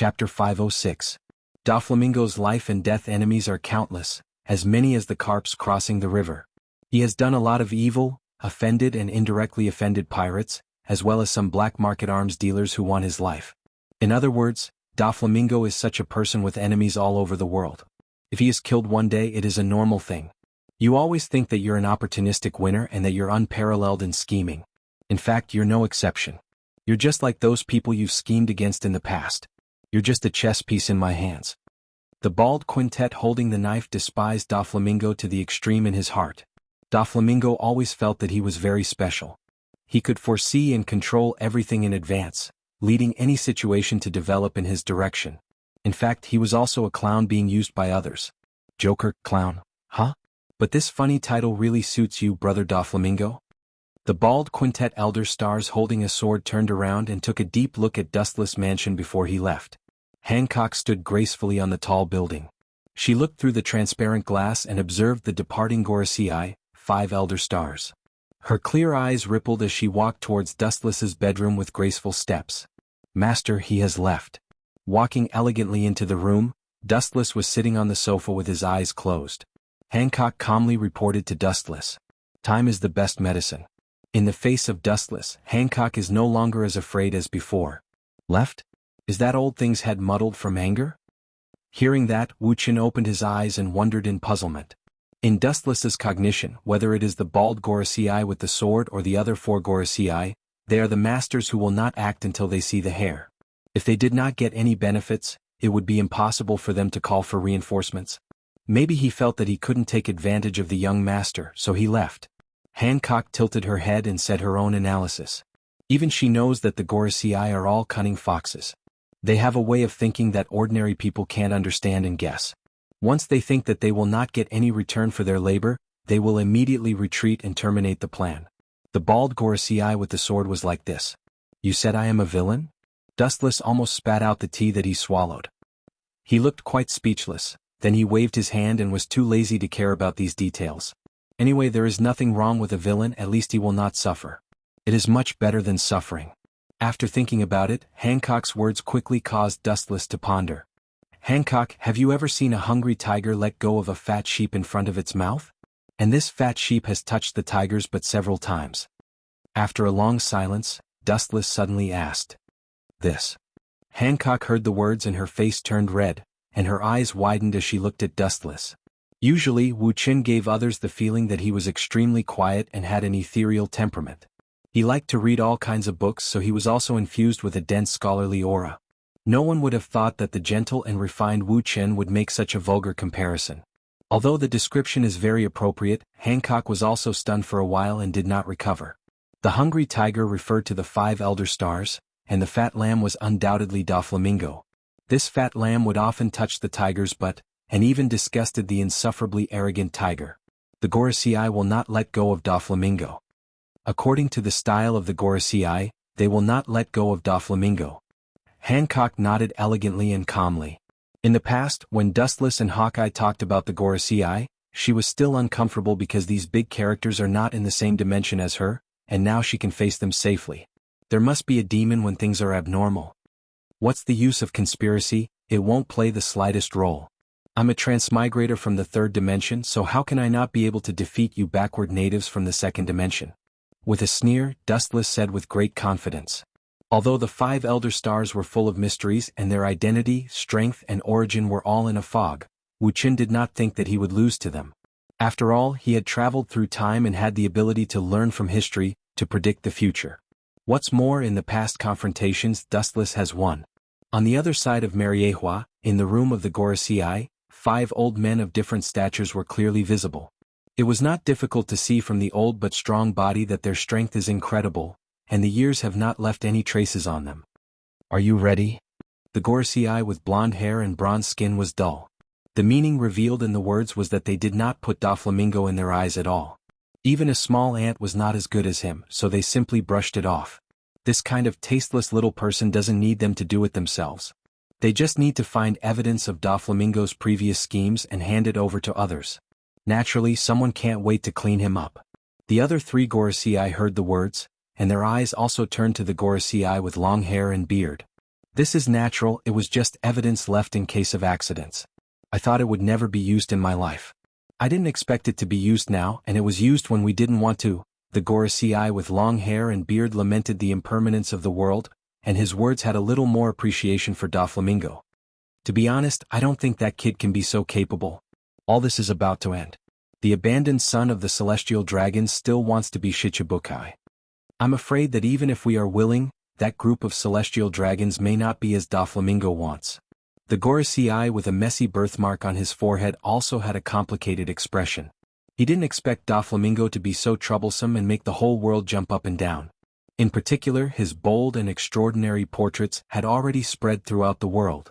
Chapter 506. Doflamingo's life and death enemies are countless, as many as the carps crossing the river. He has done a lot of evil, offended and indirectly offended pirates, as well as some black market arms dealers who want his life. In other words, Doflamingo is such a person with enemies all over the world. If he is killed one day, it is a normal thing. You always think that you're an opportunistic winner and that you're unparalleled in scheming. In fact, you're no exception. You're just like those people you've schemed against in the past. You're just a chess piece in my hands. The bald quintet holding the knife despised Doflamingo to the extreme in his heart. Doflamingo always felt that he was very special. He could foresee and control everything in advance, leading any situation to develop in his direction. In fact, he was also a clown being used by others. Joker, clown, huh? But this funny title really suits you, brother Doflamingo? The bald quintet elder stars holding a sword turned around and took a deep look at Dustless Mansion before he left. Hancock stood gracefully on the tall building. She looked through the transparent glass and observed the departing Gorosei, 5 elder stars. Her clear eyes rippled as she walked towards Dustless's bedroom with graceful steps. Master, he has left. Walking elegantly into the room, Dustless was sitting on the sofa with his eyes closed. Hancock calmly reported to Dustless. Time is the best medicine. In the face of Dustless, Hancock is no longer as afraid as before. Left? Is that old thing's head muddled from anger? Hearing that, Wuxian opened his eyes and wondered in puzzlement. In Dustless's cognition, whether it is the bald Gorosei with the sword or the other 4 Gorosei, they are the masters who will not act until they see the hair. If they did not get any benefits, it would be impossible for them to call for reinforcements. Maybe he felt that he couldn't take advantage of the young master, so he left. Hancock tilted her head and said her own analysis. Even she knows that the Gorosei are all cunning foxes. They have a way of thinking that ordinary people can't understand and guess. Once they think that they will not get any return for their labor, they will immediately retreat and terminate the plan. The bald Gorosei with the sword was like this. You said I am a villain? Dustless almost spat out the tea that he swallowed. He looked quite speechless, then he waved his hand and was too lazy to care about these details. Anyway, there is nothing wrong with a villain, at least he will not suffer. It is much better than suffering. After thinking about it, Hancock's words quickly caused Dustless to ponder. Hancock, have you ever seen a hungry tiger let go of a fat sheep in front of its mouth? And this fat sheep has touched the tigers but several times. After a long silence, Dustless suddenly asked. This. Hancock heard the words and her face turned red, and her eyes widened as she looked at Dustless. Usually, Wuxian gave others the feeling that he was extremely quiet and had an ethereal temperament. He liked to read all kinds of books, so he was also infused with a dense scholarly aura. No one would have thought that the gentle and refined Wuxian would make such a vulgar comparison. Although the description is very appropriate, Hancock was also stunned for a while and did not recover. The hungry tiger referred to the 5 elder stars, and the fat lamb was undoubtedly Doflamingo. This fat lamb would often touch the tiger's butt, and even disgusted the insufferably arrogant tiger. The Gorosei will not let go of Doflamingo. According to the style of the Gorosei, they will not let go of Doflamingo. Hancock nodded elegantly and calmly. In the past, when Dustless and Hawkeye talked about the Gorosei, she was still uncomfortable because these big characters are not in the same dimension as her, and now she can face them safely. There must be a demon when things are abnormal. What's the use of conspiracy? It won't play the slightest role. I'm a transmigrator from the 3rd dimension, so how can I not be able to defeat you backward natives from the 2nd dimension? With a sneer, Dustless said with great confidence. Although the 5 elder stars were full of mysteries and their identity, strength and origin were all in a fog, Wuxian did not think that he would lose to them. After all, he had traveled through time and had the ability to learn from history, to predict the future. What's more, in the past confrontations, Dustless has won. On the other side of Mariehua, in the room of the Gorosei, 5 old men of different statures were clearly visible. It was not difficult to see from the old but strong body that their strength is incredible, and the years have not left any traces on them. Are you ready? The Gorosei with blonde hair and bronze skin was dull. The meaning revealed in the words was that they did not put Doflamingo in their eyes at all. Even a small ant was not as good as him, so they simply brushed it off. This kind of tasteless little person doesn't need them to do it themselves. They just need to find evidence of Doflamingo's previous schemes and hand it over to others. Naturally, someone can't wait to clean him up. The other 3 Gorosei heard the words, and their eyes also turned to the Gorosei with long hair and beard. This is natural, it was just evidence left in case of accidents. I thought it would never be used in my life. I didn't expect it to be used now, and it was used when we didn't want to. The Gorosei with long hair and beard lamented the impermanence of the world, and his words had a little more appreciation for Doflamingo. To be honest, I don't think that kid can be so capable. All this is about to end. The abandoned son of the celestial dragons still wants to be Shichibukai. I'm afraid that even if we are willing, that group of celestial dragons may not be as Doflamingo wants. The Gorosei with a messy birthmark on his forehead also had a complicated expression. He didn't expect Doflamingo to be so troublesome and make the whole world jump up and down. In particular, his bold and extraordinary portraits had already spread throughout the world.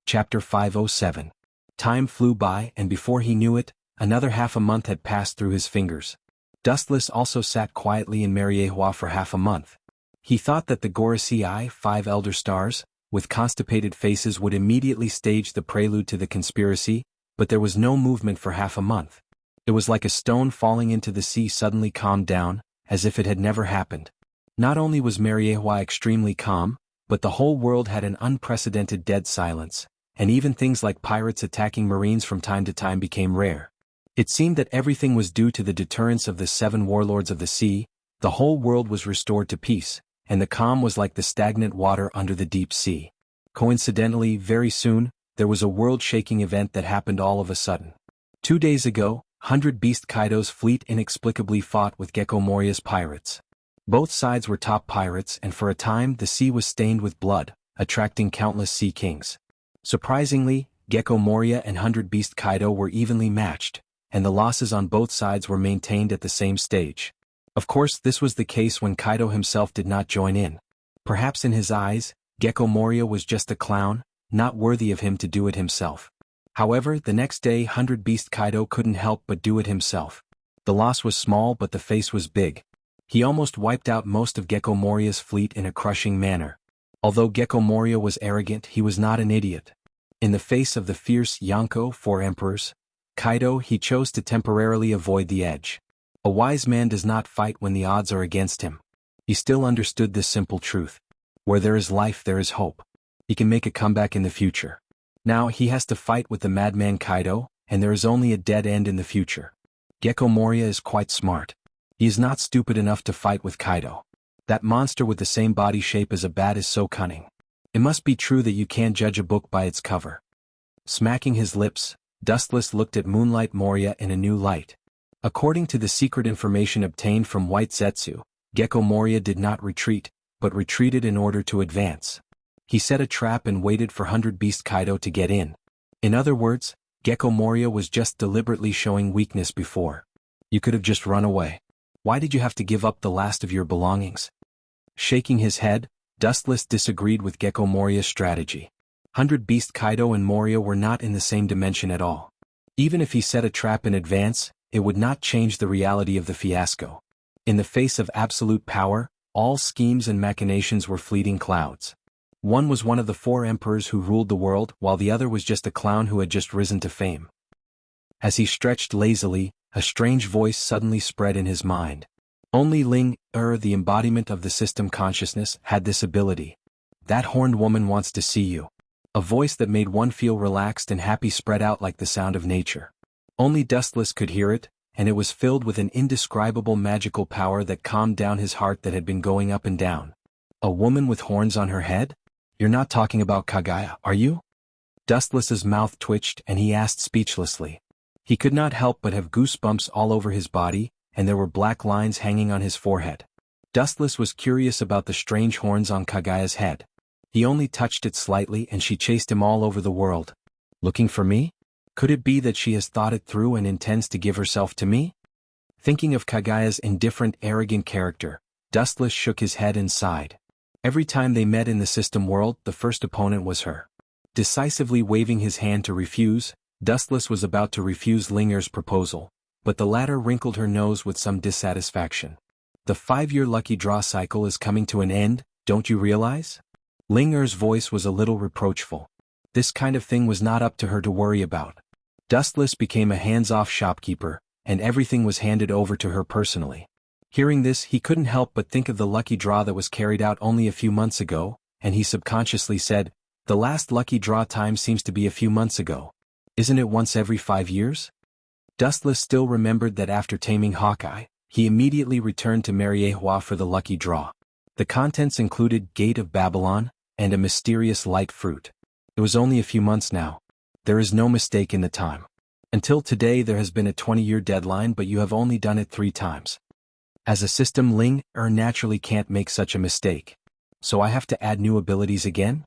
Chapter 507. Time flew by, and before he knew it, another half a month had passed through his fingers. Dustless also sat quietly in Martialworld for half a month. He thought that the Gorosei, 5 elder stars, with constipated faces would immediately stage the prelude to the conspiracy, but there was no movement for half a month. It was like a stone falling into the sea suddenly calmed down, as if it had never happened. Not only was Martialworld extremely calm, but the whole world had an unprecedented dead silence, and even things like pirates attacking marines from time to time became rare. It seemed that everything was due to the deterrence of the 7 warlords of the sea. The whole world was restored to peace, and the calm was like the stagnant water under the deep sea. Coincidentally, very soon, there was a world-shaking event that happened all of a sudden. 2 days ago, 100 Beast Kaido's fleet inexplicably fought with Gecko Moria's pirates. Both sides were top pirates, and for a time the sea was stained with blood, attracting countless sea kings. Surprisingly, Gecko Moria and 100 Beast Kaido were evenly matched, and the losses on both sides were maintained at the same stage. Of course, this was the case when Kaido himself did not join in. Perhaps in his eyes, Gecko Moria was just a clown, not worthy of him to do it himself. However, the next day 100 Beast Kaido couldn't help but do it himself. The loss was small but the face was big. He almost wiped out most of Gecko Moria's fleet in a crushing manner. Although Gecko Moria was arrogant, he was not an idiot. In the face of the fierce Jianghu 4 emperors, Kaido, he chose to temporarily avoid the edge. A wise man does not fight when the odds are against him. He still understood this simple truth. Where there is life there is hope. He can make a comeback in the future. Now he has to fight with the madman Kaido, and there is only a dead end in the future. Gecko Moria is quite smart. He is not stupid enough to fight with Kaido. That monster with the same body shape as a bat is so cunning. It must be true that you can't judge a book by its cover. Smacking his lips, Dustless looked at Moonlight Moria in a new light. According to the secret information obtained from White Zetsu, Gecko Moria did not retreat, but retreated in order to advance. He set a trap and waited for 100 Beast Kaido to get in. In other words, Gecko Moria was just deliberately showing weakness before. You could have just run away. Why did you have to give up the last of your belongings? Shaking his head, Dustless disagreed with Gecko Moria's strategy. 100 Beast Kaido and Moria were not in the same dimension at all. Even if he set a trap in advance, it would not change the reality of the fiasco. In the face of absolute power, all schemes and machinations were fleeting clouds. One was one of the 4 emperors who ruled the world, while the other was just a clown who had just risen to fame. As he stretched lazily, a strange voice suddenly spread in his mind. Only Ling, the embodiment of the system consciousness, had this ability. That horned woman wants to see you. A voice that made one feel relaxed and happy spread out like the sound of nature. Only Dustless could hear it, and it was filled with an indescribable magical power that calmed down his heart that had been going up and down. A woman with horns on her head? You're not talking about Kaguya, are you? Dustless's mouth twitched and he asked speechlessly. He could not help but have goosebumps all over his body, and there were black lines hanging on his forehead. Dustless was curious about the strange horns on Kaguya's head. He only touched it slightly and she chased him all over the world. Looking for me? Could it be that she has thought it through and intends to give herself to me? Thinking of Kaguya's indifferent, arrogant character, Dustless shook his head and sighed. Every time they met in the system world, the first opponent was her. Decisively waving his hand to refuse, Dustless was about to refuse Linger's proposal, but the latter wrinkled her nose with some dissatisfaction. The 5-year lucky draw cycle is coming to an end, don't you realize? Linger's voice was a little reproachful. This kind of thing was not up to her to worry about. Dustless became a hands-off shopkeeper, and everything was handed over to her personally. Hearing this, he couldn't help but think of the lucky draw that was carried out only a few months ago, and he subconsciously said, "The last lucky draw time seems to be a few months ago. Isn't it once every 5 years?" Dustless still remembered that after taming Hawkeye, he immediately returned to Mariehua for the lucky draw. The contents included Gate of Babylon and a mysterious light fruit. It was only a few months now. There is no mistake in the time. Until today there has been a 20-year deadline, but you have only done it 3 times. As a system, Ling naturally can't make such a mistake. So I have to add new abilities again?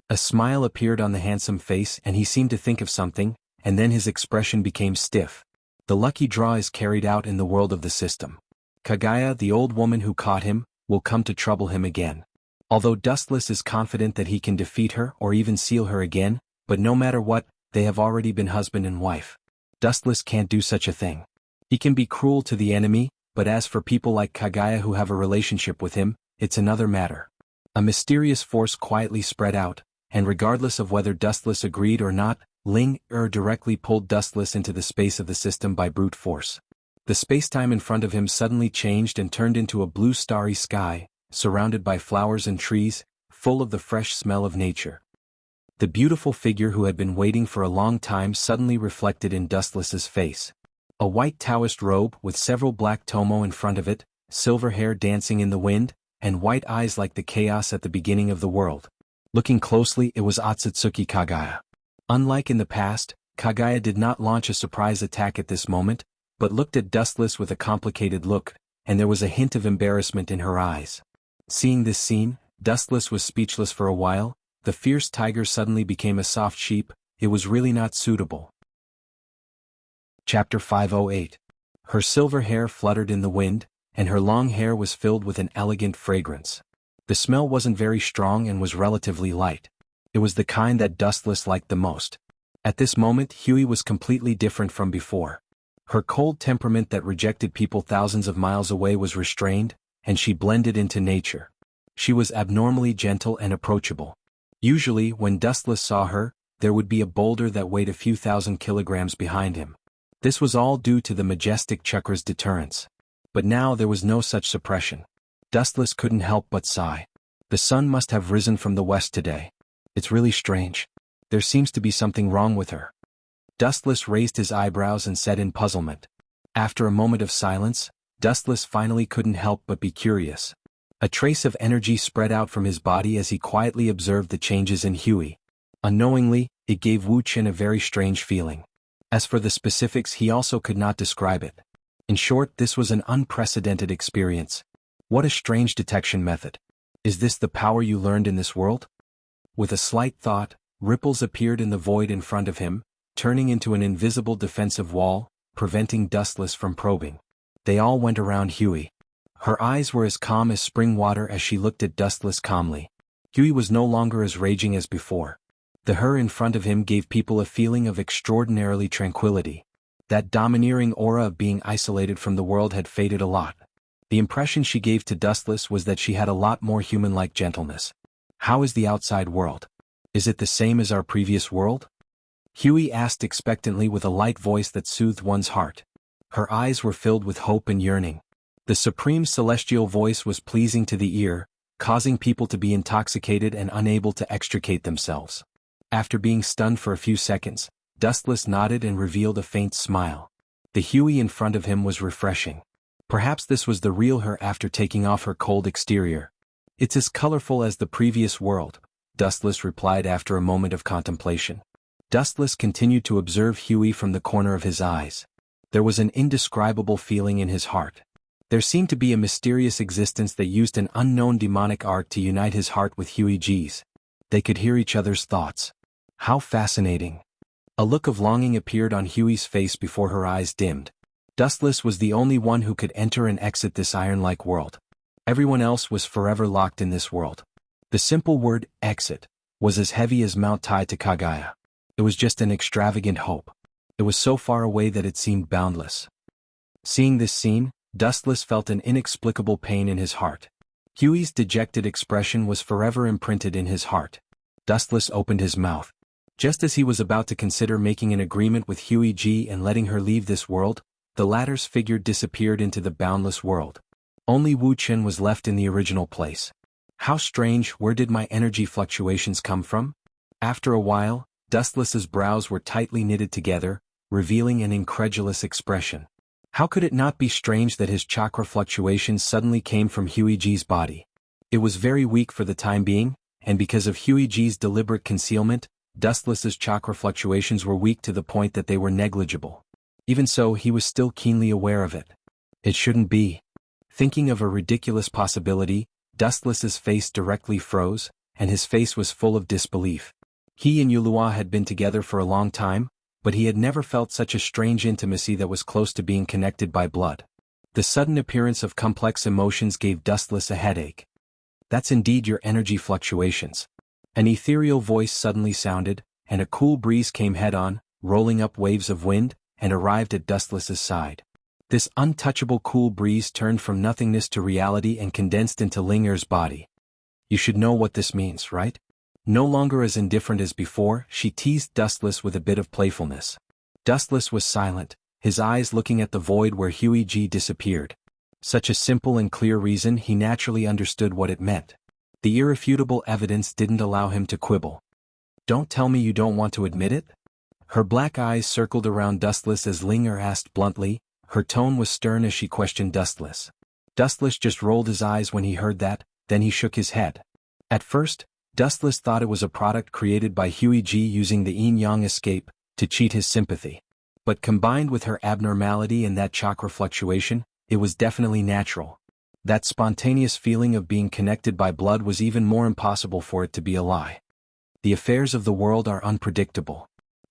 A smile appeared on the handsome face and he seemed to think of something, and then his expression became stiff. The lucky draw is carried out in the world of the system. Kagaya, the old woman who caught him, will come to trouble him again. Although Dustless is confident that he can defeat her or even seal her again, but no matter what, they have already been husband and wife. Dustless can't do such a thing. He can be cruel to the enemy, but as for people like Kagaya who have a relationship with him, it's another matter. A mysterious force quietly spread out, and regardless of whether Dustless agreed or not, Ling directly pulled Dustless into the space of the system by brute force. The spacetime in front of him suddenly changed and turned into a blue starry sky, surrounded by flowers and trees, full of the fresh smell of nature. The beautiful figure who had been waiting for a long time suddenly reflected in Dustless's face. A white Taoist robe with several black tomo in front of it, silver hair dancing in the wind, and white eyes like the chaos at the beginning of the world. Looking closely, it was Otsutsuki Kagaya. Unlike in the past, Kagaya did not launch a surprise attack at this moment, but looked at Dustless with a complicated look, and there was a hint of embarrassment in her eyes. Seeing this scene, Dustless was speechless for a while. The fierce tiger suddenly became a soft sheep. It was really not suitable. Chapter 508. Her silver hair fluttered in the wind, and her long hair was filled with an elegant fragrance. The smell wasn't very strong and was relatively light. It was the kind that Dustless liked the most. At this moment, Huey was completely different from before. Her cold temperament that rejected people thousands of miles away was restrained, and she blended into nature. She was abnormally gentle and approachable. Usually, when Dustless saw her, there would be a boulder that weighed a few thousand kilograms behind him. This was all due to the majestic chakra's deterrence. But now there was no such suppression. Dustless couldn't help but sigh. The sun must have risen from the west today. It's really strange. There seems to be something wrong with her. Dustless raised his eyebrows and said in puzzlement. After a moment of silence, Dustless finally couldn't help but be curious. A trace of energy spread out from his body as he quietly observed the changes in Huey. Unknowingly, it gave Wu Chen a very strange feeling. As for the specifics, he also could not describe it. In short, this was an unprecedented experience. What a strange detection method. Is this the power you learned in this world? With a slight thought, ripples appeared in the void in front of him, turning into an invisible defensive wall, preventing Dustless from probing. They all went around Huey. Her eyes were as calm as spring water as she looked at Dustless calmly. Huey was no longer as raging as before. The her in front of him gave people a feeling of extraordinarily tranquility. That domineering aura of being isolated from the world had faded a lot. The impression she gave to Dustless was that she had a lot more human-like gentleness. How is the outside world? Is it the same as our previous world? Huey asked expectantly with a light voice that soothed one's heart. Her eyes were filled with hope and yearning. The supreme celestial voice was pleasing to the ear, causing people to be intoxicated and unable to extricate themselves. After being stunned for a few seconds, Dustless nodded and revealed a faint smile. The Huey in front of him was refreshing. Perhaps this was the real her after taking off her cold exterior. It's as colorful as the previous world, Dustless replied after a moment of contemplation. Dustless continued to observe Huey from the corner of his eyes. There was an indescribable feeling in his heart. There seemed to be a mysterious existence that used an unknown demonic art to unite his heart with Huey G's. They could hear each other's thoughts. How fascinating. A look of longing appeared on Huey's face before her eyes dimmed. Dustless was the only one who could enter and exit this iron-like world. Everyone else was forever locked in this world. The simple word, exit, was as heavy as Mount Tai to Kagaya. It was just an extravagant hope. It was so far away that it seemed boundless. Seeing this scene, Dustless felt an inexplicable pain in his heart. Huey's dejected expression was forever imprinted in his heart. Dustless opened his mouth. Just as he was about to consider making an agreement with Huey G and letting her leave this world, the latter's figure disappeared into the boundless world. Only Wu Chen was left in the original place. How strange, where did my energy fluctuations come from? After a while, Dustless's brows were tightly knitted together, revealing an incredulous expression. How could it not be strange that his chakra fluctuations suddenly came from Huiji's body? It was very weak for the time being, and because of Huiji's deliberate concealment, Dustless's chakra fluctuations were weak to the point that they were negligible. Even so, he was still keenly aware of it. It shouldn't be. Thinking of a ridiculous possibility, Dustless's face directly froze, and his face was full of disbelief. He and Yulua had been together for a long time, but he had never felt such a strange intimacy that was close to being connected by blood. The sudden appearance of complex emotions gave Dustless a headache. That's indeed your energy fluctuations. An ethereal voice suddenly sounded, and a cool breeze came head-on, rolling up waves of wind, and arrived at Dustless's side. This untouchable cool breeze turned from nothingness to reality and condensed into Linger's body. You should know what this means, right? No longer as indifferent as before, she teased Dustless with a bit of playfulness. Dustless was silent, his eyes looking at the void where Huiji disappeared. Such a simple and clear reason, he naturally understood what it meant. The irrefutable evidence didn't allow him to quibble. Don't tell me you don't want to admit it? Her black eyes circled around Dustless as Linger asked bluntly. Her tone was stern as she questioned Dustless. Dustless just rolled his eyes when he heard that, then he shook his head. At first, Dustless thought it was a product created by Huiji using the yin-yang escape to cheat his sympathy. But combined with her abnormality and that chakra fluctuation, it was definitely natural. That spontaneous feeling of being connected by blood was even more impossible for it to be a lie. The affairs of the world are unpredictable.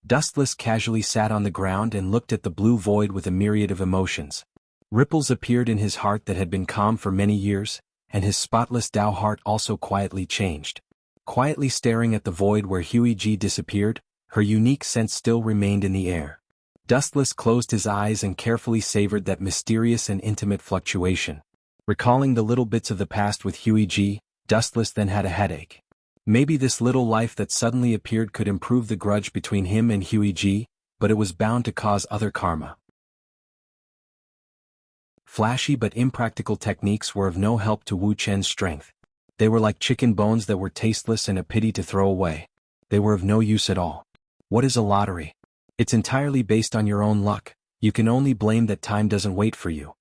Dustless casually sat on the ground and looked at the blue void with a myriad of emotions. Ripples appeared in his heart that had been calm for many years, and his spotless Tao heart also quietly changed. Quietly staring at the void where Huiji disappeared, her unique scent still remained in the air. Dustless closed his eyes and carefully savored that mysterious and intimate fluctuation. Recalling the little bits of the past with Huiji, Dustless then had a headache. Maybe this little life that suddenly appeared could improve the grudge between him and Huiji, but it was bound to cause other karma. Flashy but impractical techniques were of no help to Wu Chen's strength. They were like chicken bones that were tasteless and a pity to throw away. They were of no use at all. What is a lottery? It's entirely based on your own luck. You can only blame that time doesn't wait for you.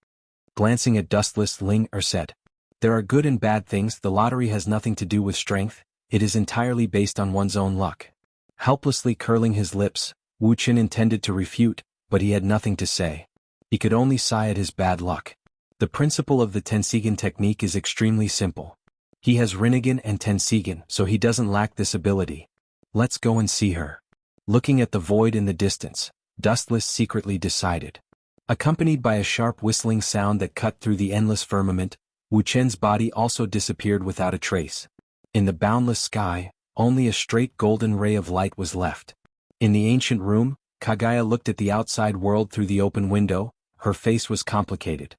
Glancing at Dustless, Linger said, "There are good and bad things. The lottery has nothing to do with strength. It is entirely based on one's own luck." Helplessly curling his lips, Wu Chen intended to refute, but he had nothing to say. He could only sigh at his bad luck. The principle of the Tensigen technique is extremely simple. He has Rinnegan and Tensigen, so he doesn't lack this ability. Let's go and see her. Looking at the void in the distance, Dustless secretly decided. Accompanied by a sharp whistling sound that cut through the endless firmament, Wu Chen's body also disappeared without a trace. In the boundless sky, only a straight golden ray of light was left. In the ancient room, Kagaya looked at the outside world through the open window. Her face was complicated.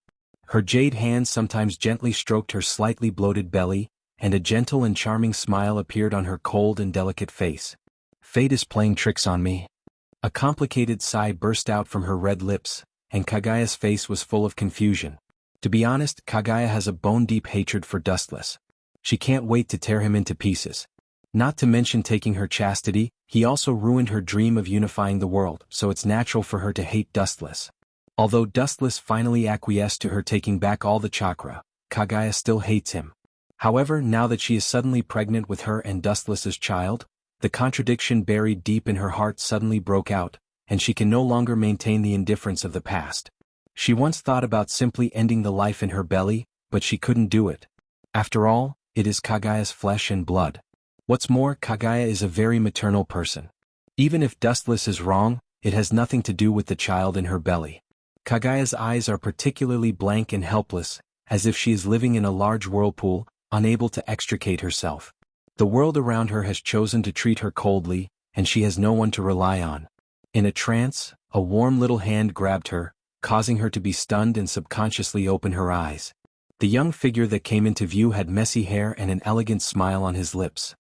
Her jade hands sometimes gently stroked her slightly bloated belly, and a gentle and charming smile appeared on her cold and delicate face. Fate is playing tricks on me. A complicated sigh burst out from her red lips, and Kagaya's face was full of confusion. To be honest, Kagaya has a bone-deep hatred for Dustless. She can't wait to tear him into pieces. Not to mention taking her chastity, he also ruined her dream of unifying the world, so it's natural for her to hate Dustless. Although Dustless finally acquiesced to her taking back all the chakra, Kagaya still hates him. However, now that she is suddenly pregnant with her and Dustless's child, the contradiction buried deep in her heart suddenly broke out, and she can no longer maintain the indifference of the past. She once thought about simply ending the life in her belly, but she couldn't do it. After all, it is Kagaya's flesh and blood. What's more, Kagaya is a very maternal person. Even if Dustless is wrong, it has nothing to do with the child in her belly. Kagaya's eyes are particularly blank and helpless, as if she is living in a large whirlpool, unable to extricate herself. The world around her has chosen to treat her coldly, and she has no one to rely on. In a trance, a warm little hand grabbed her, causing her to be stunned and subconsciously open her eyes. The young figure that came into view had messy hair and an elegant smile on his lips.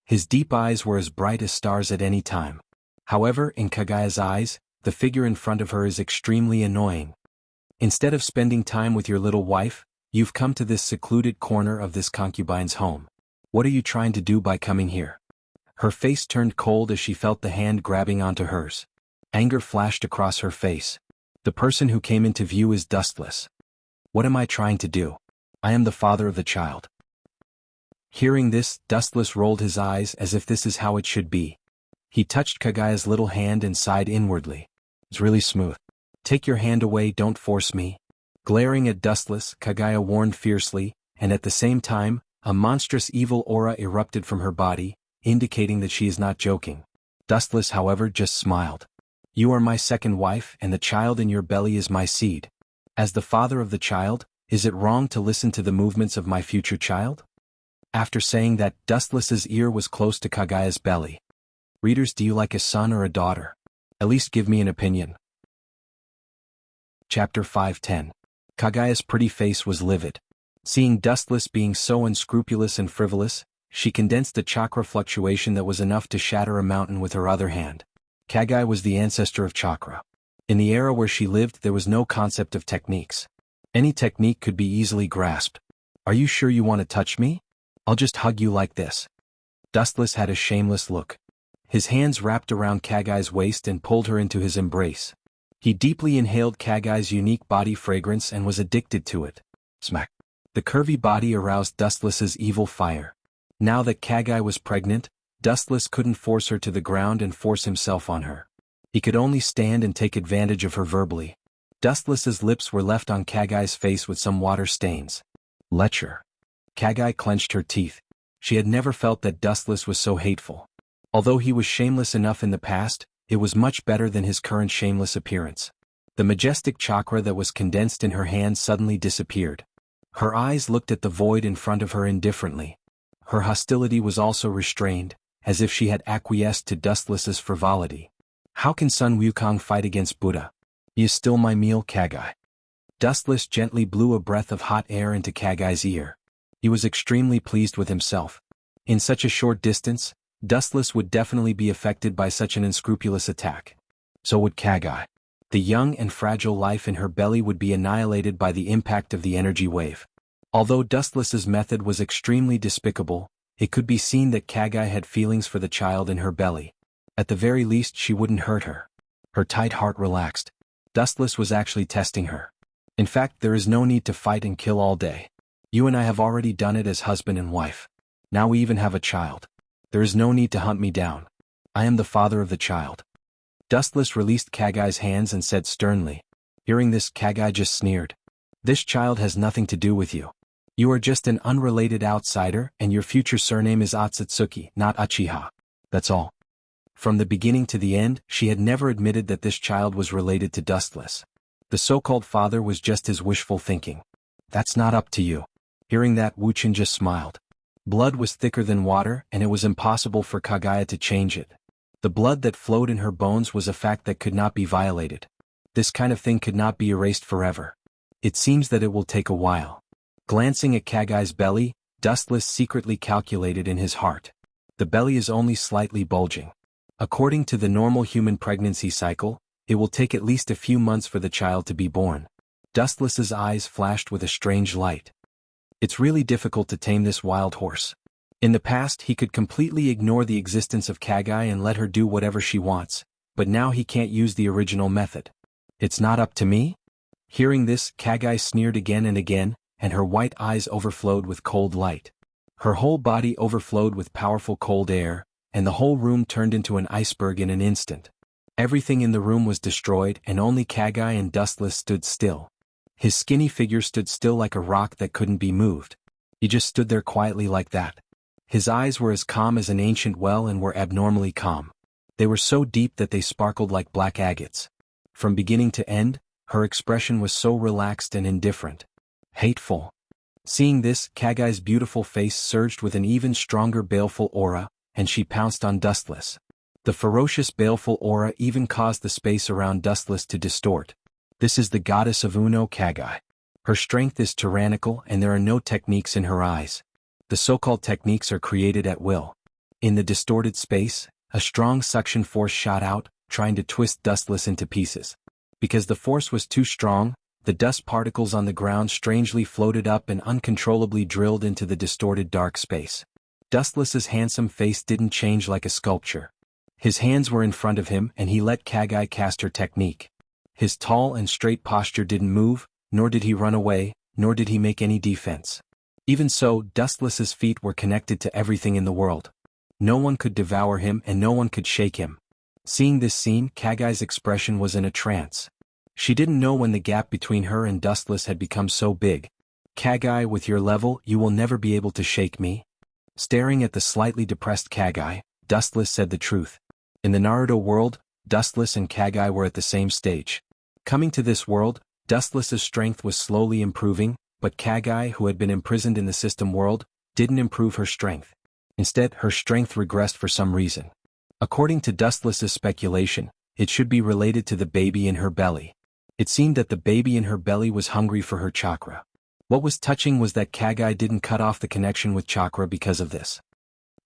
His deep eyes were as bright as stars at any time. However, in Kagaya's eyes, the figure in front of her is extremely annoying. Instead of spending time with your little wife, You've come to this secluded corner of this concubine's home. What are you trying to do by coming here? Her face turned cold as she felt the hand grabbing onto hers. Anger flashed across her face. The person who came into view is dustless. What am I trying to do? I am the father of the child. Hearing this, Dustless rolled his eyes as if this is how it should be. He touched Kagaya's little hand and sighed inwardly. It's really smooth. Take your hand away, don't force me. Glaring at Dustless, Kagaya warned fiercely, and at the same time, a monstrous evil aura erupted from her body, indicating that she is not joking. Dustless, however, just smiled. You are my second wife, and the child in your belly is my seed. As the father of the child, is it wrong to listen to the movements of my future child? After saying that, Dustless's ear was close to Kagaya's belly. Readers, do you like a son or a daughter? At least give me an opinion. Chapter 5:10. Kagaya's pretty face was livid. Seeing Dustless being so unscrupulous and frivolous, she condensed a chakra fluctuation that was enough to shatter a mountain with her other hand. Kagaya was the ancestor of chakra. In the era where she lived, there was no concept of techniques. Any technique could be easily grasped. Are you sure you want to touch me? I'll just hug you like this. Dustless had a shameless look. His hands wrapped around Kagaya's waist and pulled her into his embrace. He deeply inhaled Kagaya's unique body fragrance and was addicted to it. Smack. The curvy body aroused Dustless's evil fire. Now that Kagaya was pregnant, Dustless couldn't force her to the ground and force himself on her. He could only stand and take advantage of her verbally. Dustless's lips were left on Kagaya's face with some water stains. Lecher. Kagaya clenched her teeth. She had never felt that Dustless was so hateful. Although he was shameless enough in the past, it was much better than his current shameless appearance. The majestic chakra that was condensed in her hand suddenly disappeared. Her eyes looked at the void in front of her indifferently. Her hostility was also restrained, as if she had acquiesced to Dustless's frivolity. How can Sun Wukong fight against Buddha? He is still my meal, Kagaya. Dustless gently blew a breath of hot air into Kagaya's ear. He was extremely pleased with himself. In such a short distance, Dustless would definitely be affected by such an unscrupulous attack. So would Kagaya. The young and fragile life in her belly would be annihilated by the impact of the energy wave. Although Dustless's method was extremely despicable, it could be seen that Kagaya had feelings for the child in her belly. At the very least, she wouldn't hurt her. Her tight heart relaxed. Dustless was actually testing her. In fact, there is no need to fight and kill all day. You and I have already done it as husband and wife. Now we even have a child. There is no need to hunt me down. I am the father of the child. Dustless released Kagaya's hands and said sternly. Hearing this, Kagaya just sneered. This child has nothing to do with you. You are just an unrelated outsider, and your future surname is Atsutsuki, not Uchiha. That's all. From the beginning to the end, she had never admitted that this child was related to Dustless. The so-called father was just his wishful thinking. That's not up to you. Hearing that, Wuchen just smiled. Blood was thicker than water, and it was impossible for Kagaya to change it. The blood that flowed in her bones was a fact that could not be violated. This kind of thing could not be erased forever. It seems that it will take a while. Glancing at Kagaya's belly, Dustless secretly calculated in his heart. The belly is only slightly bulging. According to the normal human pregnancy cycle, it will take at least a few months for the child to be born. Dustless's eyes flashed with a strange light. It's really difficult to tame this wild horse. In the past, he could completely ignore the existence of Kagaya and let her do whatever she wants, but now he can't use the original method. It's not up to me? Hearing this, Kagaya sneered again and again, and her white eyes overflowed with cold light. Her whole body overflowed with powerful cold air, and the whole room turned into an iceberg in an instant. Everything in the room was destroyed, and only Kagaya and Dustless stood still. His skinny figure stood still like a rock that couldn't be moved. He just stood there quietly like that. His eyes were as calm as an ancient well and were abnormally calm. They were so deep that they sparkled like black agates. From beginning to end, her expression was so relaxed and indifferent. Hateful. Seeing this, Kagaya's beautiful face surged with an even stronger baleful aura, and she pounced on Dustless. The ferocious baleful aura even caused the space around Dustless to distort. This is the goddess of Uno, Kagaya. Her strength is tyrannical and there are no techniques in her eyes. The so-called techniques are created at will. In the distorted space, a strong suction force shot out, trying to twist Dustless into pieces. Because the force was too strong, The dust particles on the ground strangely floated up and uncontrollably drilled into the distorted dark space. Dustless's handsome face didn't change like a sculpture. His hands were in front of him and he let Kagai cast her technique. His tall and straight posture didn't move, nor did he run away, nor did he make any defense. Even so, Dustless's feet were connected to everything in the world. No one could devour him and no one could shake him. Seeing this scene, Kagai's expression was in a trance. She didn't know when the gap between her and Dustless had become so big. Kagai, with your level, you will never be able to shake me. Staring at the slightly depressed Kagai, Dustless said the truth. In the Naruto world, Dustless and Kagai were at the same stage. Coming to this world, Dustless's strength was slowly improving, but Kagai, who had been imprisoned in the system world, didn't improve her strength. Instead, her strength regressed for some reason. According to Dustless's speculation, it should be related to the baby in her belly. It seemed that the baby in her belly was hungry for her chakra. What was touching was that Kagai didn't cut off the connection with chakra because of this.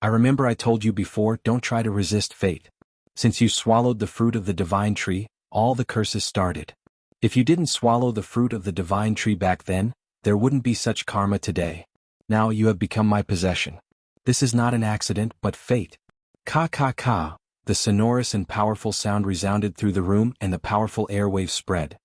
I remember I told you before, don't try to resist fate. Since you swallowed the fruit of the divine tree, all the curses started. If you didn't swallow the fruit of the divine tree back then, there wouldn't be such karma today. Now you have become my possession. This is not an accident but fate. Ka ka ka, the sonorous and powerful sound resounded through the room and the powerful airwaves spread.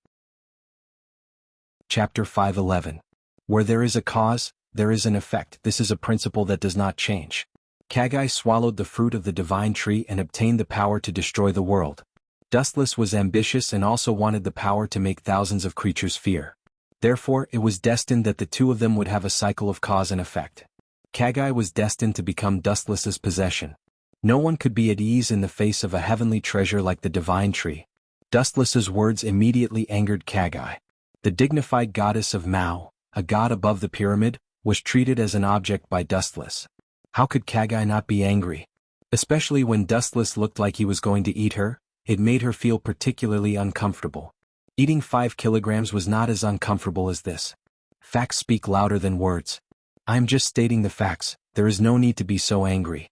Chapter 511. Where there is a cause, there is an effect. This is a principle that does not change. Kagai swallowed the fruit of the divine tree and obtained the power to destroy the world. Dustless was ambitious and also wanted the power to make thousands of creatures fear. Therefore, it was destined that the two of them would have a cycle of cause and effect. Kagai was destined to become Dustless's possession. No one could be at ease in the face of a heavenly treasure like the divine tree. Dustless's words immediately angered Kagai. The dignified goddess of Mao, a god above the pyramid, was treated as an object by Dustless. How could Kagai not be angry? Especially when Dustless looked like he was going to eat her, it made her feel particularly uncomfortable. Eating 5 kilograms was not as uncomfortable as this. Facts speak louder than words. I am just stating the facts, there is no need to be so angry.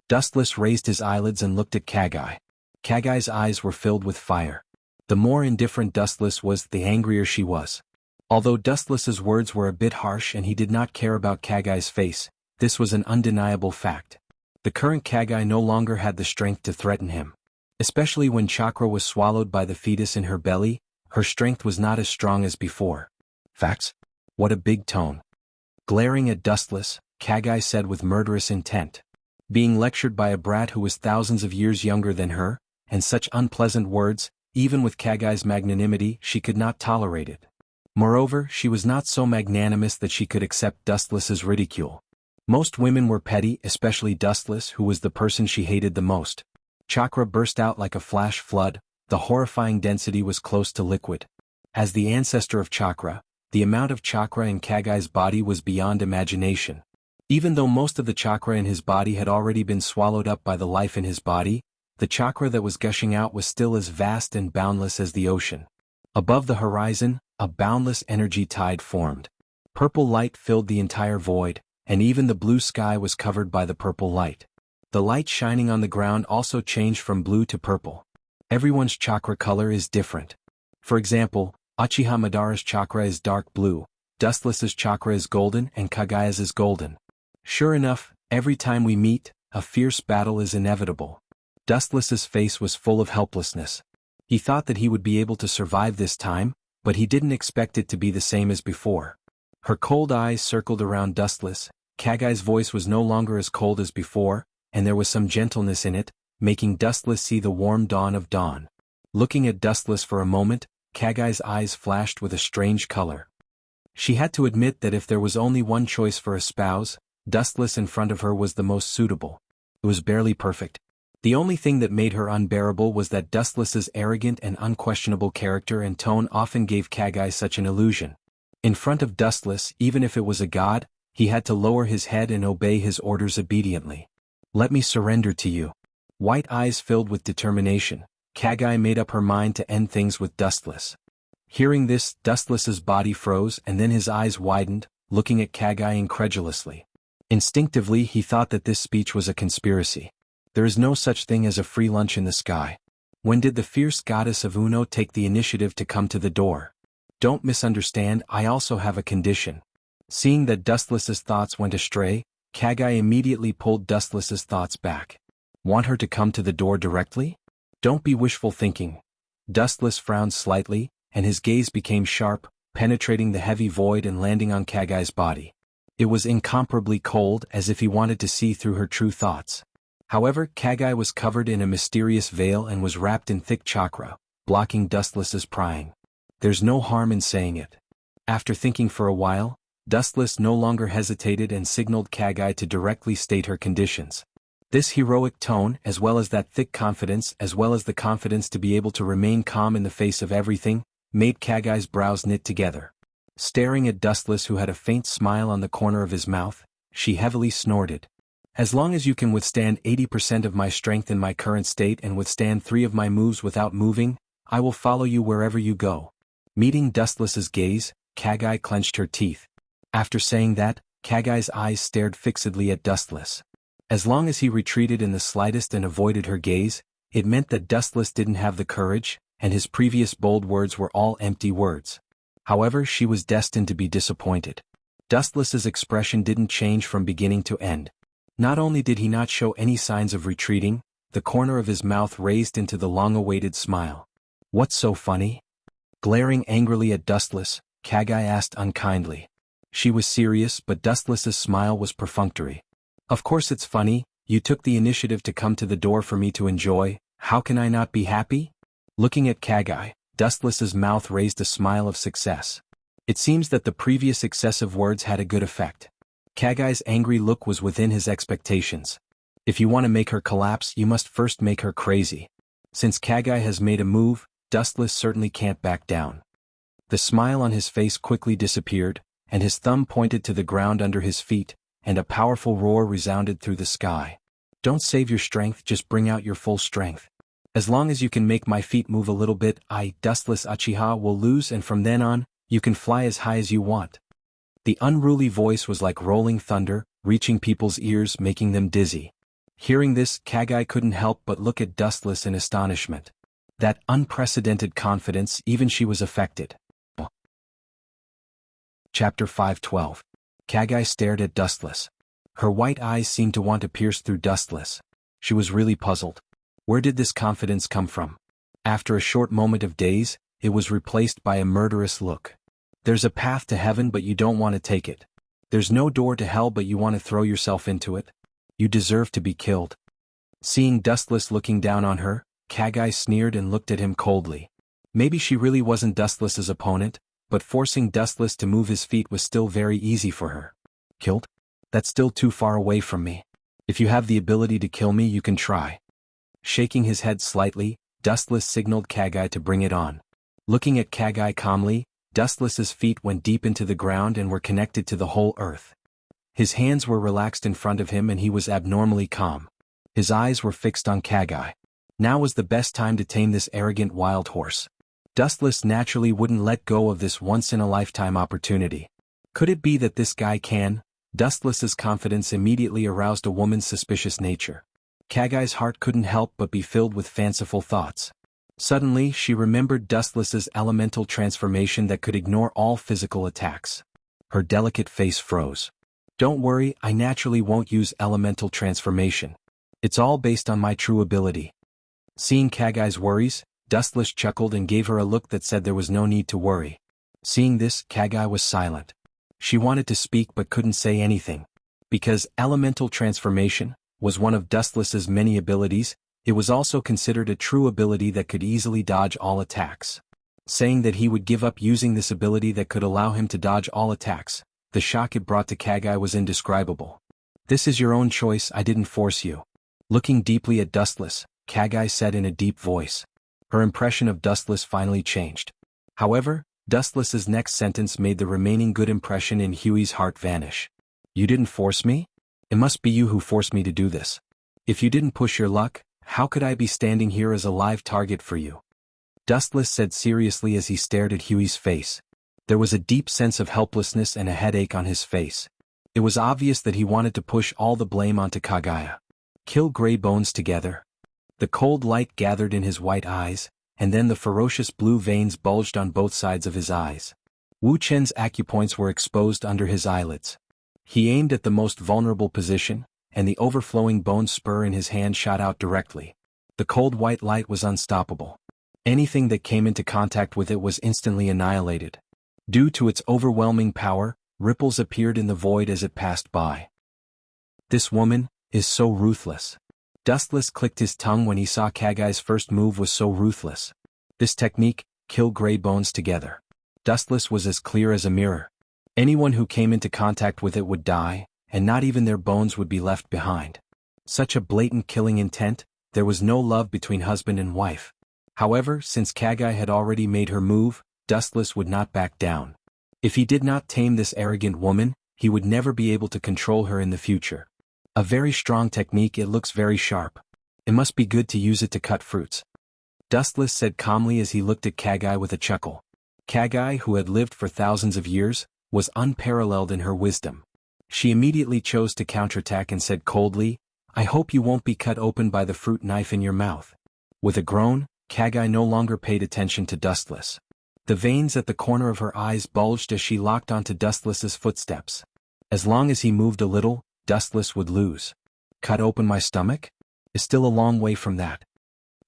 Dustless raised his eyelids and looked at Kagai. Kagai's eyes were filled with fire. The more indifferent Dustless was, the angrier she was. Although Dustless's words were a bit harsh and he did not care about Kagai's face, this was an undeniable fact. The current Kagai no longer had the strength to threaten him. Especially when chakra was swallowed by the fetus in her belly, her strength was not as strong as before. Facts? What a big tone. Glaring at Dustless, Kagai said with murderous intent. Being lectured by a brat who was thousands of years younger than her, and such unpleasant words, even with Kagai's magnanimity, she could not tolerate it. Moreover, she was not so magnanimous that she could accept Dustless's ridicule. Most women were petty, especially Dustless, who was the person she hated the most. Chakra burst out like a flash flood, the horrifying density was close to liquid. As the ancestor of chakra, the amount of chakra in Kagai's body was beyond imagination. Even though most of the chakra in his body had already been swallowed up by the life in his body, the chakra that was gushing out was still as vast and boundless as the ocean. Above the horizon, a boundless energy tide formed. Purple light filled the entire void, and even the blue sky was covered by the purple light. The light shining on the ground also changed from blue to purple. Everyone's chakra color is different. For example, Uchiha Madara's chakra is dark blue, Dustless's chakra is golden and Kagai's is golden. Sure enough, every time we meet, a fierce battle is inevitable. Dustless's face was full of helplessness. He thought that he would be able to survive this time, but he didn't expect it to be the same as before. Her cold eyes circled around Dustless, Kagai's voice was no longer as cold as before, and there was some gentleness in it, making Dustless see the warm dawn of dawn. Looking at Dustless for a moment, Kagai's eyes flashed with a strange color. She had to admit that if there was only one choice for a spouse, Dustless in front of her was the most suitable. It was barely perfect. The only thing that made her unbearable was that Dustless's arrogant and unquestionable character and tone often gave Kagai such an illusion. In front of Dustless, even if it was a god, he had to lower his head and obey his orders obediently. Let me surrender to you. White eyes filled with determination, Kagai made up her mind to end things with Dustless. Hearing this, Dustless's body froze and then his eyes widened, looking at Kagai incredulously. Instinctively he thought that this speech was a conspiracy. There is no such thing as a free lunch in the sky. When did the fierce goddess of Uno take the initiative to come to the door? Don't misunderstand, I also have a condition. Seeing that Dustless's thoughts went astray, Kagai immediately pulled Dustless's thoughts back. Want her to come to the door directly? Don't be wishful thinking. Dustless frowned slightly, and his gaze became sharp, penetrating the heavy void and landing on Kagai's body. It was incomparably cold, as if he wanted to see through her true thoughts. However, Kagai was covered in a mysterious veil and was wrapped in thick chakra, blocking Dustless's prying. There's no harm in saying it. After thinking for a while, Dustless no longer hesitated and signaled Kagai to directly state her conditions. This heroic tone, as well as that thick confidence, as well as the confidence to be able to remain calm in the face of everything, made Kagai's brows knit together. Staring at Dustless, who had a faint smile on the corner of his mouth, she heavily snorted. As long as you can withstand 80% of my strength in my current state and withstand 3 of my moves without moving, I will follow you wherever you go. Meeting Dustless's gaze, Kagai clenched her teeth. After saying that, Kagai's eyes stared fixedly at Dustless. As long as he retreated in the slightest and avoided her gaze, it meant that Dustless didn't have the courage, and his previous bold words were all empty words. However, she was destined to be disappointed. Dustless's expression didn't change from beginning to end. Not only did he not show any signs of retreating, the corner of his mouth raised into the long-awaited smile. What's so funny? Glaring angrily at Dustless, Kagai asked unkindly. She was serious, but Dustless's smile was perfunctory. Of course it's funny, you took the initiative to come to the door for me to enjoy, how can I not be happy? Looking at Kagai, Dustless's mouth raised a smile of success. It seems that the previous excessive words had a good effect. Kagai's angry look was within his expectations. If you want to make her collapse, you must first make her crazy. Since Kagai has made a move, Dustless certainly can't back down. The smile on his face quickly disappeared, and his thumb pointed to the ground under his feet, and a powerful roar resounded through the sky. Don't save your strength, just bring out your full strength. As long as you can make my feet move a little bit, I, Dustless Uchiha, will lose, and from then on, you can fly as high as you want. The unruly voice was like rolling thunder, reaching people's ears, making them dizzy. Hearing this, Kagai couldn't help but look at Dustless in astonishment. That unprecedented confidence, even she was affected. Chapter 512. Kagai stared at Dustless. Her white eyes seemed to want to pierce through Dustless. She was really puzzled. Where did this confidence come from? After a short moment of daze, it was replaced by a murderous look. There's a path to heaven, but you don't want to take it. There's no door to hell, but you want to throw yourself into it. You deserve to be killed. Seeing Dustless looking down on her, Kagai sneered and looked at him coldly. Maybe she really wasn't Dustless's opponent, but forcing Dustless to move his feet was still very easy for her. Killed? That's still too far away from me. If you have the ability to kill me, you can try. Shaking his head slightly, Dustless signaled Kagai to bring it on. Looking at Kagai calmly, Dustless's feet went deep into the ground and were connected to the whole earth. His hands were relaxed in front of him and he was abnormally calm. His eyes were fixed on Kagai. Now was the best time to tame this arrogant wild horse. Dustless naturally wouldn't let go of this once-in-a-lifetime opportunity. Could it be that this guy can? Dustless's confidence immediately aroused a woman's suspicious nature. Kagai's heart couldn't help but be filled with fanciful thoughts. Suddenly, she remembered Dustless's elemental transformation that could ignore all physical attacks. Her delicate face froze. Don't worry, I naturally won't use elemental transformation. It's all based on my true ability. Seeing Kagai's worries, Dustless chuckled and gave her a look that said there was no need to worry. Seeing this, Kagai was silent. She wanted to speak but couldn't say anything. Because elemental transformation was one of Dustless's many abilities, it was also considered a true ability that could easily dodge all attacks. Saying that he would give up using this ability that could allow him to dodge all attacks, the shock it brought to Kagai was indescribable. This is your own choice, I didn't force you. Looking deeply at Dustless, Kagai said in a deep voice. Her impression of Dustless finally changed. However, Dustless's next sentence made the remaining good impression in Huey's heart vanish. You didn't force me? It must be you who forced me to do this. If you didn't push your luck, how could I be standing here as a live target for you? Dustless said seriously as he stared at Huey's face. There was a deep sense of helplessness and a headache on his face. It was obvious that he wanted to push all the blame onto Kaguya. Kill Gray Bones together. The cold light gathered in his white eyes, and then the ferocious blue veins bulged on both sides of his eyes. Wu Chen's acupoints were exposed under his eyelids. He aimed at the most vulnerable position, and the overflowing bone spur in his hand shot out directly. The cold white light was unstoppable. Anything that came into contact with it was instantly annihilated. Due to its overwhelming power, ripples appeared in the void as it passed by. This woman is so ruthless. Dustless clicked his tongue when he saw Kagai's first move was so ruthless. This technique, kill gray bones together. Dustless was as clear as a mirror. Anyone who came into contact with it would die, and not even their bones would be left behind. Such a blatant killing intent, there was no love between husband and wife. However, since Kagai had already made her move, Dustless would not back down. If he did not tame this arrogant woman, he would never be able to control her in the future. A very strong technique. It looks very sharp. It must be good to use it to cut fruits. Dustless said calmly as he looked at Kagai with a chuckle. Kagai, who had lived for thousands of years, was unparalleled in her wisdom. She immediately chose to counterattack and said coldly, "I hope you won't be cut open by the fruit knife in your mouth." With a groan, Kagai no longer paid attention to Dustless. The veins at the corner of her eyes bulged as she locked onto Dustless's footsteps. As long as he moved a little, Dustless would lose. Cut open my stomach? Is still a long way from that.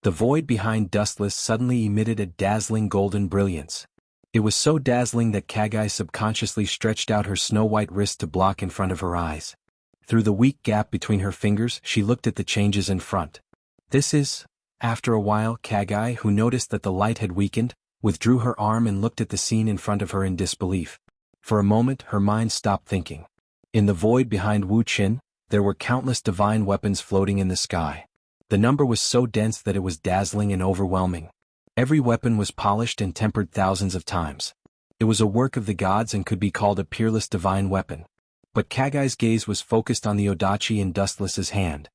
The void behind Dustless suddenly emitted a dazzling golden brilliance. It was so dazzling that Kagai subconsciously stretched out her snow-white wrist to block in front of her eyes. Through the weak gap between her fingers, she looked at the changes in front. This is... After a while, Kagai, who noticed that the light had weakened, withdrew her arm and looked at the scene in front of her in disbelief. For a moment, her mind stopped thinking. In the void behind Wu Qin, there were countless divine weapons floating in the sky. The number was so dense that it was dazzling and overwhelming. Every weapon was polished and tempered thousands of times. It was a work of the gods and could be called a peerless divine weapon. But Kagai's gaze was focused on the odachi in Dustless's hand.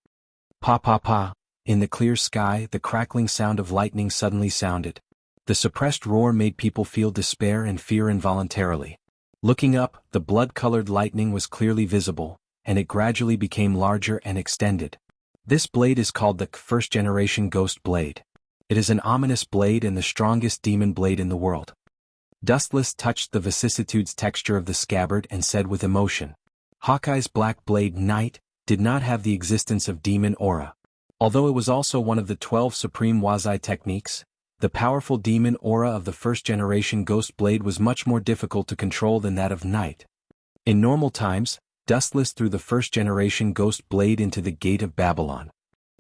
Pa pa pa. In the clear sky, the crackling sound of lightning suddenly sounded. The suppressed roar made people feel despair and fear involuntarily. Looking up, the blood-colored lightning was clearly visible, and it gradually became larger and extended. This blade is called the first-generation ghost blade. It is an ominous blade and the strongest demon blade in the world. Dustless touched the vicissitudes texture of the scabbard and said with emotion, Hawkeye's black blade knight did not have the existence of demon aura. Although it was also one of the 12 supreme Wazai techniques, the powerful demon aura of the first-generation ghost blade was much more difficult to control than that of knight. In normal times, Dustless threw the first-generation ghost blade into the gate of Babylon.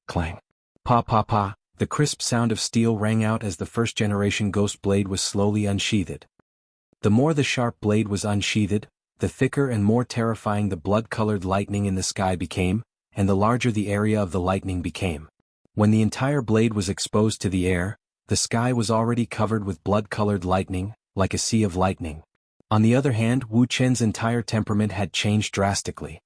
Clang. Pa pa pa, the crisp sound of steel rang out as the first-generation ghost blade was slowly unsheathed. The more the sharp blade was unsheathed, the thicker and more terrifying the blood-colored lightning in the sky became, and the larger the area of the lightning became. When the entire blade was exposed to the air, the sky was already covered with blood-colored lightning, like a sea of lightning. On the other hand, Wu Chen's entire temperament had changed drastically.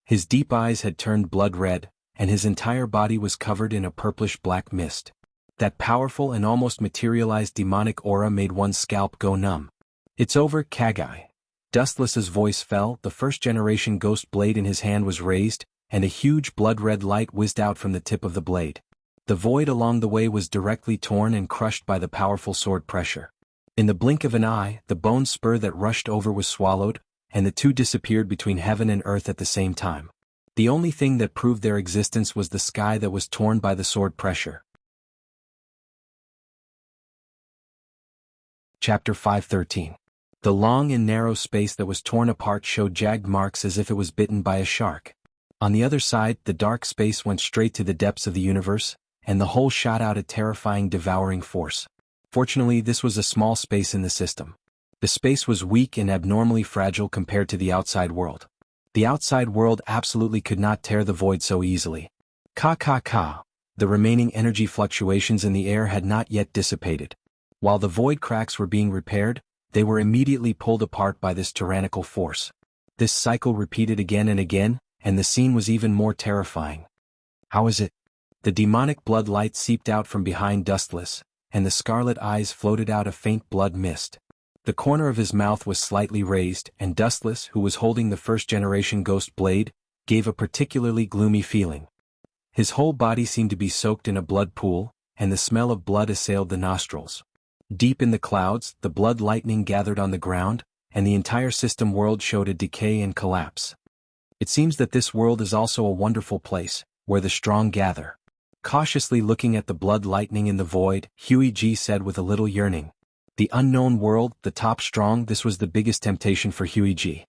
His deep eyes had turned blood red, and his entire body was covered in a purplish-black mist. That powerful and almost materialized demonic aura made one's scalp go numb. It's over, Kagai. Dustless's voice fell, the first-generation ghost blade in his hand was raised, and a huge blood-red light whizzed out from the tip of the blade. The void along the way was directly torn and crushed by the powerful sword pressure. In the blink of an eye, the bone spur that rushed over was swallowed, and the two disappeared between heaven and earth at the same time. The only thing that proved their existence was the sky that was torn by the sword pressure. Chapter 513. The long and narrow space that was torn apart showed jagged marks as if it was bitten by a shark. On the other side, the dark space went straight to the depths of the universe, and the whole shot out a terrifying devouring force. Fortunately, this was a small space in the system. The space was weak and abnormally fragile compared to the outside world. The outside world absolutely could not tear the void so easily. Ka. The remaining energy fluctuations in the air had not yet dissipated. While the void cracks were being repaired, they were immediately pulled apart by this tyrannical force. This cycle repeated again and again, and the scene was even more terrifying. How is it? The demonic blood light seeped out from behind Dustless, and the scarlet eyes floated out a faint blood mist. The corner of his mouth was slightly raised, and Dustless, who was holding the first-generation ghost blade, gave a particularly gloomy feeling. His whole body seemed to be soaked in a blood pool, and the smell of blood assailed the nostrils. Deep in the clouds, the blood lightning gathered on the ground, and the entire system world showed a decay and collapse. It seems that this world is also a wonderful place, where the strong gather. Cautiously looking at the blood lightning in the void, Huiji said with a little yearning. The unknown world, the top strong, this was the biggest temptation for Huiji.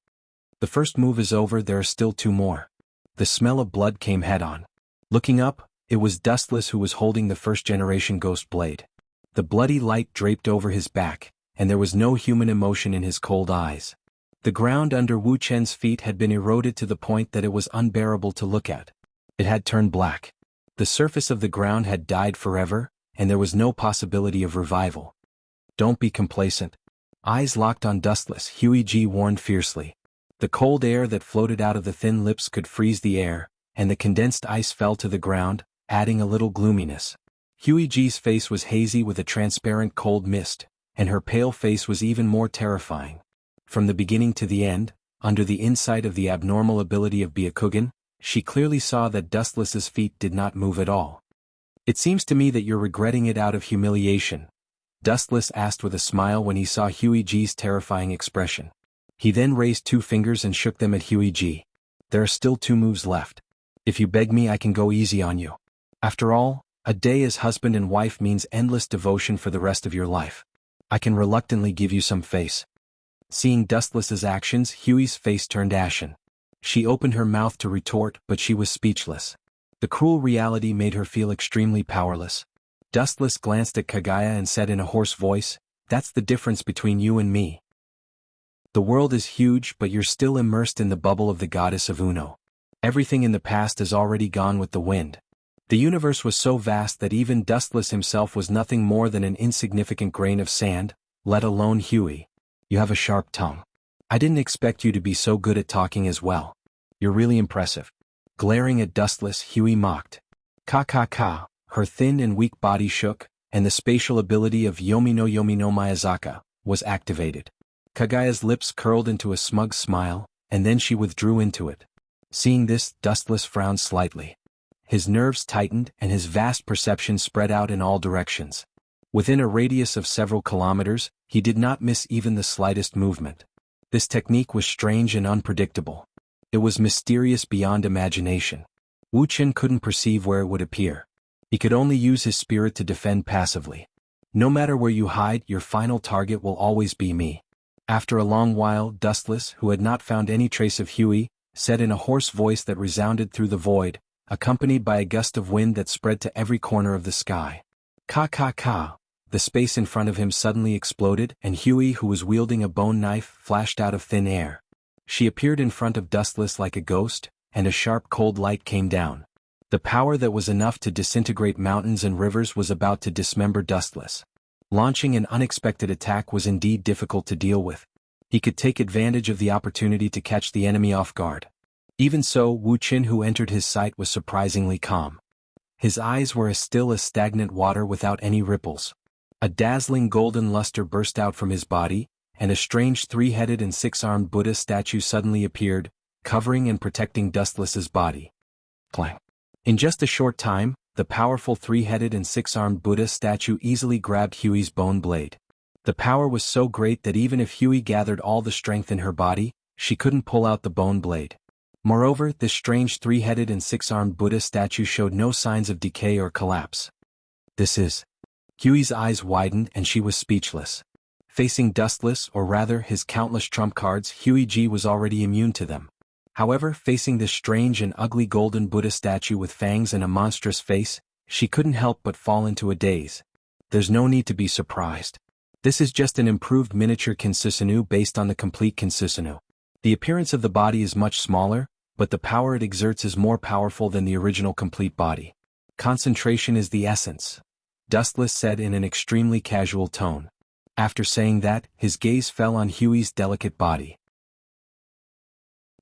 The first move is over, there are still 2 more. The smell of blood came head-on. Looking up, it was Dustless who was holding the first-generation ghost blade. The bloody light draped over his back, and there was no human emotion in his cold eyes. The ground under Wu Chen's feet had been eroded to the point that it was unbearable to look at. It had turned black. The surface of the ground had died forever, and there was no possibility of revival. Don't be complacent. Eyes locked on Dustless, Huiji warned fiercely. The cold air that floated out of the thin lips could freeze the air, and the condensed ice fell to the ground, adding a little gloominess. Huiji's face was hazy with a transparent cold mist, and her pale face was even more terrifying. From the beginning to the end, under the insight of the abnormal ability of Byakugan, she clearly saw that Dustless's feet did not move at all. It seems to me that you're regretting it out of humiliation, Dustless asked with a smile when he saw Huiji's terrifying expression. He then raised 2 fingers and shook them at Huiji. There are still 2 moves left. If you beg me, I can go easy on you. After all, a day as husband and wife means endless devotion for the rest of your life. I can reluctantly give you some face. Seeing Dustless's actions, Hui's face turned ashen. She opened her mouth to retort, but she was speechless. The cruel reality made her feel extremely powerless. Dustless glanced at Kagaya and said in a hoarse voice, "That's the difference between you and me. The world is huge, but you're still immersed in the bubble of the goddess of Uno. Everything in the past is already gone with the wind." The universe was so vast that even Dustless himself was nothing more than an insignificant grain of sand, let alone Huey. You have a sharp tongue. I didn't expect you to be so good at talking as well. You're really impressive. Glaring at Dustless, Huey mocked. Ka. Her thin and weak body shook, and the spatial ability of Yomi no Miyazaka was activated. Kagaya's lips curled into a smug smile, and then she withdrew into it. Seeing this, Dustless frowned slightly. His nerves tightened and his vast perception spread out in all directions. Within a radius of several kilometers, he did not miss even the slightest movement. This technique was strange and unpredictable. It was mysterious beyond imagination. Wu Chen couldn't perceive where it would appear. He could only use his spirit to defend passively. No matter where you hide, your final target will always be me. After a long while, Dustless, who had not found any trace of Huey, said in a hoarse voice that resounded through the void, accompanied by a gust of wind that spread to every corner of the sky. Ka. The space in front of him suddenly exploded, and Huey, who was wielding a bone knife, flashed out of thin air. She appeared in front of Dustless like a ghost, and a sharp cold light came down. The power that was enough to disintegrate mountains and rivers was about to dismember Dustless. Launching an unexpected attack was indeed difficult to deal with. He could take advantage of the opportunity to catch the enemy off guard. Even so, Wu Qin, who entered his sight, was surprisingly calm. His eyes were as still as stagnant water without any ripples. A dazzling golden luster burst out from his body, and a strange 3-headed and 6-armed Buddha statue suddenly appeared, covering and protecting Dustless's body. Clang. In just a short time, the powerful 3-headed and 6-armed Buddha statue easily grabbed Huey's bone blade. The power was so great that even if Huey gathered all the strength in her body, she couldn't pull out the bone blade. Moreover, this strange 3-headed and 6-armed Buddha statue showed no signs of decay or collapse. This is... Huey's eyes widened and she was speechless. Facing Dustless, or rather his countless trump cards, Huiji was already immune to them. However, facing this strange and ugly golden Buddha statue with fangs and a monstrous face, she couldn't help but fall into a daze. There's no need to be surprised. This is just an improved miniature Kinsusanu based on the complete Kinsusanu. The appearance of the body is much smaller, but the power it exerts is more powerful than the original complete body. Concentration is the essence, Dustless said in an extremely casual tone. After saying that, his gaze fell on Huey's delicate body.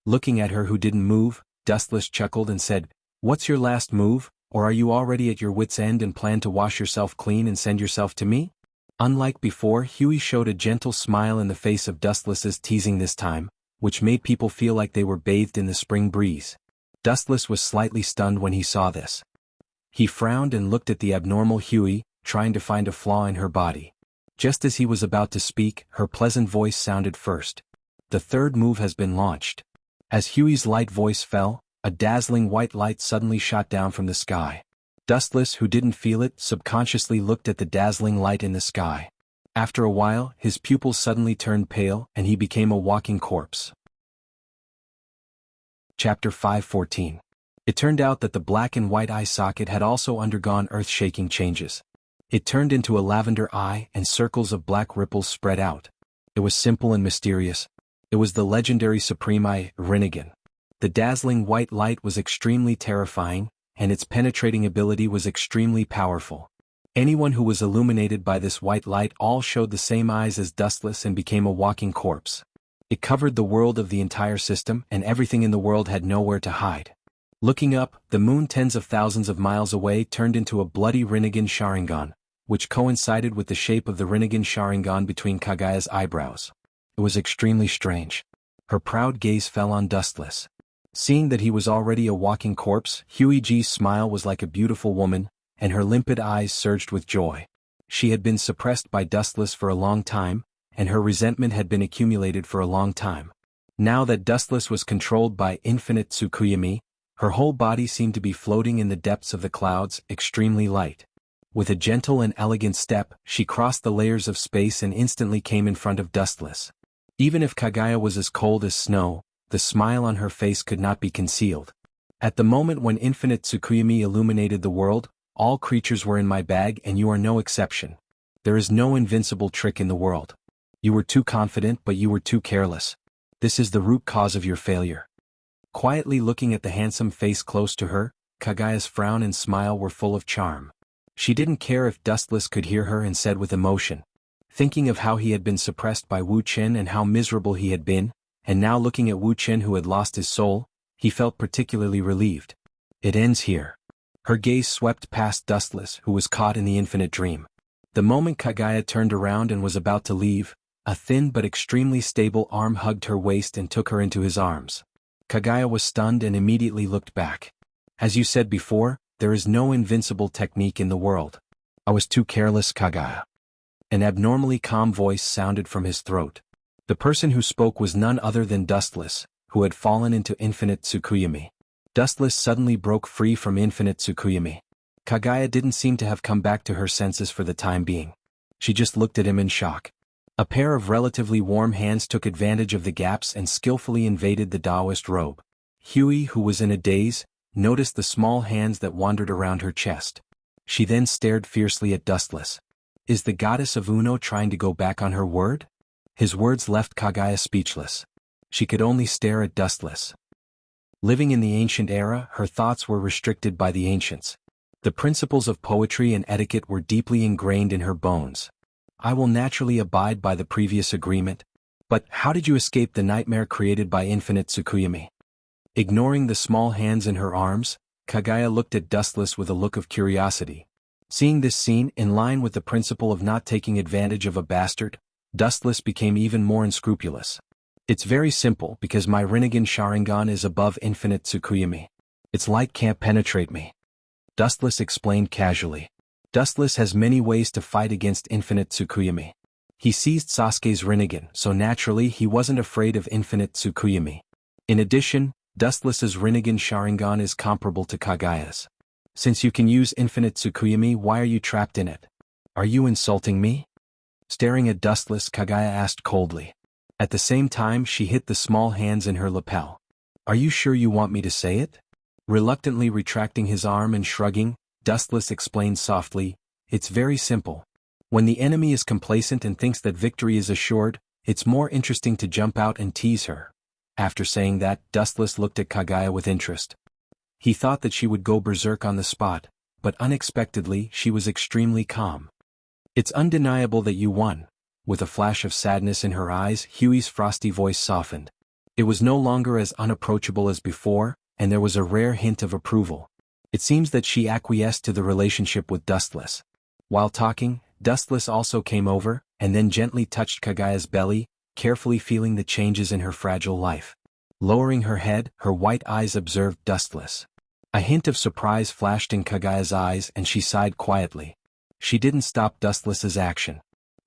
Looking at her who didn't move, Dustless chuckled and said, "What's your last move, or are you already at your wit's end and plan to wash yourself clean and send yourself to me?" Unlike before, Huey showed a gentle smile in the face of Dustless's teasing this time, which made people feel like they were bathed in the spring breeze. Dustless was slightly stunned when he saw this. He frowned and looked at the abnormal Huey, trying to find a flaw in her body. Just as he was about to speak, her pleasant voice sounded first. The third move has been launched. As Huey's light voice fell, a dazzling white light suddenly shot down from the sky. Dustless, who didn't feel it, subconsciously looked at the dazzling light in the sky. After a while, his pupils suddenly turned pale and he became a walking corpse. Chapter 5:14. It turned out that the black and white eye socket had also undergone earth-shaking changes. It turned into a lavender eye and circles of black ripples spread out. It was simple and mysterious. It was the legendary supreme eye, Rinnegan. The dazzling white light was extremely terrifying, and its penetrating ability was extremely powerful. Anyone who was illuminated by this white light all showed the same eyes as Dustless and became a walking corpse. It covered the world of the entire system, and everything in the world had nowhere to hide. Looking up, the moon tens of thousands of miles away turned into a bloody Rinnegan Sharingan, which coincided with the shape of the Rinnegan Sharingan between Kagaya's eyebrows. It was extremely strange. Her proud gaze fell on Dustless. Seeing that he was already a walking corpse, Huiji's smile was like a beautiful woman, and her limpid eyes surged with joy. She had been suppressed by Dustless for a long time, and her resentment had been accumulated for a long time. Now that Dustless was controlled by infinite Tsukuyami, her whole body seemed to be floating in the depths of the clouds, extremely light. With a gentle and elegant step, she crossed the layers of space and instantly came in front of Dustless. Even if Kagaya was as cold as snow, the smile on her face could not be concealed. At the moment when infinite Tsukuyami illuminated the world, all creatures were in my bag and you are no exception. There is no invincible trick in the world. You were too confident but you were too careless. This is the root cause of your failure. Quietly looking at the handsome face close to her, Kagaya's frown and smile were full of charm. She didn't care if Dustless could hear her and said with emotion. Thinking of how he had been suppressed by Wu Chen and how miserable he had been, and now looking at Wu Chen who had lost his soul, he felt particularly relieved. It ends here. Her gaze swept past Dustless, who was caught in the infinite dream. The moment Kagaya turned around and was about to leave, a thin but extremely stable arm hugged her waist and took her into his arms. Kagaya was stunned and immediately looked back. As you said before, there is no invincible technique in the world. I was too careless, Kagaya. An abnormally calm voice sounded from his throat. The person who spoke was none other than Dustless, who had fallen into infinite Tsukuyami. Dustless suddenly broke free from infinite Tsukuyami. Kagaya didn't seem to have come back to her senses for the time being. She just looked at him in shock. A pair of relatively warm hands took advantage of the gaps and skillfully invaded the Taoist robe. Huey, who was in a daze, noticed the small hands that wandered around her chest. She then stared fiercely at Dustless. Is the goddess of Uno trying to go back on her word? His words left Kagaya speechless. She could only stare at Dustless. Living in the ancient era, her thoughts were restricted by the ancients. The principles of poetry and etiquette were deeply ingrained in her bones. I will naturally abide by the previous agreement. But how did you escape the nightmare created by infinite Tsukuyami? Ignoring the small hands in her arms, Kagaya looked at Dustless with a look of curiosity. Seeing this scene in line with the principle of not taking advantage of a bastard, Dustless became even more unscrupulous. It's very simple because my Rinnegan Sharingan is above infinite Tsukuyami. Its light can't penetrate me. Dustless explained casually. Dustless has many ways to fight against infinite Tsukuyami. He seized Sasuke's Rinnegan, so naturally he wasn't afraid of infinite Tsukuyami. In addition, Dustless's Rinnegan Sharingan is comparable to Kagaya's. Since you can use infinite Tsukuyami, why are you trapped in it? Are you insulting me? Staring at Dustless, Kagaya asked coldly. At the same time she hit the small hands in her lapel. Are you sure you want me to say it? Reluctantly retracting his arm and shrugging, Dustless explained softly, it's very simple. When the enemy is complacent and thinks that victory is assured, it's more interesting to jump out and tease her. After saying that, Dustless looked at Kagaya with interest. He thought that she would go berserk on the spot, but unexpectedly she was extremely calm. It's undeniable that you won. With a flash of sadness in her eyes, Huey's frosty voice softened. It was no longer as unapproachable as before, and there was a rare hint of approval. It seems that she acquiesced to the relationship with Dustless. While talking, Dustless also came over, and then gently touched Kagaya's belly, carefully feeling the changes in her fragile life. Lowering her head, her white eyes observed Dustless. A hint of surprise flashed in Kagaya's eyes and she sighed quietly. She didn't stop Dustless's action.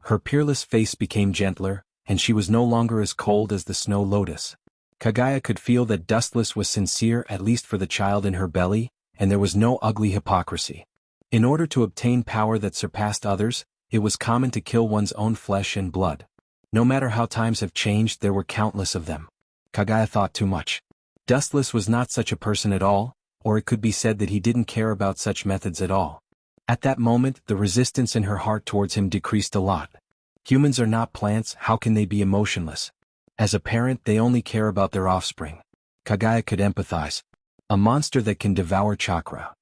Her peerless face became gentler, and she was no longer as cold as the snow lotus. Kaguya could feel that Dustless was sincere, at least for the child in her belly, and there was no ugly hypocrisy. In order to obtain power that surpassed others, it was common to kill one's own flesh and blood. No matter how times have changed, there were countless of them. Kaguya thought too much. Dustless was not such a person at all, or it could be said that he didn't care about such methods at all. At that moment, the resistance in her heart towards him decreased a lot. Humans are not plants, how can they be emotionless? As a parent, they only care about their offspring. Kaguya could empathize. A monster that can devour chakra.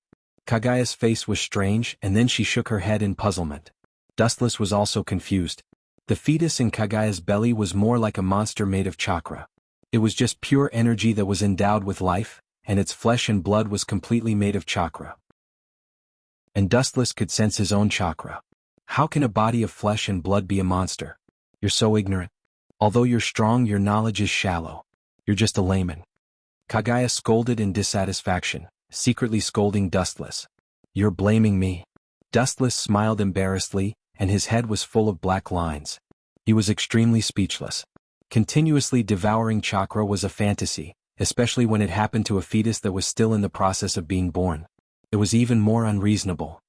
Kaguya's face was strange, and then she shook her head in puzzlement. Dustless was also confused. The fetus in Kaguya's belly was more like a monster made of chakra. It was just pure energy that was endowed with life, and its flesh and blood was completely made of chakra. And Dustless could sense his own chakra. How can a body of flesh and blood be a monster? You're so ignorant. Although you're strong, your knowledge is shallow. You're just a layman. Kaguya scolded in dissatisfaction, secretly scolding Dustless. You're blaming me. Dustless smiled embarrassedly, and his head was full of black lines. He was extremely speechless. Continuously devouring chakra was a fantasy, especially when it happened to a fetus that was still in the process of being born. It was even more unreasonable.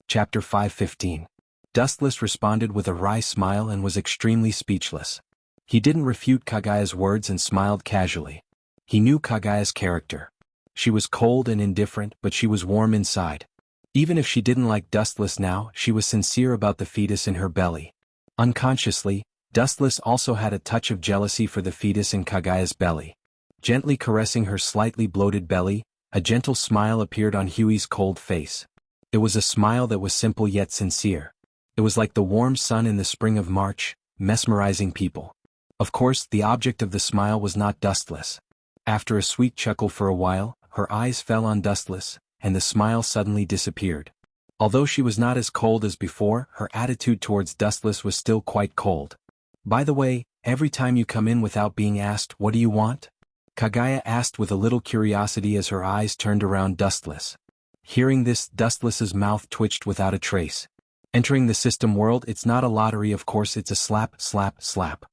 Chapter 5:15. Dustless responded with a wry smile and was extremely speechless. He didn't refute Kaguya's words and smiled casually. He knew Kaguya's character. She was cold and indifferent, but she was warm inside. Even if she didn't like Dustless now, she was sincere about the fetus in her belly. Unconsciously, Dustless also had a touch of jealousy for the fetus in Kaguya's belly. Gently caressing her slightly bloated belly, a gentle smile appeared on Huey's cold face. It was a smile that was simple yet sincere. It was like the warm sun in the spring of March, mesmerizing people. Of course, the object of the smile was not Dustless. After a sweet chuckle for a while, her eyes fell on Dustless, and the smile suddenly disappeared. Although she was not as cold as before, her attitude towards Dustless was still quite cold. By the way, every time you come in without being asked, what do you want? Kaguya asked with a little curiosity as her eyes turned around Dustless. Hearing this, Dustless's mouth twitched without a trace. Entering the system world, it's not a lottery, of course, it's a slap, slap, slap.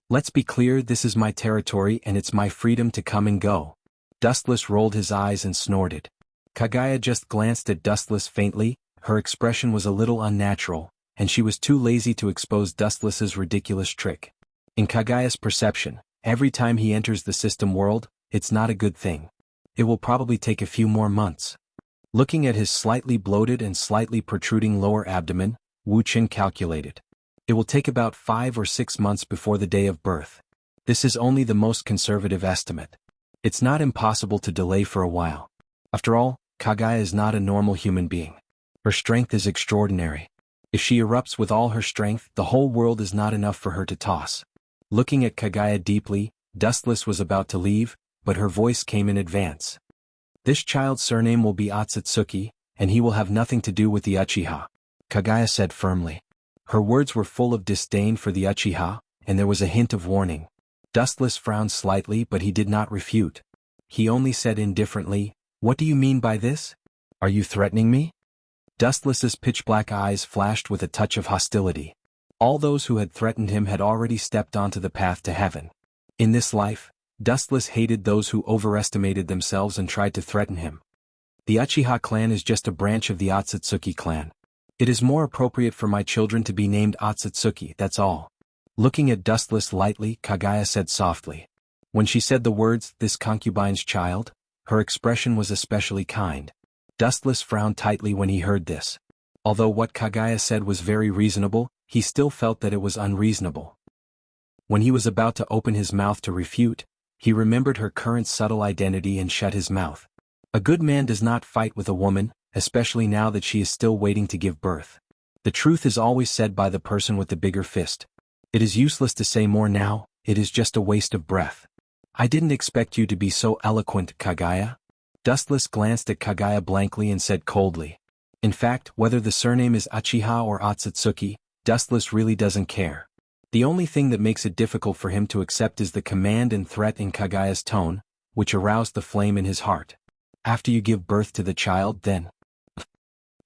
Let's be clear, this is my territory and it's my freedom to come and go. Dustless rolled his eyes and snorted. Kaguya just glanced at Dustless faintly, her expression was a little unnatural, and she was too lazy to expose Dustless's ridiculous trick. In Kaguya's perception, every time he enters the system world, it's not a good thing. It will probably take a few more months. Looking at his slightly bloated and slightly protruding lower abdomen, Wu Qin calculated. It will take about 5 or 6 months before the day of birth. This is only the most conservative estimate. It's not impossible to delay for a while. After all, Kaguya is not a normal human being. Her strength is extraordinary. If she erupts with all her strength, the whole world is not enough for her to toss. Looking at Kaguya deeply, Dustless was about to leave, but her voice came in advance. This child's surname will be Otsutsuki, and he will have nothing to do with the Uchiha, Kaguya said firmly. Her words were full of disdain for the Uchiha, and there was a hint of warning. Dustless frowned slightly, but he did not refute. He only said indifferently, "What do you mean by this? Are you threatening me?" Dustless's pitch-black eyes flashed with a touch of hostility. All those who had threatened him had already stepped onto the path to heaven. In this life, Dustless hated those who overestimated themselves and tried to threaten him. The Uchiha clan is just a branch of the Otsutsuki clan. It is more appropriate for my children to be named Otsutsuki, that's all. Looking at Dustless lightly, Kaguya said softly. When she said the words, "this concubine's child," her expression was especially kind. Dustless frowned tightly when he heard this. Although what Kaguya said was very reasonable, he still felt that it was unreasonable. When he was about to open his mouth to refute, he remembered her current subtle identity and shut his mouth. A good man does not fight with a woman, especially now that she is still waiting to give birth. The truth is always said by the person with the bigger fist. It is useless to say more now, it is just a waste of breath. I didn't expect you to be so eloquent, Kaguya. Dustless glanced at Kaguya blankly and said coldly. In fact, whether the surname is Uchiha or Otsutsuki, Dustless really doesn't care. The only thing that makes it difficult for him to accept is the command and threat in Kaguya's tone, which aroused the flame in his heart. After you give birth to the child, then.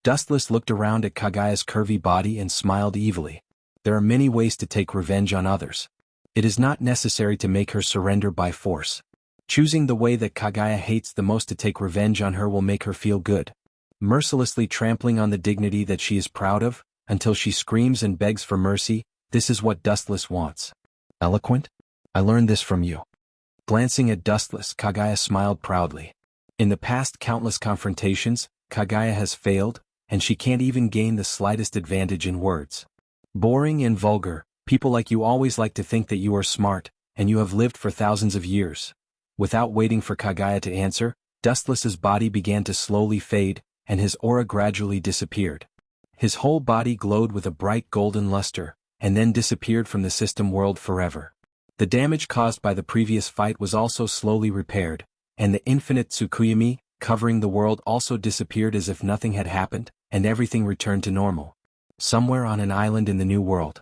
Dustless looked around at Kagaya's curvy body and smiled evilly. There are many ways to take revenge on others. It is not necessary to make her surrender by force. Choosing the way that Kagaya hates the most to take revenge on her will make her feel good. Mercilessly trampling on the dignity that she is proud of, until she screams and begs for mercy, this is what Dustless wants. Eloquent? I learned this from you. Glancing at Dustless, Kagaya smiled proudly. In the past countless confrontations, Kagaya has failed, and she can't even gain the slightest advantage in words. Boring and vulgar, people like you always like to think that you are smart, and you have lived for thousands of years. Without waiting for Kagaya to answer, Dustless's body began to slowly fade, and his aura gradually disappeared. His whole body glowed with a bright golden luster, and then disappeared from the system world forever. The damage caused by the previous fight was also slowly repaired, and the infinite Tsukuyami, covering the world, also disappeared as if nothing had happened, and everything returned to normal. Somewhere on an island in the new world.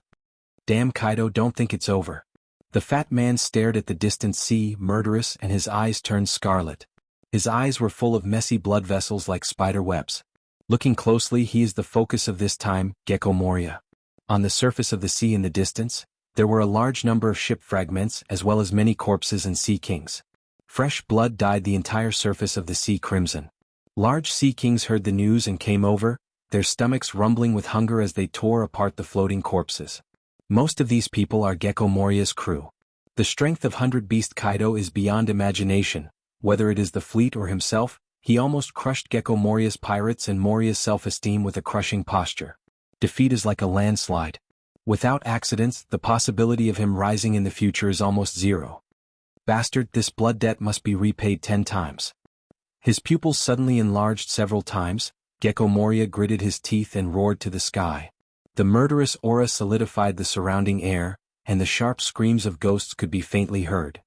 Damn, Kaido, don't think it's over. The fat man stared at the distant sea, murderous, and his eyes turned scarlet. His eyes were full of messy blood vessels like spider webs. Looking closely, he is the focus of this time, Gecko Moria. On the surface of the sea in the distance, there were a large number of ship fragments as well as many corpses and sea kings. Fresh blood dyed the entire surface of the sea crimson. Large sea kings heard the news and came over, their stomachs rumbling with hunger as they tore apart the floating corpses. Most of these people are Gecko Moria's crew. The strength of 100-beast Kaido is beyond imagination. Whether it is the fleet or himself, he almost crushed Gecko Moria's pirates and Moria's self-esteem with a crushing posture. Defeat is like a landslide. Without accidents, the possibility of him rising in the future is almost zero. Bastard, this blood debt must be repaid 10 times. His pupils suddenly enlarged several times. Gecko Moria gritted his teeth and roared to the sky. The murderous aura solidified the surrounding air, and the sharp screams of ghosts could be faintly heard.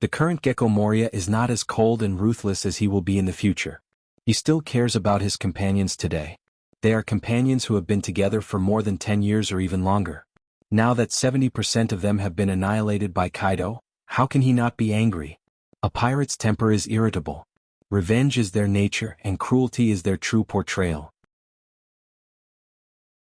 The current Gecko Moria is not as cold and ruthless as he will be in the future. He still cares about his companions today. They are companions who have been together for more than 10 years or even longer. Now that 70% of them have been annihilated by Kaido, how can he not be angry? A pirate's temper is irritable. Revenge is their nature and cruelty is their true portrayal.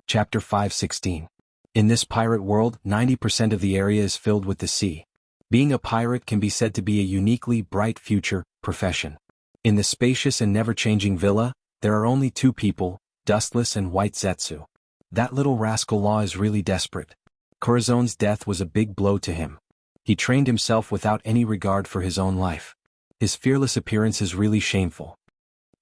Chapter 5:16. In this pirate world, 90% of the area is filled with the sea. Being a pirate can be said to be a uniquely bright future profession. In the spacious and never-changing villa, there are only 2 people, Dustless and White Zetsu. That little rascal Law is really desperate. Corazone's death was a big blow to him. He trained himself without any regard for his own life. His fearless appearance is really shameful.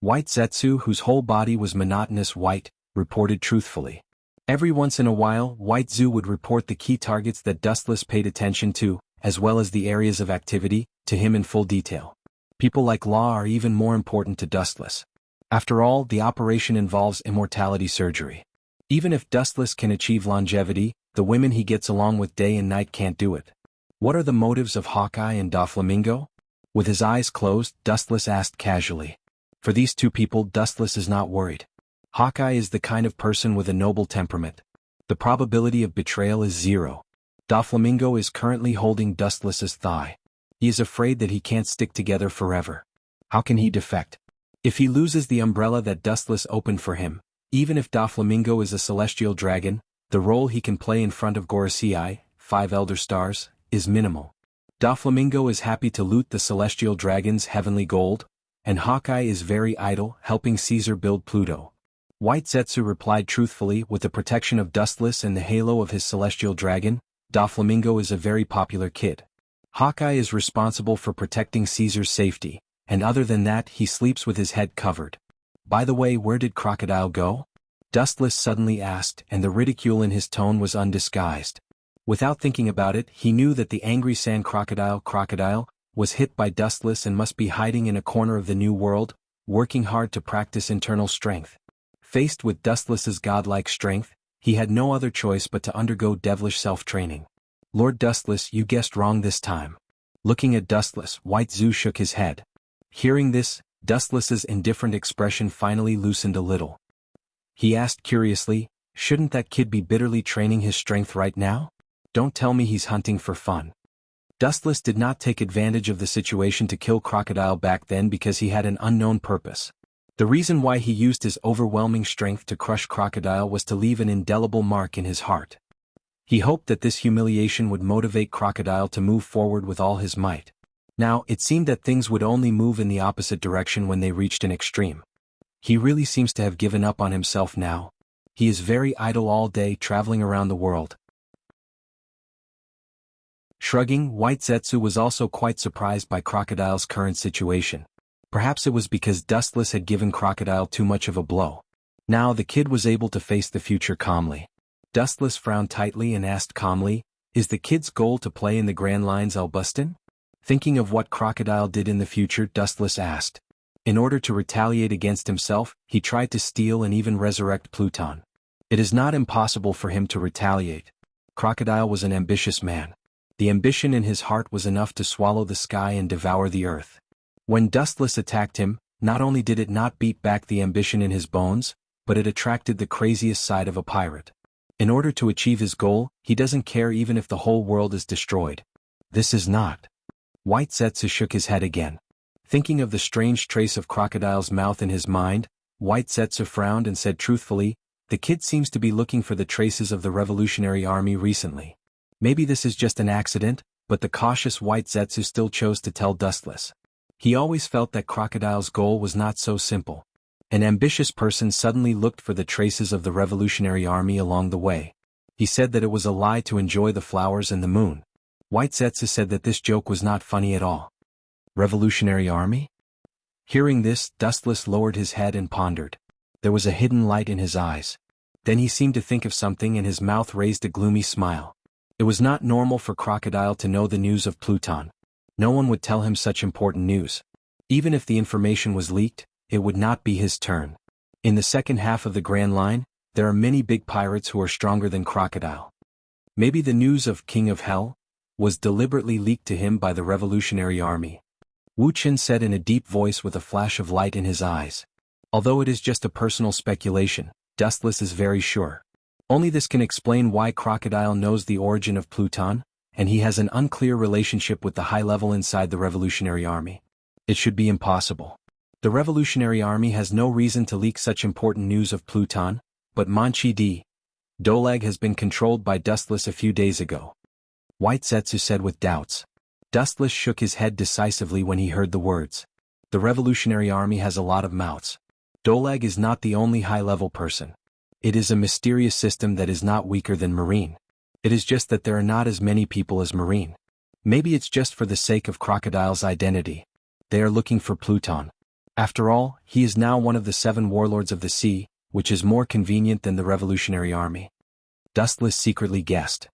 White Zetsu, whose whole body was monotonous white, reported truthfully. Every once in a while, White Zu would report the key targets that Dustless paid attention to, as well as the areas of activity, to him in full detail. People like Law are even more important to Dustless. After all, the operation involves immortality surgery. Even if Dustless can achieve longevity, the women he gets along with day and night can't do it. What are the motives of Hawkeye and Doflamingo? With his eyes closed, Dustless asked casually. For these 2 people, Dustless is not worried. Hawkeye is the kind of person with a noble temperament. The probability of betrayal is 0. Doflamingo is currently holding Dustless's thigh. He is afraid that he can't stick together forever. How can he defect? If he loses the umbrella that Dustless opened for him, even if Doflamingo is a celestial dragon, the role he can play in front of Gorosei, 5 elder stars, is minimal. Doflamingo is happy to loot the celestial dragon's heavenly gold, and Hawkeye is very idle, helping Caesar build Pluto. White Zetsu replied truthfully, with the protection of Dustless and the halo of his celestial dragon, Doflamingo is a very popular kid. Hawkeye is responsible for protecting Caesar's safety, and other than that he sleeps with his head covered. By the way, where did Crocodile go? Dustless suddenly asked, and the ridicule in his tone was undisguised. Without thinking about it, he knew that the angry sand crocodile was hit by Dustless and must be hiding in a corner of the new world, working hard to practice internal strength. Faced with Dustless's godlike strength, he had no other choice but to undergo devilish self-training. Lord Dustless, you guessed wrong this time. Looking at Dustless, White Zu shook his head. Hearing this, Dustless's indifferent expression finally loosened a little. He asked curiously, shouldn't that kid be bitterly training his strength right now? Don't tell me he's hunting for fun. Dustless did not take advantage of the situation to kill Crocodile back then because he had an unknown purpose. The reason why he used his overwhelming strength to crush Crocodile was to leave an indelible mark in his heart. He hoped that this humiliation would motivate Crocodile to move forward with all his might. Now, it seemed that things would only move in the opposite direction when they reached an extreme. He really seems to have given up on himself now. He is very idle all day, traveling around the world. Shrugging, White Zetsu was also quite surprised by Crocodile's current situation. Perhaps it was because Dustless had given Crocodile too much of a blow. Now the kid was able to face the future calmly. Dustless frowned tightly and asked calmly, "Is the kid's goal to play in the Grand Lines Albuston?" Thinking of what Crocodile did in the future, Dustless asked. In order to retaliate against himself, he tried to steal and even resurrect Pluton. It is not impossible for him to retaliate. Crocodile was an ambitious man. The ambition in his heart was enough to swallow the sky and devour the earth. When Dustless attacked him, not only did it not beat back the ambition in his bones, but it attracted the craziest side of a pirate. In order to achieve his goal, he doesn't care even if the whole world is destroyed. This is not. White Zetsu shook his head again. Thinking of the strange trace of Crocodile's mouth in his mind, White Zetsu frowned and said truthfully, "The kid seems to be looking for the traces of the Revolutionary Army recently. Maybe this is just an accident," but the cautious White Zetsu still chose to tell Dustless. He always felt that Crocodile's goal was not so simple. An ambitious person suddenly looked for the traces of the Revolutionary Army along the way. He said that it was a lie to enjoy the flowers and the moon. White Zetsu said that this joke was not funny at all. Revolutionary Army? Hearing this, Dustless lowered his head and pondered. There was a hidden light in his eyes. Then he seemed to think of something and his mouth raised a gloomy smile. It was not normal for Crocodile to know the news of Pluton. No one would tell him such important news. Even if the information was leaked, it would not be his turn. In the second half of the Grand Line, there are many big pirates who are stronger than Crocodile. Maybe the news of King of Hell was deliberately leaked to him by the Revolutionary Army. Wu Qin said in a deep voice with a flash of light in his eyes. Although it is just a personal speculation, Dustless is very sure. Only this can explain why Crocodile knows the origin of Pluton, and he has an unclear relationship with the high level inside the Revolutionary Army. It should be impossible. The Revolutionary Army has no reason to leak such important news of Pluton, but Manchi D. Dolag has been controlled by Dustless a few days ago. White Zetsu said with doubts. Dustless shook his head decisively when he heard the words. The Revolutionary Army has a lot of mouths. Dolag is not the only high-level person. It is a mysterious system that is not weaker than Marine. It is just that there are not as many people as Marine. Maybe it's just for the sake of Crocodile's identity. They are looking for Pluton. After all, he is now one of the 7 warlords of the sea, which is more convenient than the Revolutionary Army. Dustless secretly guessed.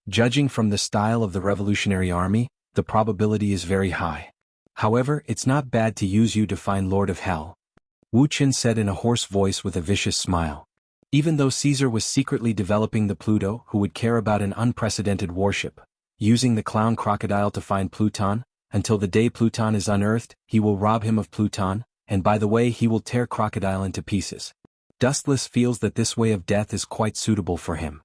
Judging from the style of the Revolutionary Army, the probability is very high. However, it's not bad to use you to find Lord of Hell. Wu Qin said in a hoarse voice with a vicious smile. Even though Caesar was secretly developing the Pluto, who would care about an unprecedented warship, using the clown Crocodile to find Pluton, until the day Pluton is unearthed, he will rob him of Pluton, and by the way he will tear Crocodile into pieces. Dustless feels that this way of death is quite suitable for him.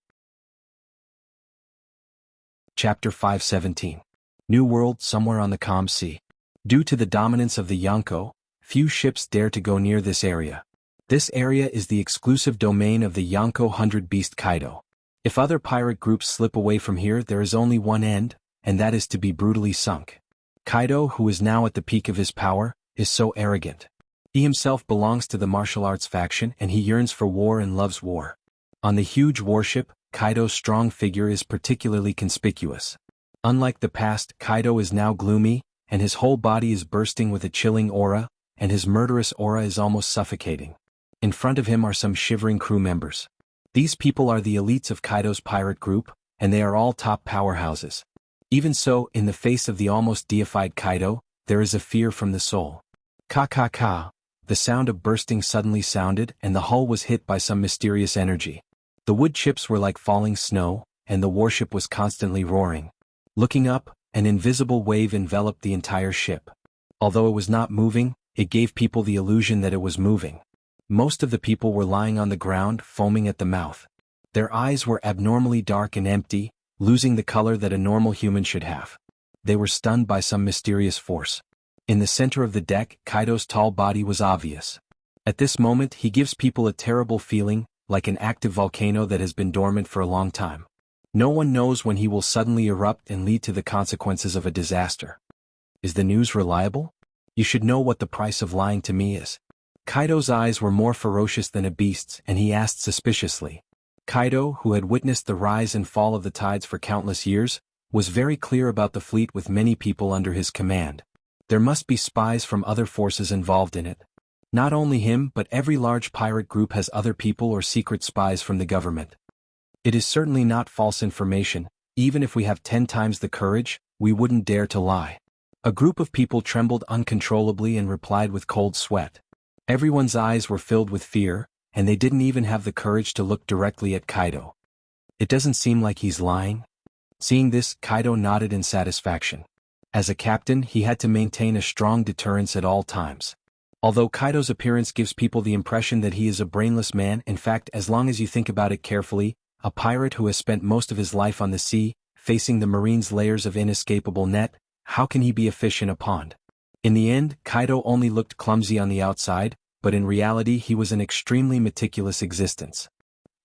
Chapter 517. New World somewhere on the calm sea. Due to the dominance of the Yonko, few ships dare to go near this area. This area is the exclusive domain of the Yonko 100-beast Kaido. If other pirate groups slip away from here, there is only one end, and that is to be brutally sunk. Kaido, who is now at the peak of his power, is so arrogant. He himself belongs to the martial arts faction and he yearns for war and loves war. On the huge warship, Kaido's strong figure is particularly conspicuous. Unlike the past, Kaido is now gloomy, and his whole body is bursting with a chilling aura, and his murderous aura is almost suffocating. In front of him are some shivering crew members. These people are the elites of Kaido's pirate group, and they are all top powerhouses. Even so, in the face of the almost deified Kaido, there is a fear from the soul. Ka. The sound of bursting suddenly sounded, and the hull was hit by some mysterious energy. The wood chips were like falling snow, and the warship was constantly roaring. Looking up, an invisible wave enveloped the entire ship. Although it was not moving, it gave people the illusion that it was moving. Most of the people were lying on the ground, foaming at the mouth. Their eyes were abnormally dark and empty, losing the color that a normal human should have. They were stunned by some mysterious force. In the center of the deck, Kaido's tall body was obvious. At this moment he gives people a terrible feeling, like an active volcano that has been dormant for a long time. No one knows when he will suddenly erupt and lead to the consequences of a disaster. Is the news reliable? You should know what the price of lying to me is. Kaido's eyes were more ferocious than a beast's, and he asked suspiciously. Kaido, who had witnessed the rise and fall of the tides for countless years, was very clear about the fleet with many people under his command. There must be spies from other forces involved in it. Not only him but every large pirate group has other people or secret spies from the government. It is certainly not false information. Even if we have 10 times the courage, we wouldn't dare to lie. A group of people trembled uncontrollably and replied with cold sweat. Everyone's eyes were filled with fear, and they didn't even have the courage to look directly at Kaido. It doesn't seem like he's lying. Seeing this, Kaido nodded in satisfaction. As a captain, he had to maintain a strong deterrence at all times. Although Kaido's appearance gives people the impression that he is a brainless man, in fact, as long as you think about it carefully, a pirate who has spent most of his life on the sea, facing the marine's layers of inescapable net, how can he be a fish in a pond? In the end, Kaido only looked clumsy on the outside, but in reality he was an extremely meticulous existence.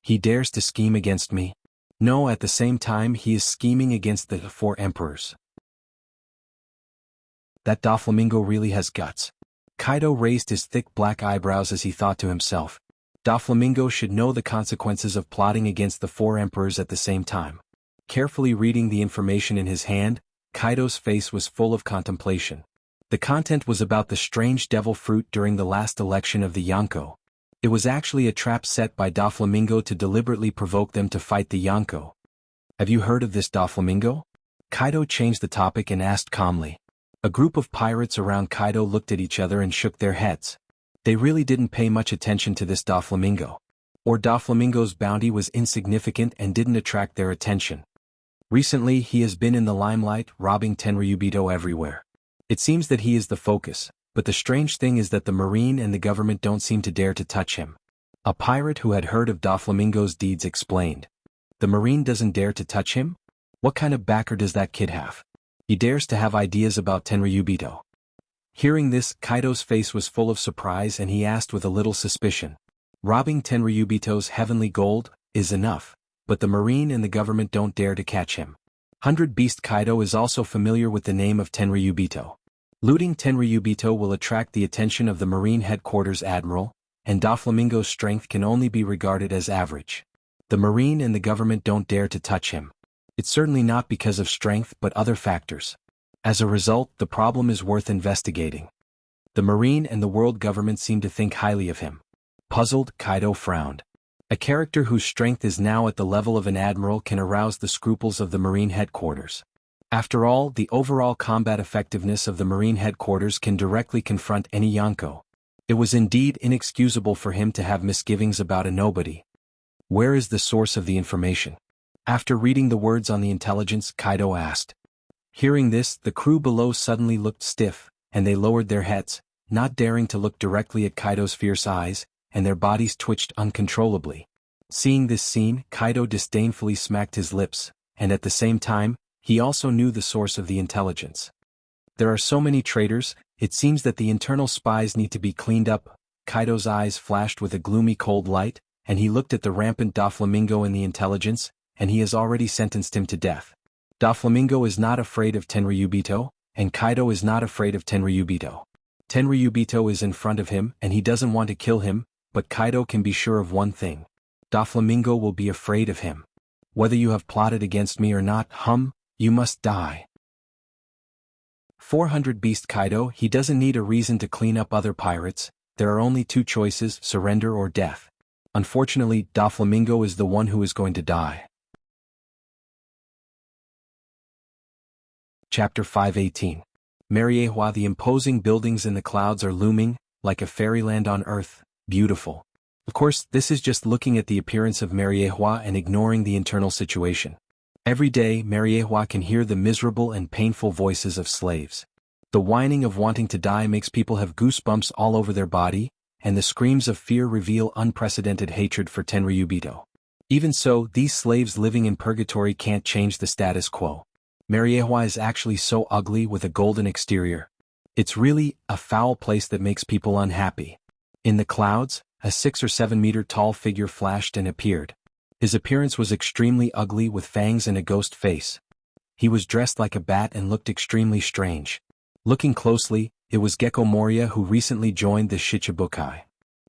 He dares to scheme against me? No, at the same time he is scheming against the 4 emperors. That Doflamingo really has guts. Kaido raised his thick black eyebrows as he thought to himself. Doflamingo should know the consequences of plotting against the 4 emperors at the same time. Carefully reading the information in his hand, Kaido's face was full of contemplation. The content was about the strange devil fruit during the last election of the Jianghu. It was actually a trap set by Doflamingo to deliberately provoke them to fight the Jianghu. Have you heard of this Doflamingo? Kaido changed the topic and asked calmly. A group of pirates around Kaido looked at each other and shook their heads. They really didn't pay much attention to this Doflamingo. Or Doflamingo's bounty was insignificant and didn't attract their attention. Recently he has been in the limelight, robbing Tenryubito everywhere. It seems that he is the focus, but the strange thing is that the marine and the government don't seem to dare to touch him. A pirate who had heard of Doflamingo's deeds explained. The marine doesn't dare to touch him? What kind of backer does that kid have? He dares to have ideas about Tenryubito. Hearing this, Kaido's face was full of surprise and he asked with a little suspicion. Robbing Tenryubito's heavenly gold is enough, but the marine and the government don't dare to catch him. 100 Beast Kaido is also familiar with the name of Tenryubito. Looting Tenryubito will attract the attention of the marine headquarters admiral, and Doflamingo's strength can only be regarded as average. The marine and the government don't dare to touch him. It's certainly not because of strength but other factors. As a result, the problem is worth investigating. The marine and the world government seem to think highly of him. Puzzled, Kaido frowned. A character whose strength is now at the level of an admiral can arouse the scruples of the marine headquarters. After all, the overall combat effectiveness of the marine headquarters can directly confront any Jianghu. It was indeed inexcusable for him to have misgivings about a nobody. Where is the source of the information? After reading the words on the intelligence, Kaido asked. Hearing this, the crew below suddenly looked stiff, and they lowered their heads, not daring to look directly at Kaido's fierce eyes, and their bodies twitched uncontrollably. Seeing this scene, Kaido disdainfully smacked his lips, and at the same time, he also knew the source of the intelligence. There are so many traitors, it seems that the internal spies need to be cleaned up. Kaido's eyes flashed with a gloomy cold light, and he looked at the rampant Doflamingo in the intelligence, and he has already sentenced him to death. Doflamingo is not afraid of Tenryubito, and Kaido is not afraid of Tenryubito. Tenryubito is in front of him and he doesn't want to kill him, but Kaido can be sure of one thing. Doflamingo will be afraid of him. Whether you have plotted against me or not, you must die. 400 Beast Kaido, he doesn't need a reason to clean up other pirates, there are only 2 choices, surrender or death. Unfortunately, Doflamingo is the one who is going to die. Chapter 518. Martialworld. The imposing buildings in the clouds are looming, like a fairyland on earth, beautiful. Of course, this is just looking at the appearance of Martialworld and ignoring the internal situation. Every day, Martialworld can hear the miserable and painful voices of slaves. The whining of wanting to die makes people have goosebumps all over their body, and the screams of fear reveal unprecedented hatred for Tenryubito. Even so, these slaves living in purgatory can't change the status quo. Martialworld is actually so ugly with a golden exterior. It's really a foul place that makes people unhappy. In the clouds, a 6 or 7 meter tall figure flashed and appeared. His appearance was extremely ugly with fangs and a ghost face. He was dressed like a bat and looked extremely strange. Looking closely, it was Gecko Moria who recently joined the Shichibukai.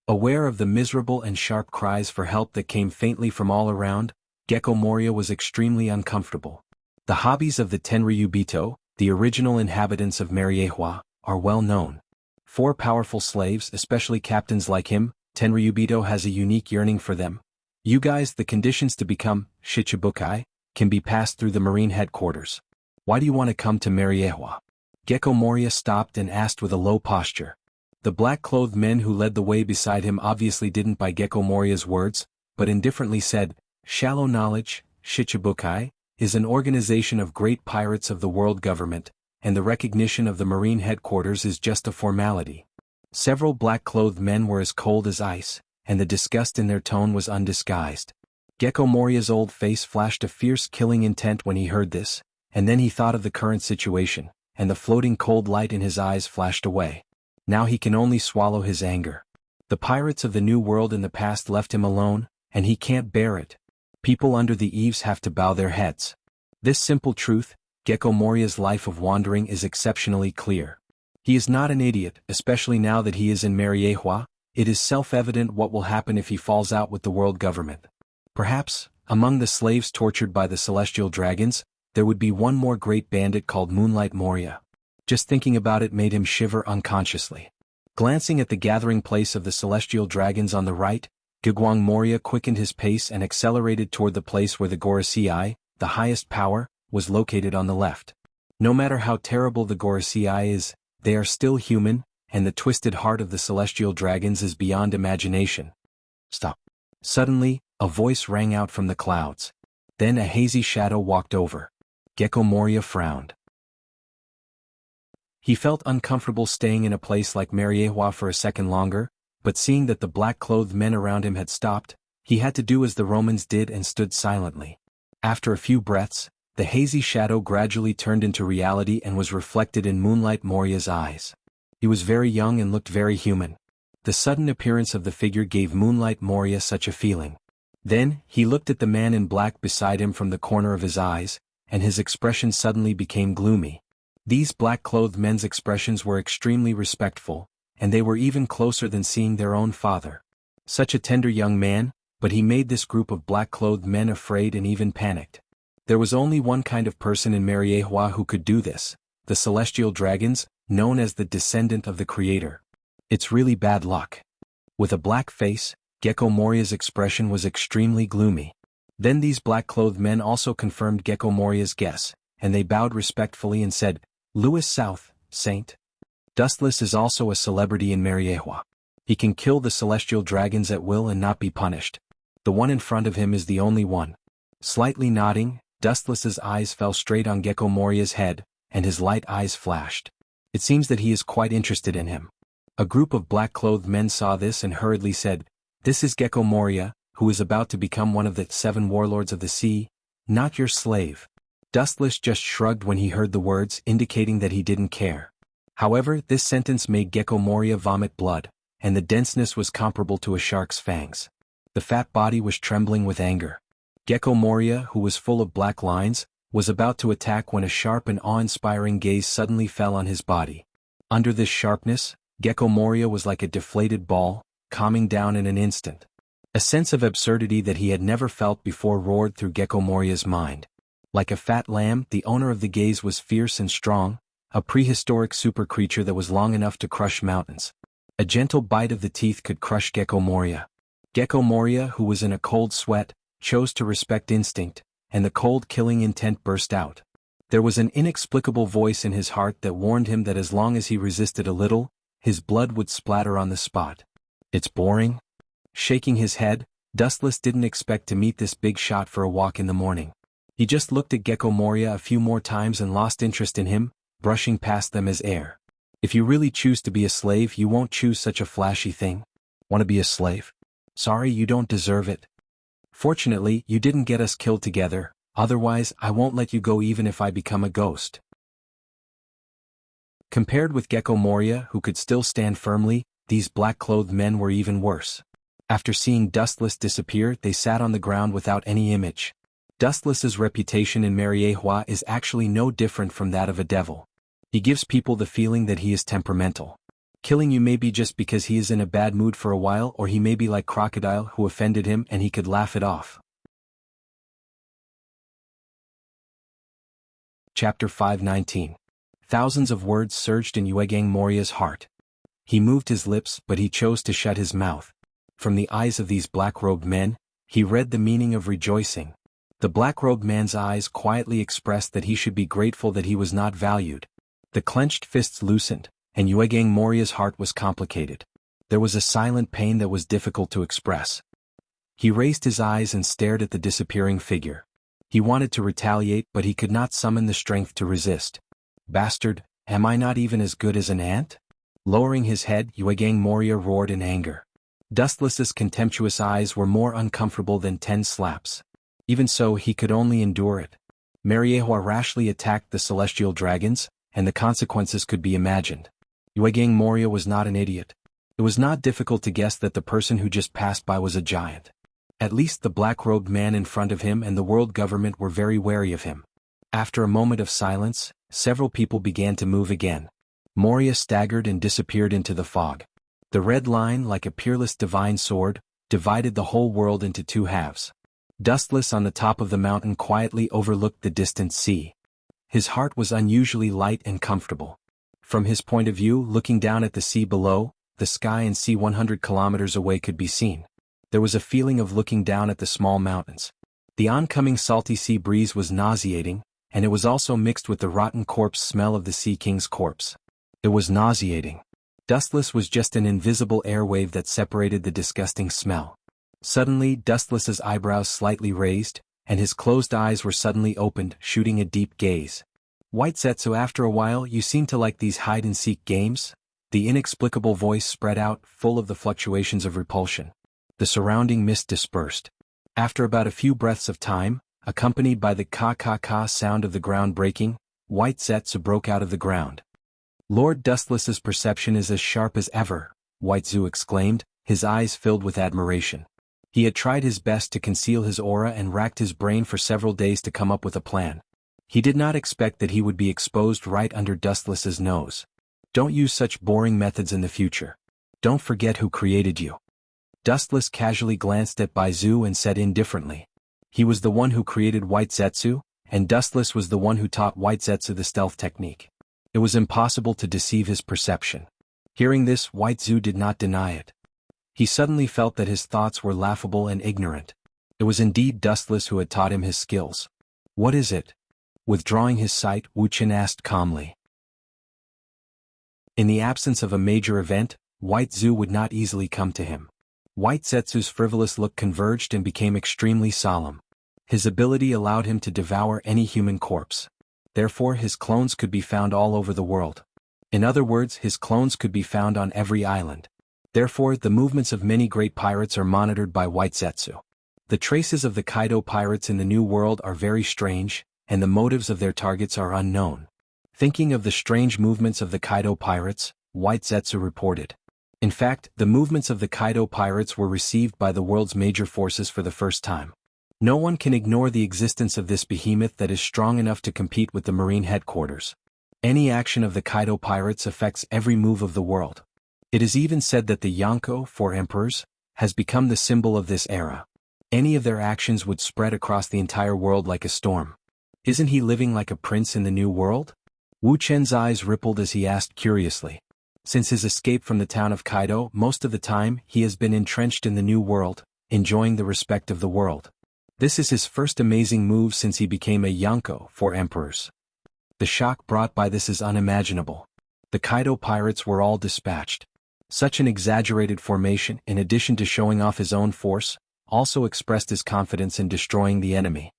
Aware of the miserable and sharp cries for help that came faintly from all around, Gecko Moria was extremely uncomfortable. The hobbies of the Tenryubito, the original inhabitants of Mariewa, are well known. 4 powerful slaves, especially captains like him, Tenryubito has a unique yearning for them. You guys, the conditions to become Shichibukai can be passed through the marine headquarters. Why do you want to come to Mariewa? Gecko Moria stopped and asked with a low posture. The black-clothed men who led the way beside him obviously didn't buy Gecko Moria's words, but indifferently said, "Shallow knowledge, Shichibukai, is an organization of great pirates of the world government, and the recognition of the marine headquarters is just a formality." Several black-clothed men were as cold as ice, and the disgust in their tone was undisguised. Gecko Moria's old face flashed a fierce killing intent when he heard this, and then he thought of the current situation, and the floating cold light in his eyes flashed away. Now he can only swallow his anger. The pirates of the New World in the past left him alone, and he can't bear it. People under the eaves have to bow their heads. This simple truth, Gecko Moria's life of wandering is exceptionally clear. He is not an idiot, especially now that he is in Mariewa. It is self-evident what will happen if he falls out with the world government. Perhaps, among the slaves tortured by the celestial dragons, there would be one more great bandit called Moonlight Moria. Just thinking about it made him shiver unconsciously. Glancing at the gathering place of the celestial dragons on the right, Gugwang Moria quickened his pace and accelerated toward the place where the Gorosei, the highest power, was located on the left. No matter how terrible the Gorosei is, they are still human, and the twisted heart of the celestial dragons is beyond imagination. Stop. Suddenly, a voice rang out from the clouds. Then a hazy shadow walked over. Gecko Moria frowned. He felt uncomfortable staying in a place like Mariewa for a second longer, but seeing that the black-clothed men around him had stopped, he had to do as the Romans did and stood silently. After a few breaths, the hazy shadow gradually turned into reality and was reflected in Moonlight Moria's eyes. He was very young and looked very human. The sudden appearance of the figure gave Moonlight Moria such a feeling. Then, he looked at the man in black beside him from the corner of his eyes, and his expression suddenly became gloomy. These black-clothed men's expressions were extremely respectful, and they were even closer than seeing their own father. Such a tender young man, but he made this group of black-clothed men afraid and even panicked. There was only one kind of person in Mariewa who could do this, the celestial dragons, known as the descendant of the creator. It's really bad luck. With a black face, Gecko Moria's expression was extremely gloomy. Then these black-clothed men also confirmed Gecko Moria's guess, and they bowed respectfully and said, "Louis South, Saint. Dustless is also a celebrity in Mariewa. He can kill the celestial dragons at will and not be punished. The one in front of him is the only one." Slightly nodding, Dustless's eyes fell straight on Gecko Moria's head, and his light eyes flashed. It seems that he is quite interested in him. A group of black-clothed men saw this and hurriedly said, "This is Gecko Moria, who is about to become one of the 7 warlords of the sea, not your slave." Dustless just shrugged when he heard the words, indicating that he didn't care. However, this sentence made Gecko Moria vomit blood, and the denseness was comparable to a shark's fangs. The fat body was trembling with anger. Gecko Moria, who was full of black lines, was about to attack when a sharp and awe-inspiring gaze suddenly fell on his body. Under this sharpness, Gecko Moria was like a deflated ball, calming down in an instant. A sense of absurdity that he had never felt before roared through Gecko Moria's mind. Like a fat lamb, the owner of the gaze was fierce and strong, a prehistoric super creature that was long enough to crush mountains. A gentle bite of the teeth could crush Gecko Moria. Gecko Moria, who was in a cold sweat, chose to respect instinct, and the cold killing intent burst out. There was an inexplicable voice in his heart that warned him that as long as he resisted a little, his blood would splatter on the spot. "It's boring?" Shaking his head, Dustless didn't expect to meet this big shot for a walk in the morning. He just looked at Gecko Moria a few more times and lost interest in him, brushing past them as air. If you really choose to be a slave, you won't choose such a flashy thing. Want to be a slave? Sorry, you don't deserve it. Fortunately, you didn't get us killed together, otherwise I won't let you go even if I become a ghost. Compared with Gecko Moria, who could still stand firmly, these black-clothed men were even worse. After seeing Dustless disappear, they sat on the ground without any image. Dustless's reputation in Martialworld is actually no different from that of a devil. He gives people the feeling that he is temperamental. Killing you may be just because he is in a bad mood for a while, or he may be like Crocodile who offended him and he could laugh it off. Chapter 519. Thousands of words surged in Yuegang Moria's heart. He moved his lips, but he chose to shut his mouth. From the eyes of these black-robed men, he read the meaning of rejoicing. The black-robed man's eyes quietly expressed that he should be grateful that he was not valued. The clenched fists loosened, and Yuegang Moria's heart was complicated. There was a silent pain that was difficult to express. He raised his eyes and stared at the disappearing figure. He wanted to retaliate, but he could not summon the strength to resist. Bastard, am I not even as good as an ant? Lowering his head, Yuegang Moria roared in anger. Dustless's contemptuous eyes were more uncomfortable than 10 slaps. Even so, he could only endure it. Martialworld rashly attacked the celestial dragons, and the consequences could be imagined. Yuegang Moria was not an idiot. It was not difficult to guess that the person who just passed by was a giant. At least the black-robed man in front of him and the world government were very wary of him. After a moment of silence, several people began to move again. Moria staggered and disappeared into the fog. The red line, like a peerless divine sword, divided the whole world into two halves. Dustless on the top of the mountain quietly overlooked the distant sea. His heart was unusually light and comfortable. From his point of view, looking down at the sea below, the sky and sea 100 kilometers away could be seen. There was a feeling of looking down at the small mountains. The oncoming salty sea breeze was nauseating, and it was also mixed with the rotten corpse smell of the Sea King's corpse. It was nauseating. Dustless was just an invisible airwave that separated the disgusting smell. Suddenly, Dustless's eyebrows slightly raised, and his closed eyes were suddenly opened, shooting a deep gaze. White Zetsu, after a while you seem to like these hide-and-seek games? The inexplicable voice spread out, full of the fluctuations of repulsion. The surrounding mist dispersed. After about a few breaths of time, accompanied by the ka-ka-ka sound of the ground breaking, White Zetsu broke out of the ground. Lord Dustless's perception is as sharp as ever, White Zetsu exclaimed, his eyes filled with admiration. He had tried his best to conceal his aura and racked his brain for several days to come up with a plan. He did not expect that he would be exposed right under Dustless's nose. Don't use such boring methods in the future. Don't forget who created you. Dustless casually glanced at Baizu and said indifferently. He was the one who created White Zetsu, and Dustless was the one who taught White Zetsu the stealth technique. It was impossible to deceive his perception. Hearing this, White Zetsu did not deny it. He suddenly felt that his thoughts were laughable and ignorant. It was indeed Dustless who had taught him his skills. What is it? Withdrawing his sight, Wu Chen asked calmly. In the absence of a major event, White Zetsu would not easily come to him. White Zetsu's frivolous look converged and became extremely solemn. His ability allowed him to devour any human corpse. Therefore his clones could be found all over the world. In other words, his clones could be found on every island. Therefore the movements of many great pirates are monitored by White Zetsu. The traces of the Kaido pirates in the New World are very strange, and the motives of their targets are unknown. Thinking of the strange movements of the Kaido pirates, White Zetsu reported. In fact, the movements of the Kaido pirates were received by the world's major forces for the first time. No one can ignore the existence of this behemoth that is strong enough to compete with the Marine headquarters. Any action of the Kaido pirates affects every move of the world. It is even said that the Xianxia, 4 emperors, has become the symbol of this era. Any of their actions would spread across the entire world like a storm. Isn't he living like a prince in the New World? Wu Chen's eyes rippled as he asked curiously. Since his escape from the town of Kaido, most of the time he has been entrenched in the New World, enjoying the respect of the world. This is his first amazing move since he became a Xianxia, 4 emperors. The shock brought by this is unimaginable. The Kaido pirates were all dispatched. Such an exaggerated formation, in addition to showing off his own force, also expressed his confidence in destroying the enemy.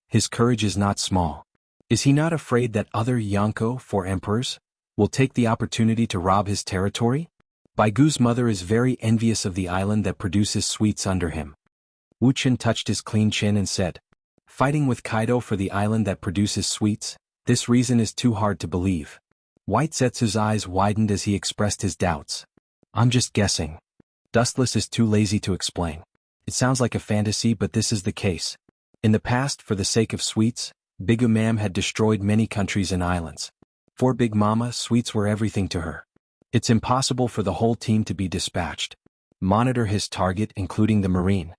His courage is not small. Is he not afraid that other Xianxia, 4 emperors, will take the opportunity to rob his territory? Baigu's mother is very envious of the island that produces sweets under him. Wu Chen touched his clean chin and said, fighting with Kaido for the island that produces sweets, this reason is too hard to believe. White Zetsu's eyes widened as he expressed his doubts. I'm just guessing. Dustless is too lazy to explain. It sounds like a fantasy, but this is the case. In the past, for the sake of sweets, Big Mam had destroyed many countries and islands. For Big Mama, sweets were everything to her. It's impossible for the whole team to be dispatched. Monitor his target, including the marine.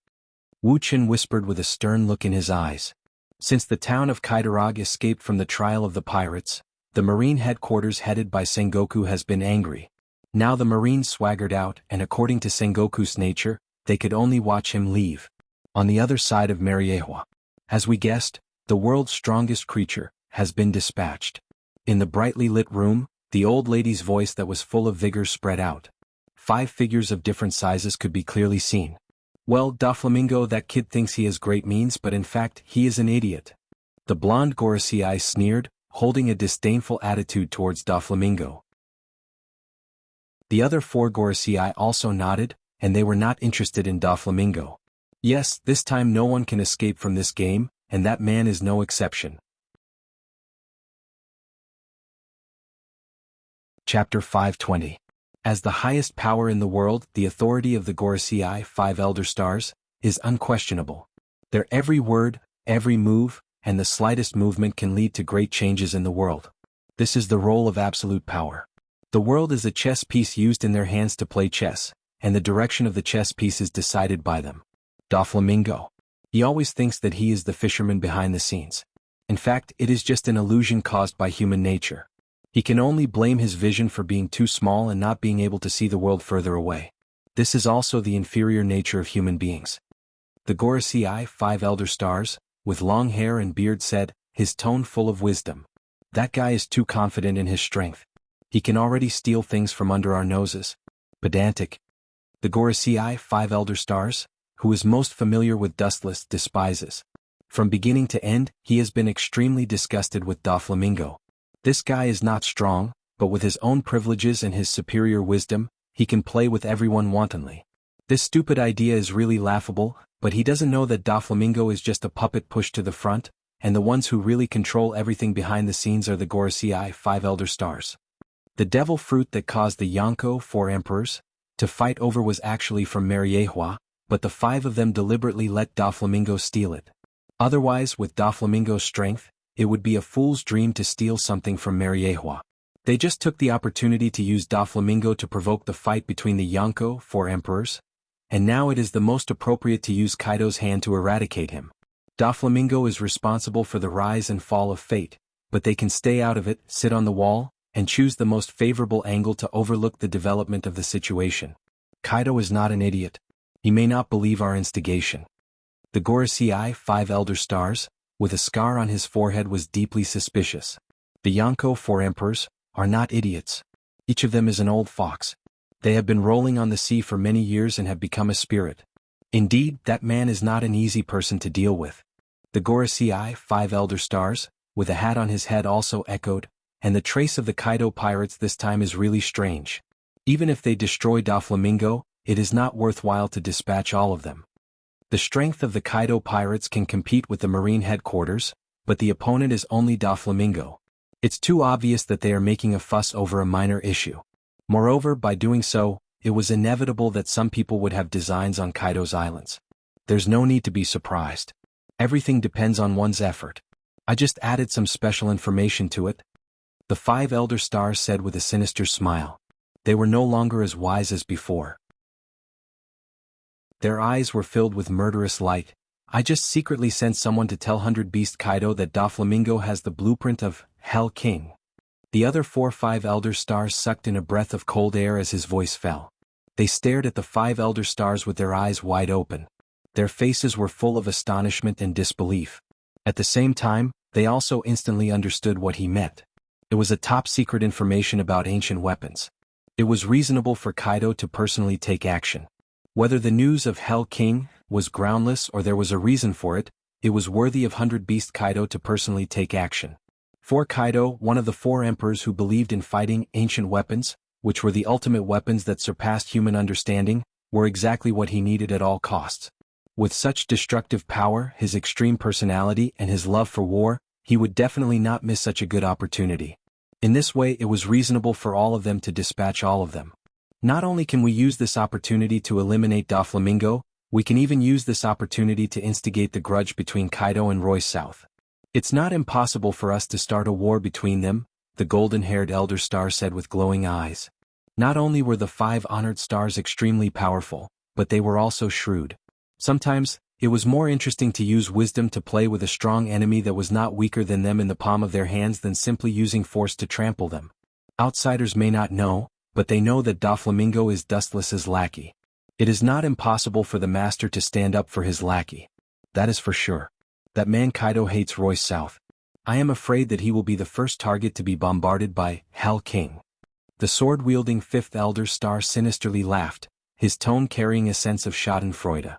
Wu Chen whispered with a stern look in his eyes. Since the town of Kaidarag escaped from the trial of the pirates, the marine headquarters headed by Sengoku has been angry. Now the marines swaggered out, and according to Sengoku's nature, they could only watch him leave. On the other side of Mariewa, as we guessed, the world's strongest creature has been dispatched. In the brightly lit room, the old lady's voice that was full of vigor spread out. 5 figures of different sizes could be clearly seen. Well, Doflamingo, that kid thinks he has great means, but in fact, he is an idiot. The blonde Gorosei sneered, holding a disdainful attitude towards Doflamingo. The other 4 Gorosei also nodded, and they were not interested in Doflamingo. Yes, this time no one can escape from this game, and that man is no exception. Chapter 520. As the highest power in the world, the authority of the Gorosei, 5 Elder Stars, is unquestionable. Their every word, every move, and the slightest movement can lead to great changes in the world. This is the role of absolute power. The world is a chess piece used in their hands to play chess, and the direction of the chess piece is decided by them. Doflamingo. He always thinks that he is the fisherman behind the scenes. In fact, it is just an illusion caused by human nature. He can only blame his vision for being too small and not being able to see the world further away. This is also the inferior nature of human beings. The Gorosei, 5 Elder Stars, with long hair and beard said, his tone full of wisdom. That guy is too confident in his strength. He can already steal things from under our noses. Pedantic. The Gorosei, 5 Elder Stars, who is most familiar with Dustless, despises. From beginning to end, he has been extremely disgusted with Doflamingo. This guy is not strong, but with his own privileges and his superior wisdom, he can play with everyone wantonly. This stupid idea is really laughable, but he doesn't know that Doflamingo is just a puppet pushed to the front, and the ones who really control everything behind the scenes are the Gorosei, 5 Elder Stars. The devil fruit that caused the Jianghu, 4 emperors, to fight over was actually from Mariewa, but the 5 of them deliberately let Doflamingo steal it. Otherwise, with Doflamingo's strength, it would be a fool's dream to steal something from Mariewa. They just took the opportunity to use Doflamingo to provoke the fight between the Jianghu, 4 emperors, and now it is the most appropriate to use Kaido's hand to eradicate him. Doflamingo is responsible for the rise and fall of fate, but they can stay out of it, sit on the wall, and choose the most favorable angle to overlook the development of the situation. Kaido is not an idiot. He may not believe our instigation. The Gorosei, 5 Elder Stars, with a scar on his forehead was deeply suspicious. The Jianghu, 4 emperors, are not idiots. Each of them is an old fox. They have been rolling on the sea for many years and have become a spirit. Indeed, that man is not an easy person to deal with. The Gorosei, 5 Elder Stars, with a hat on his head also echoed, and the trace of the Kaido pirates this time is really strange. Even if they destroy Doflamingo, it is not worthwhile to dispatch all of them. The strength of the Kaido pirates can compete with the marine headquarters, but the opponent is only Doflamingo. It's too obvious that they are making a fuss over a minor issue. Moreover, by doing so, it was inevitable that some people would have designs on Kaido's islands. There's no need to be surprised. Everything depends on one's effort. I just added some special information to it. The 5 Elder Stars said with a sinister smile. They were no longer as wise as before. Their eyes were filled with murderous light. I just secretly sent someone to tell 100 Beast Kaido that Doflamingo has the blueprint of Hell King. The other 5 Elder Stars sucked in a breath of cold air as his voice fell. They stared at the 5 Elder Stars with their eyes wide open. Their faces were full of astonishment and disbelief. At the same time, they also instantly understood what he meant. It was a top-secret information about ancient weapons. It was reasonable for Kaido to personally take action. Whether the news of Hell King was groundless or there was a reason for it, it was worthy of 100 Beast Kaido to personally take action. For Kaido, one of the 4 emperors who believed in fighting ancient weapons, which were the ultimate weapons that surpassed human understanding, were exactly what he needed at all costs. With such destructive power, his extreme personality, and his love for war, he would definitely not miss such a good opportunity. In this way it was reasonable for all of them to dispatch all of them. Not only can we use this opportunity to eliminate Doflamingo, we can even use this opportunity to instigate the grudge between Kaido and Royce South. It's not impossible for us to start a war between them, the golden-haired Elder Star said with glowing eyes. Not only were the 5 honored stars extremely powerful, but they were also shrewd. Sometimes, it was more interesting to use wisdom to play with a strong enemy that was not weaker than them in the palm of their hands than simply using force to trample them. Outsiders may not know, but they know that Doflamingo is Dustless's lackey. It is not impossible for the master to stand up for his lackey. That is for sure. That man Kaido hates Royce South. I am afraid that he will be the first target to be bombarded by Hell King. The sword-wielding 5th Elder Star sinisterly laughed, his tone carrying a sense of schadenfreude.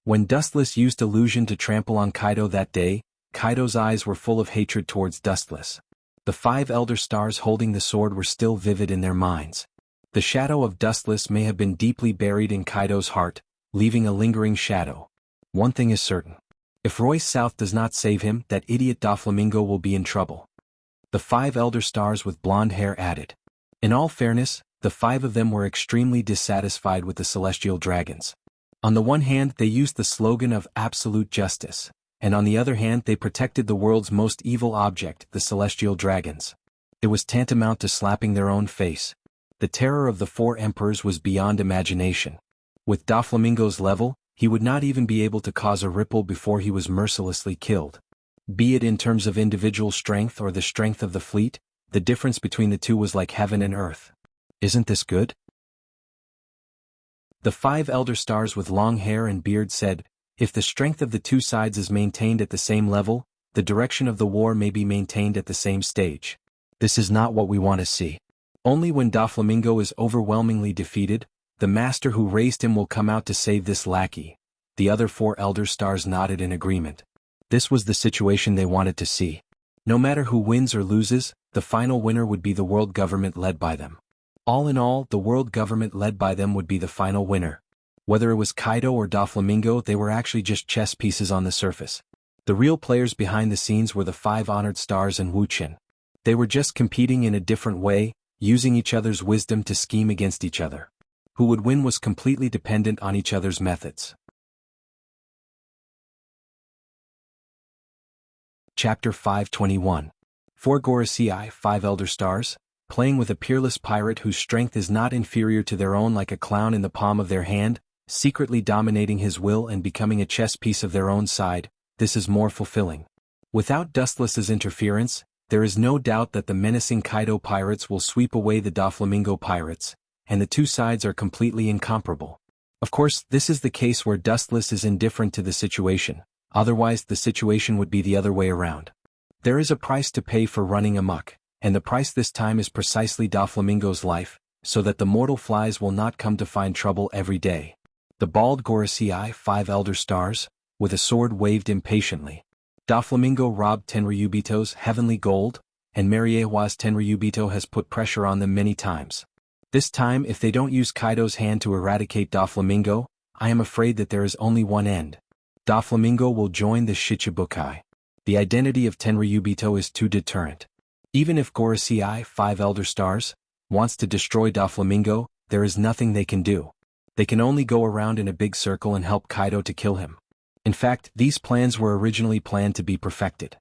When Dustless used illusion to trample on Kaido that day, Kaido's eyes were full of hatred towards Dustless. The 5 Elder Stars holding the sword were still vivid in their minds. The shadow of Dustless may have been deeply buried in Kaido's heart, leaving a lingering shadow. One thing is certain. If Royce South does not save him, that idiot Doflamingo will be in trouble. The 5 Elder Stars with blonde hair added. In all fairness, the 5 of them were extremely dissatisfied with the celestial dragons. On the one hand they used the slogan of absolute justice, and on the other hand they protected the world's most evil object, the celestial dragons. It was tantamount to slapping their own face. The terror of the 4 emperors was beyond imagination. With Doflamingo's level, he would not even be able to cause a ripple before he was mercilessly killed. Be it in terms of individual strength or the strength of the fleet, the difference between the two was like heaven and earth. Isn't this good? The 5 Elder Stars with long hair and beard said, if the strength of the 2 sides is maintained at the same level, the direction of the war may be maintained at the same stage. This is not what we want to see. Only when Doflamingo is overwhelmingly defeated, the master who raised him will come out to save this lackey. The other 4 Elder Stars nodded in agreement. This was the situation they wanted to see. No matter who wins or loses, the final winner would be the world government led by them. All in all, the world government led by them would be the final winner. Whether it was Kaido or Doflamingo, they were actually just chess pieces on the surface. The real players behind the scenes were the 5 honored stars and Wuxian. They were just competing in a different way, using each other's wisdom to scheme against each other. Who would win was completely dependent on each other's methods. Chapter 521. 4 Gorosei, 5 Elder Stars, playing with a peerless pirate whose strength is not inferior to their own, like a clown in the palm of their hand, secretly dominating his will and becoming a chess piece of their own side. This is more fulfilling. Without Dustless's interference, there is no doubt that the menacing Kaido pirates will sweep away the Doflamingo pirates, and the 2 sides are completely incomparable. Of course, this is the case where Dustless is indifferent to the situation, otherwise the situation would be the other way around. There is a price to pay for running amok, and the price this time is precisely Doflamingo's life, so that the mortal flies will not come to find trouble every day. The bald Gorosei, 5 Elder Stars, with a sword waved impatiently. Doflamingo robbed Tenryubito's heavenly gold, and Mariewa's Tenryubito has put pressure on them many times. This time, if they don't use Kaido's hand to eradicate Doflamingo, I am afraid that there is only one end. Doflamingo will join the Shichibukai. The identity of Tenryubito is too deterrent. Even if Gorosei, 5 Elder Stars, wants to destroy Doflamingo, there is nothing they can do. They can only go around in a big circle and help Kaido to kill him. In fact, these plans were originally planned to be perfected.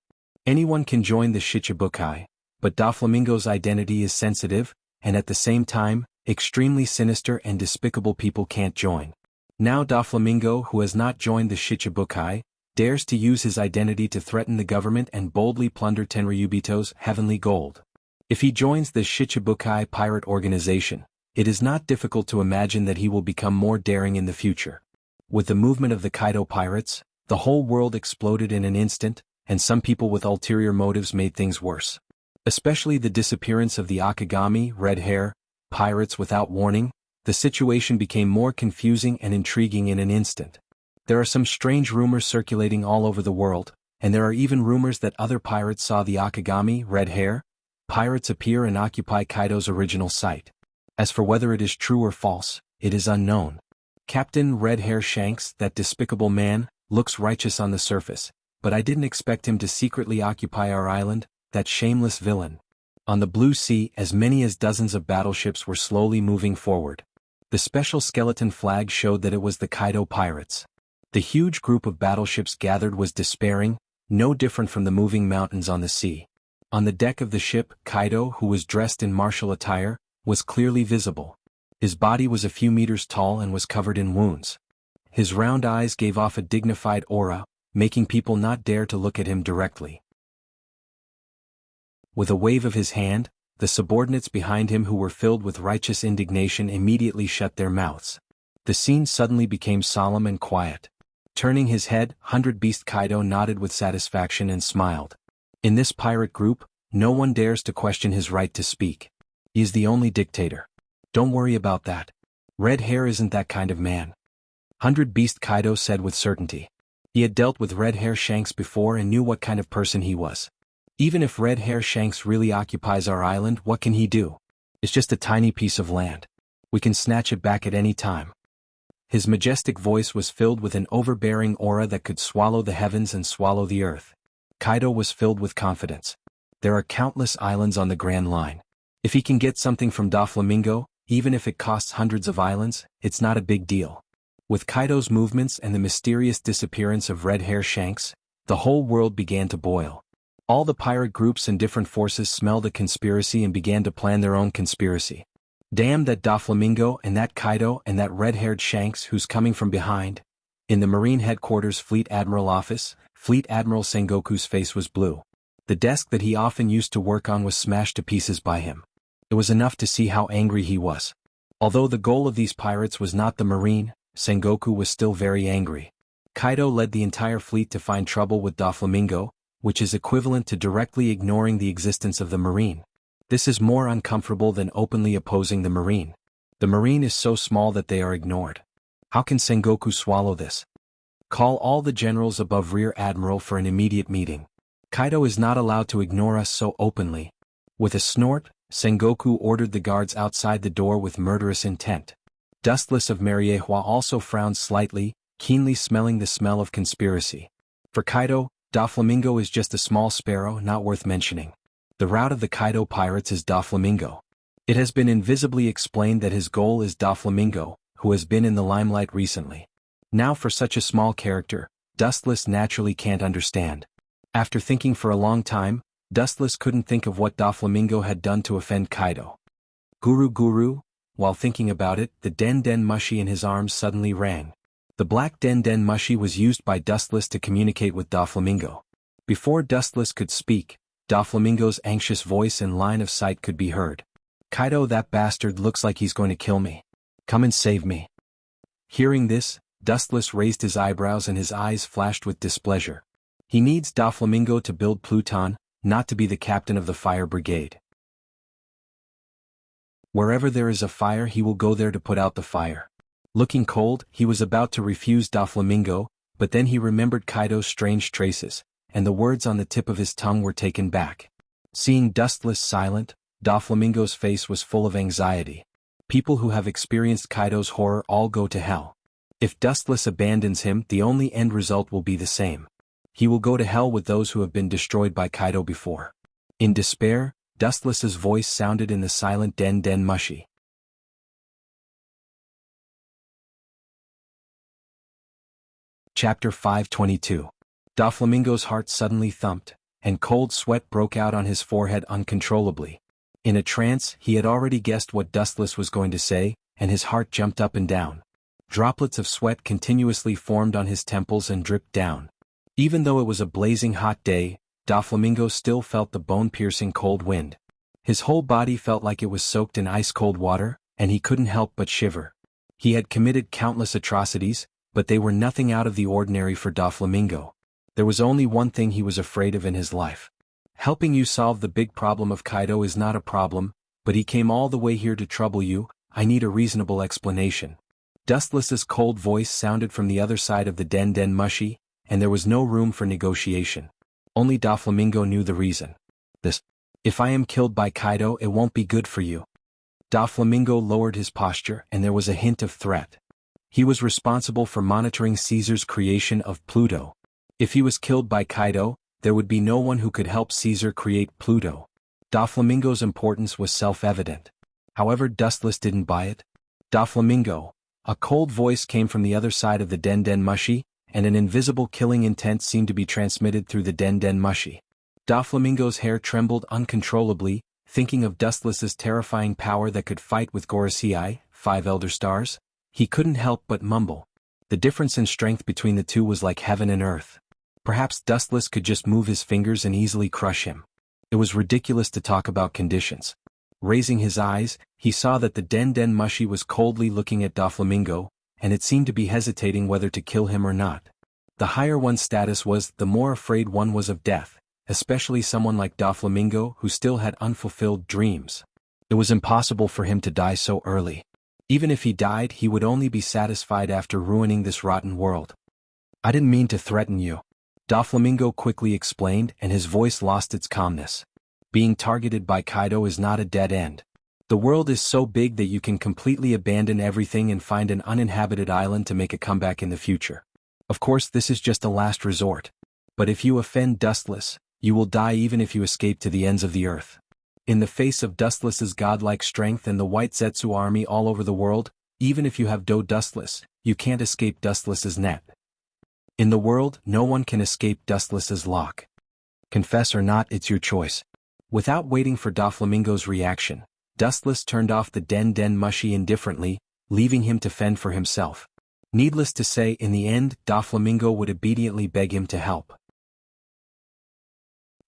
Anyone can join the Shichibukai, but Doflamingo's identity is sensitive, and at the same time, extremely sinister and despicable people can't join. Now Doflamingo, who has not joined the Shichibukai, dares to use his identity to threaten the government and boldly plunder Tenryubito's heavenly gold. If he joins the Shichibukai pirate organization, it is not difficult to imagine that he will become more daring in the future. With the movement of the Kaido pirates, the whole world exploded in an instant, and some people with ulterior motives made things worse. Especially the disappearance of the Akagami, red hair, pirates without warning, the situation became more confusing and intriguing in an instant. There are some strange rumors circulating all over the world, and there are even rumors that other pirates saw the Akagami, red hair, pirates appear and occupy Kaido's original site. As for whether it is true or false, it is unknown. Captain Red Hair Shanks, that despicable man, looks righteous on the surface, but I didn't expect him to secretly occupy our island, that shameless villain. On the blue sea, as many as dozens of battleships were slowly moving forward. The special skeleton flag showed that it was the Kaido pirates. The huge group of battleships gathered was despairing, no different from the moving mountains on the sea. On the deck of the ship, Kaido, who was dressed in martial attire, was clearly visible. His body was a few meters tall and was covered in wounds. His round eyes gave off a dignified aura, making people not dare to look at him directly. With a wave of his hand, the subordinates behind him who were filled with righteous indignation immediately shut their mouths. The scene suddenly became solemn and quiet. Turning his head, 100-Beast Kaido nodded with satisfaction and smiled. In this pirate group, no one dares to question his right to speak. He is the only dictator. Don't worry about that. Red Hair isn't that kind of man. 100-Beast Kaido said with certainty. He had dealt with Red Hair Shanks before and knew what kind of person he was. Even if Red Hair Shanks really occupies our island, what can he do? It's just a tiny piece of land. We can snatch it back at any time. His majestic voice was filled with an overbearing aura that could swallow the heavens and swallow the earth. Kaido was filled with confidence. There are countless islands on the Grand Line. If he can get something from Doflamingo, even if it costs hundreds of islands, it's not a big deal. With Kaido's movements and the mysterious disappearance of Red Hair Shanks, the whole world began to boil. All the pirate groups and different forces smelled a conspiracy and began to plan their own conspiracy. Damn that Doflamingo and that Kaido and that red-haired Shanks who's coming from behind. In the Marine Headquarters Fleet Admiral office, Fleet Admiral Sengoku's face was blue. The desk that he often used to work on was smashed to pieces by him. It was enough to see how angry he was. Although the goal of these pirates was not the Marine, Sengoku was still very angry. Kaido led the entire fleet to find trouble with Doflamingo, which is equivalent to directly ignoring the existence of the Marine. This is more uncomfortable than openly opposing the Marine. The Marine is so small that they are ignored. How can Sengoku swallow this? Call all the generals above Rear Admiral for an immediate meeting. Kaido is not allowed to ignore us so openly. With a snort, Sengoku ordered the guards outside the door with murderous intent. Dustless of Mariehua also frowned slightly, keenly smelling the smell of conspiracy. For Kaido, Doflamingo is just a small sparrow not worth mentioning. The route of the Kaido pirates is Doflamingo. It has been invisibly explained that his goal is Doflamingo, who has been in the limelight recently. Now for such a small character, Dustless naturally can't understand. After thinking for a long time, Dustless couldn't think of what Doflamingo had done to offend Kaido. Guru. While thinking about it, the Den Mushi in his arms suddenly rang. The black Den Mushi was used by Dustless to communicate with Doflamingo. Before Dustless could speak, Doflamingo's anxious voice and line of sight could be heard. Kaido, that bastard looks like he's going to kill me. Come and save me. Hearing this, Dustless raised his eyebrows and his eyes flashed with displeasure. He needs Doflamingo to build Pluton, not to be the captain of the fire brigade. Wherever there is a fire, he will go there to put out the fire. Looking cold, he was about to refuse Doflamingo, but then he remembered Kaido's strange traces, and the words on the tip of his tongue were taken back. Seeing Dustless silent, Doflamingo's face was full of anxiety. People who have experienced Kaido's horror all go to hell. If Dustless abandons him, the only end result will be the same. He will go to hell with those who have been destroyed by Kaido before. In despair, Dustless's voice sounded in the silent Den Mushi. Chapter 522. Doflamingo's heart suddenly thumped, and cold sweat broke out on his forehead uncontrollably. In a trance, he had already guessed what Dustless was going to say, and his heart jumped up and down. Droplets of sweat continuously formed on his temples and dripped down. Even though it was a blazing hot day, Doflamingo still felt the bone-piercing cold wind. His whole body felt like it was soaked in ice-cold water, and he couldn't help but shiver. He had committed countless atrocities, but they were nothing out of the ordinary for Doflamingo. There was only one thing he was afraid of in his life. Helping you solve the big problem of Kaido is not a problem, but he came all the way here to trouble you. I need a reasonable explanation. Dustless's cold voice sounded from the other side of the Den Mushi, and there was no room for negotiation. Only Doflamingo knew the reason. If I am killed by Kaido, it won't be good for you. Doflamingo lowered his posture, and there was a hint of threat. He was responsible for monitoring Caesar's creation of Pluto. If he was killed by Kaido, there would be no one who could help Caesar create Pluto. Doflamingo's importance was self-evident. However, Dustless didn't buy it. Doflamingo. A cold voice came from the other side of the Den Mushi, and an invisible killing intent seemed to be transmitted through the Den Mushi. Doflamingo's hair trembled uncontrollably, thinking of Dustless's terrifying power that could fight with Gorosei, 5 Elder Stars. He couldn't help but mumble. The difference in strength between the two was like heaven and earth. Perhaps Dustless could just move his fingers and easily crush him. It was ridiculous to talk about conditions. Raising his eyes, he saw that the Den Mushi was coldly looking at Doflamingo, and it seemed to be hesitating whether to kill him or not. The higher one's status was, the more afraid one was of death, especially someone like Doflamingo who still had unfulfilled dreams. It was impossible for him to die so early. Even if he died, he would only be satisfied after ruining this rotten world. I didn't mean to threaten you. Doflamingo quickly explained, and his voice lost its calmness. Being targeted by Kaido is not a dead end. The world is so big that you can completely abandon everything and find an uninhabited island to make a comeback in the future. Of course, this is just a last resort. But if you offend Dustless, you will die even if you escape to the ends of the earth. In the face of Dustless's godlike strength and the White Zetsu army all over the world, even if you have Dustless, you can't escape Dustless's net. In the world, no one can escape Dustless's lock. Confess or not, it's your choice. Without waiting for Doflamingo's reaction, Dustless turned off the Den Mushi indifferently, leaving him to fend for himself. Needless to say, in the end, Doflamingo would obediently beg him to help.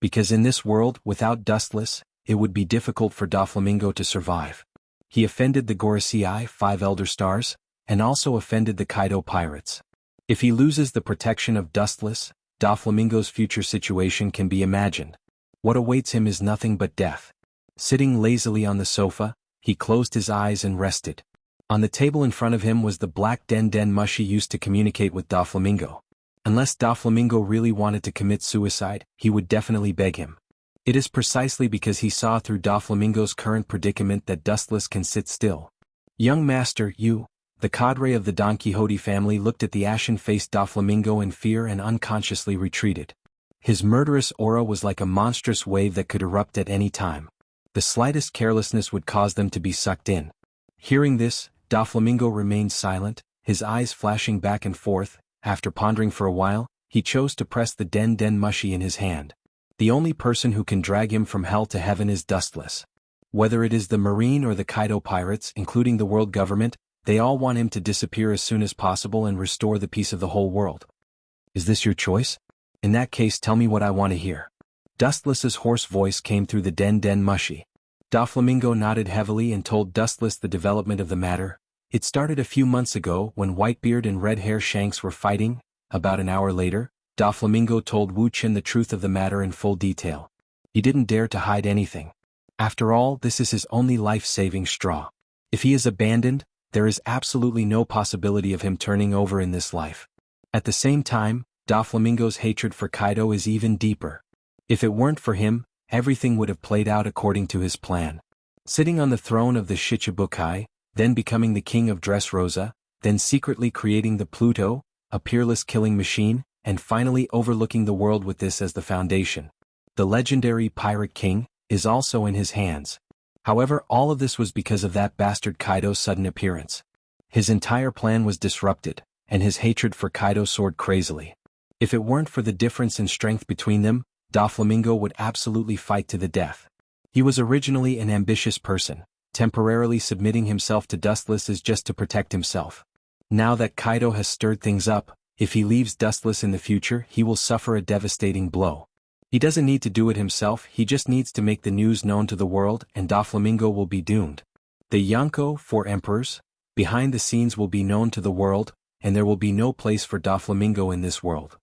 Because in this world, without Dustless, it would be difficult for Doflamingo to survive. He offended the Gorosei, 5 Elder Stars, and also offended the Kaido pirates. If he loses the protection of Dustless, Doflamingo's future situation can be imagined. What awaits him is nothing but death. Sitting lazily on the sofa, he closed his eyes and rested. On the table in front of him was the black Den Mushi used to communicate with Doflamingo. Unless Doflamingo really wanted to commit suicide, he would definitely beg him. It is precisely because he saw through Doflamingo's current predicament that Dustless can sit still. Young master, you. The cadre of the Don Quixote family looked at the ashen-faced Doflamingo in fear and unconsciously retreated. His murderous aura was like a monstrous wave that could erupt at any time. The slightest carelessness would cause them to be sucked in. Hearing this, Doflamingo remained silent, his eyes flashing back and forth. After pondering for a while, he chose to press the Den Mushi in his hand. The only person who can drag him from hell to heaven is Dustless. Whether it is the Marine or the Kaido pirates, including the world government, they all want him to disappear as soon as possible and restore the peace of the whole world. Is this your choice? In that case, tell me what I want to hear. Dustless's hoarse voice came through the Den Mushi. Doflamingo nodded heavily and told Dustless the development of the matter. It started a few months ago when Whitebeard and Red Hair Shanks were fighting. About an hour later, Doflamingo told Wuxian the truth of the matter in full detail. He didn't dare to hide anything. After all, this is his only life-saving straw. If he is abandoned, there is absolutely no possibility of him turning over in this life. At the same time, Doflamingo's hatred for Kaido is even deeper. If it weren't for him, everything would have played out according to his plan. Sitting on the throne of the Shichibukai, then becoming the king of Dressrosa, then secretly creating the Pluto, a peerless killing machine, and finally overlooking the world with this as the foundation. The legendary Pirate King is also in his hands. However, all of this was because of that bastard Kaido's sudden appearance. His entire plan was disrupted, and his hatred for Kaido soared crazily. If it weren't for the difference in strength between them, Doflamingo would absolutely fight to the death. He was originally an ambitious person. Temporarily submitting himself to Dustless is just to protect himself. Now that Kaido has stirred things up, if he leaves Dustless in the future, he will suffer a devastating blow. He doesn't need to do it himself, he just needs to make the news known to the world, and Doflamingo will be doomed. The Xianxia, 4 emperors, behind the scenes will be known to the world, and there will be no place for Doflamingo in this world.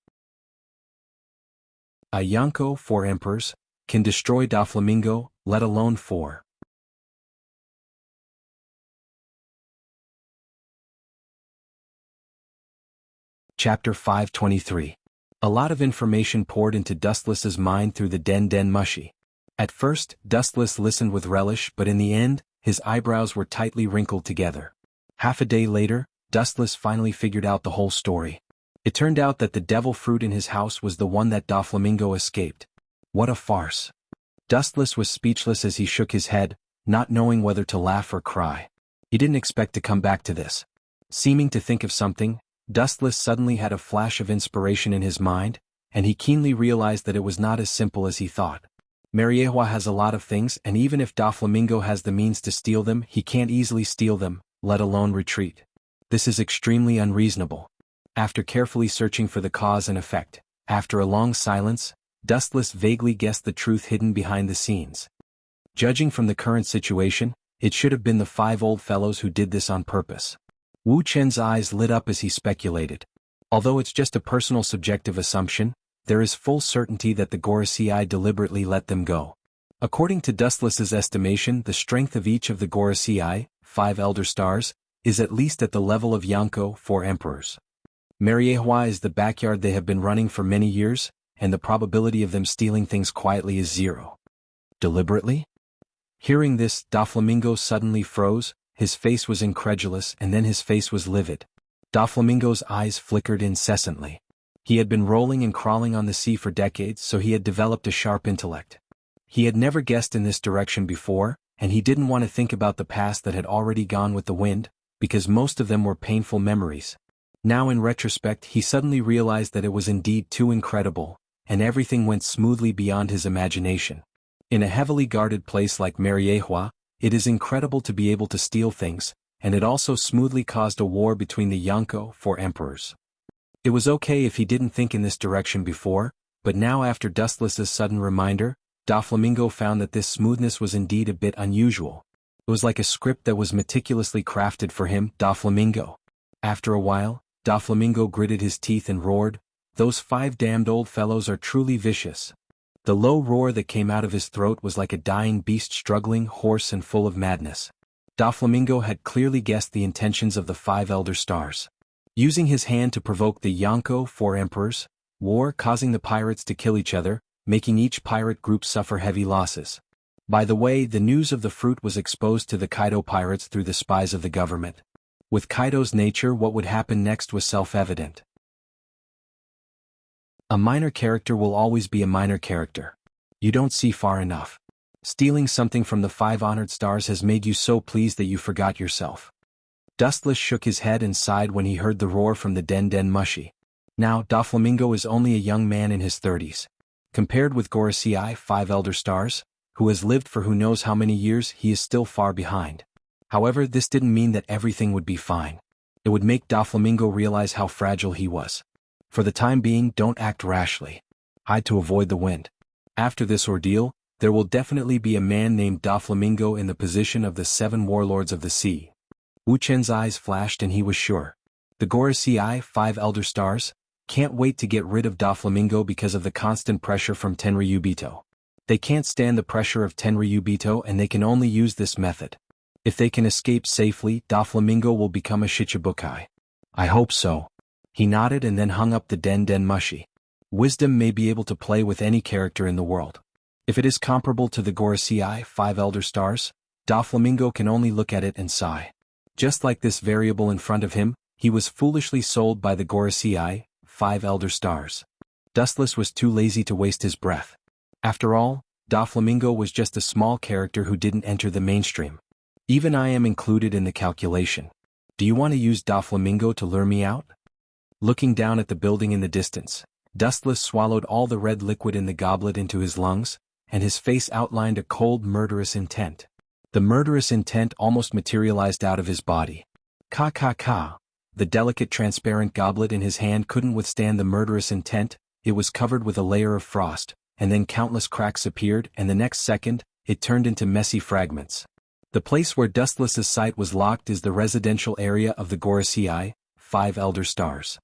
A Xianxia, 4 emperors, can destroy Doflamingo, let alone 4. Chapter 523. A lot of information poured into Dustless's mind through the Den Mushi. At first, Dustless listened with relish, but in the end, his eyebrows were tightly wrinkled together. Half a day later, Dustless finally figured out the whole story. It turned out that the devil fruit in his house was the one that Doflamingo escaped. What a farce. Dustless was speechless as he shook his head, not knowing whether to laugh or cry. He didn't expect to come back to this. Seeming to think of something, Dustless suddenly had a flash of inspiration in his mind, and he keenly realized that it was not as simple as he thought. Martialworld has a lot of things, and even if Doflamingo has the means to steal them, he can't easily steal them, let alone retreat. This is extremely unreasonable. After carefully searching for the cause and effect, after a long silence, Dustless vaguely guessed the truth hidden behind the scenes. Judging from the current situation, it should have been the 5 old fellows who did this on purpose. Wu Chen's eyes lit up as he speculated. Although it's just a personal subjective assumption, there is full certainty that the Gorosei deliberately let them go. According to Dustless's estimation, the strength of each of the Gorosei, 5 elder stars, is at least at the level of Jianghu, 4 emperors. Martialworld is the backyard they have been running for many years, and the probability of them stealing things quietly is 0. Deliberately? Hearing this, Doflamingo suddenly froze, his face was incredulous and then his face was livid. Doflamingo's eyes flickered incessantly. He had been rolling and crawling on the sea for decades, so he had developed a sharp intellect. He had never guessed in this direction before, and he didn't want to think about the past that had already gone with the wind, because most of them were painful memories. Now in retrospect he suddenly realized that it was indeed too incredible, and everything went smoothly beyond his imagination. In a heavily guarded place like Martialworld, it is incredible to be able to steal things, and it also smoothly caused a war between the Jianghu, 4 emperors. It was okay if he didn't think in this direction before, but now after Dustless's sudden reminder, Doflamingo found that this smoothness was indeed a bit unusual. It was like a script that was meticulously crafted for him, Doflamingo. After a while, Doflamingo gritted his teeth and roared, "Those 5 damned old fellows are truly vicious." The low roar that came out of his throat was like a dying beast struggling, hoarse and full of madness. Doflamingo had clearly guessed the intentions of the 5 elder stars. Using his hand to provoke the Jianghu, 4 emperors, war causing the pirates to kill each other, making each pirate group suffer heavy losses. By the way, the news of the fruit was exposed to the Kaido pirates through the spies of the government. With Kaido's nature, what would happen next was self-evident. A minor character will always be a minor character. You don't see far enough. Stealing something from the 5 honored stars has made you so pleased that you forgot yourself. Dustless shook his head and sighed when he heard the roar from the Den Mushi. Now, Doflamingo is only a young man in his 30s. Compared with Gorosei, 5 elder stars, who has lived for who knows how many years, he is still far behind. However, this didn't mean that everything would be fine. It would make Doflamingo realize how fragile he was. For the time being, don't act rashly. Hide to avoid the wind. After this ordeal, there will definitely be a man named Doflamingo in the position of the 7 warlords of the sea. Wu Chen's eyes flashed and he was sure. The Gorosei, 5 elder stars, can't wait to get rid of Doflamingo because of the constant pressure from Tenryubito. They can't stand the pressure of Tenryubito and they can only use this method. If they can escape safely, Doflamingo will become a Shichibukai. I hope so. He nodded and then hung up the Den Mushi. Wisdom may be able to play with any character in the world. If it is comparable to the Gorosei, 5 elder stars, Doflamingo can only look at it and sigh. Just like this variable in front of him, he was foolishly sold by the Gorosei, 5 elder stars. Dustless was too lazy to waste his breath. After all, Doflamingo was just a small character who didn't enter the mainstream. Even I am included in the calculation. Do you want to use Doflamingo to lure me out? Looking down at the building in the distance, Dustless swallowed all the red liquid in the goblet into his lungs, and his face outlined a cold, murderous intent. The murderous intent almost materialized out of his body. Ka. The delicate transparent goblet in his hand couldn't withstand the murderous intent, it was covered with a layer of frost, and then countless cracks appeared and the next second, it turned into messy fragments. The place where Dustless's sight was locked is the residential area of the Gorosei, 5 elder stars.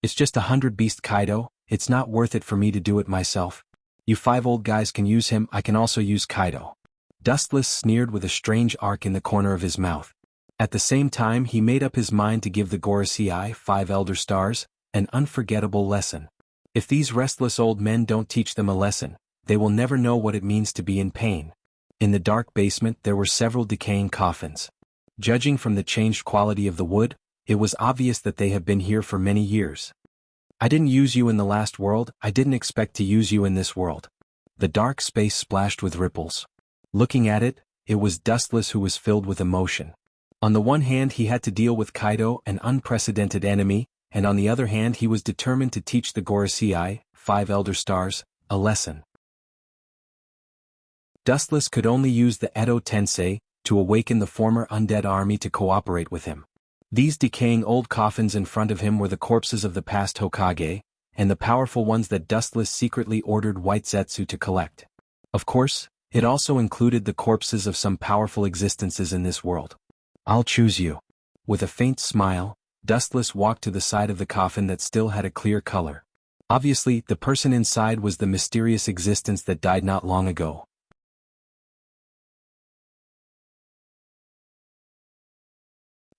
It's just 100 beast Kaido, it's not worth it for me to do it myself. You 5 old guys can use him, I can also use Kaido. Dustless sneered with a strange arc in the corner of his mouth. At the same time he made up his mind to give the Gorosei, 5 elder stars, an unforgettable lesson. If these restless old men don't teach them a lesson, they will never know what it means to be in pain. In the dark basement there were several decaying coffins. Judging from the changed quality of the wood, it was obvious that they have been here for many years. I didn't use you in the last world, I didn't expect to use you in this world. The dark space splashed with ripples. Looking at it, it was Dustless who was filled with emotion. On the one hand he had to deal with Kaido, an unprecedented enemy, and on the other hand he was determined to teach the Gorosei, 5 Elder Stars, a lesson. Dustless could only use the Edo Tensei to awaken the former undead army to cooperate with him. These decaying old coffins in front of him were the corpses of the past Hokage, and the powerful ones that Dustless secretly ordered White Zetsu to collect. Of course, it also included the corpses of some powerful existences in this world. I'll choose you. With a faint smile, Dustless walked to the side of the coffin that still had a clear color. Obviously, the person inside was the mysterious existence that died not long ago.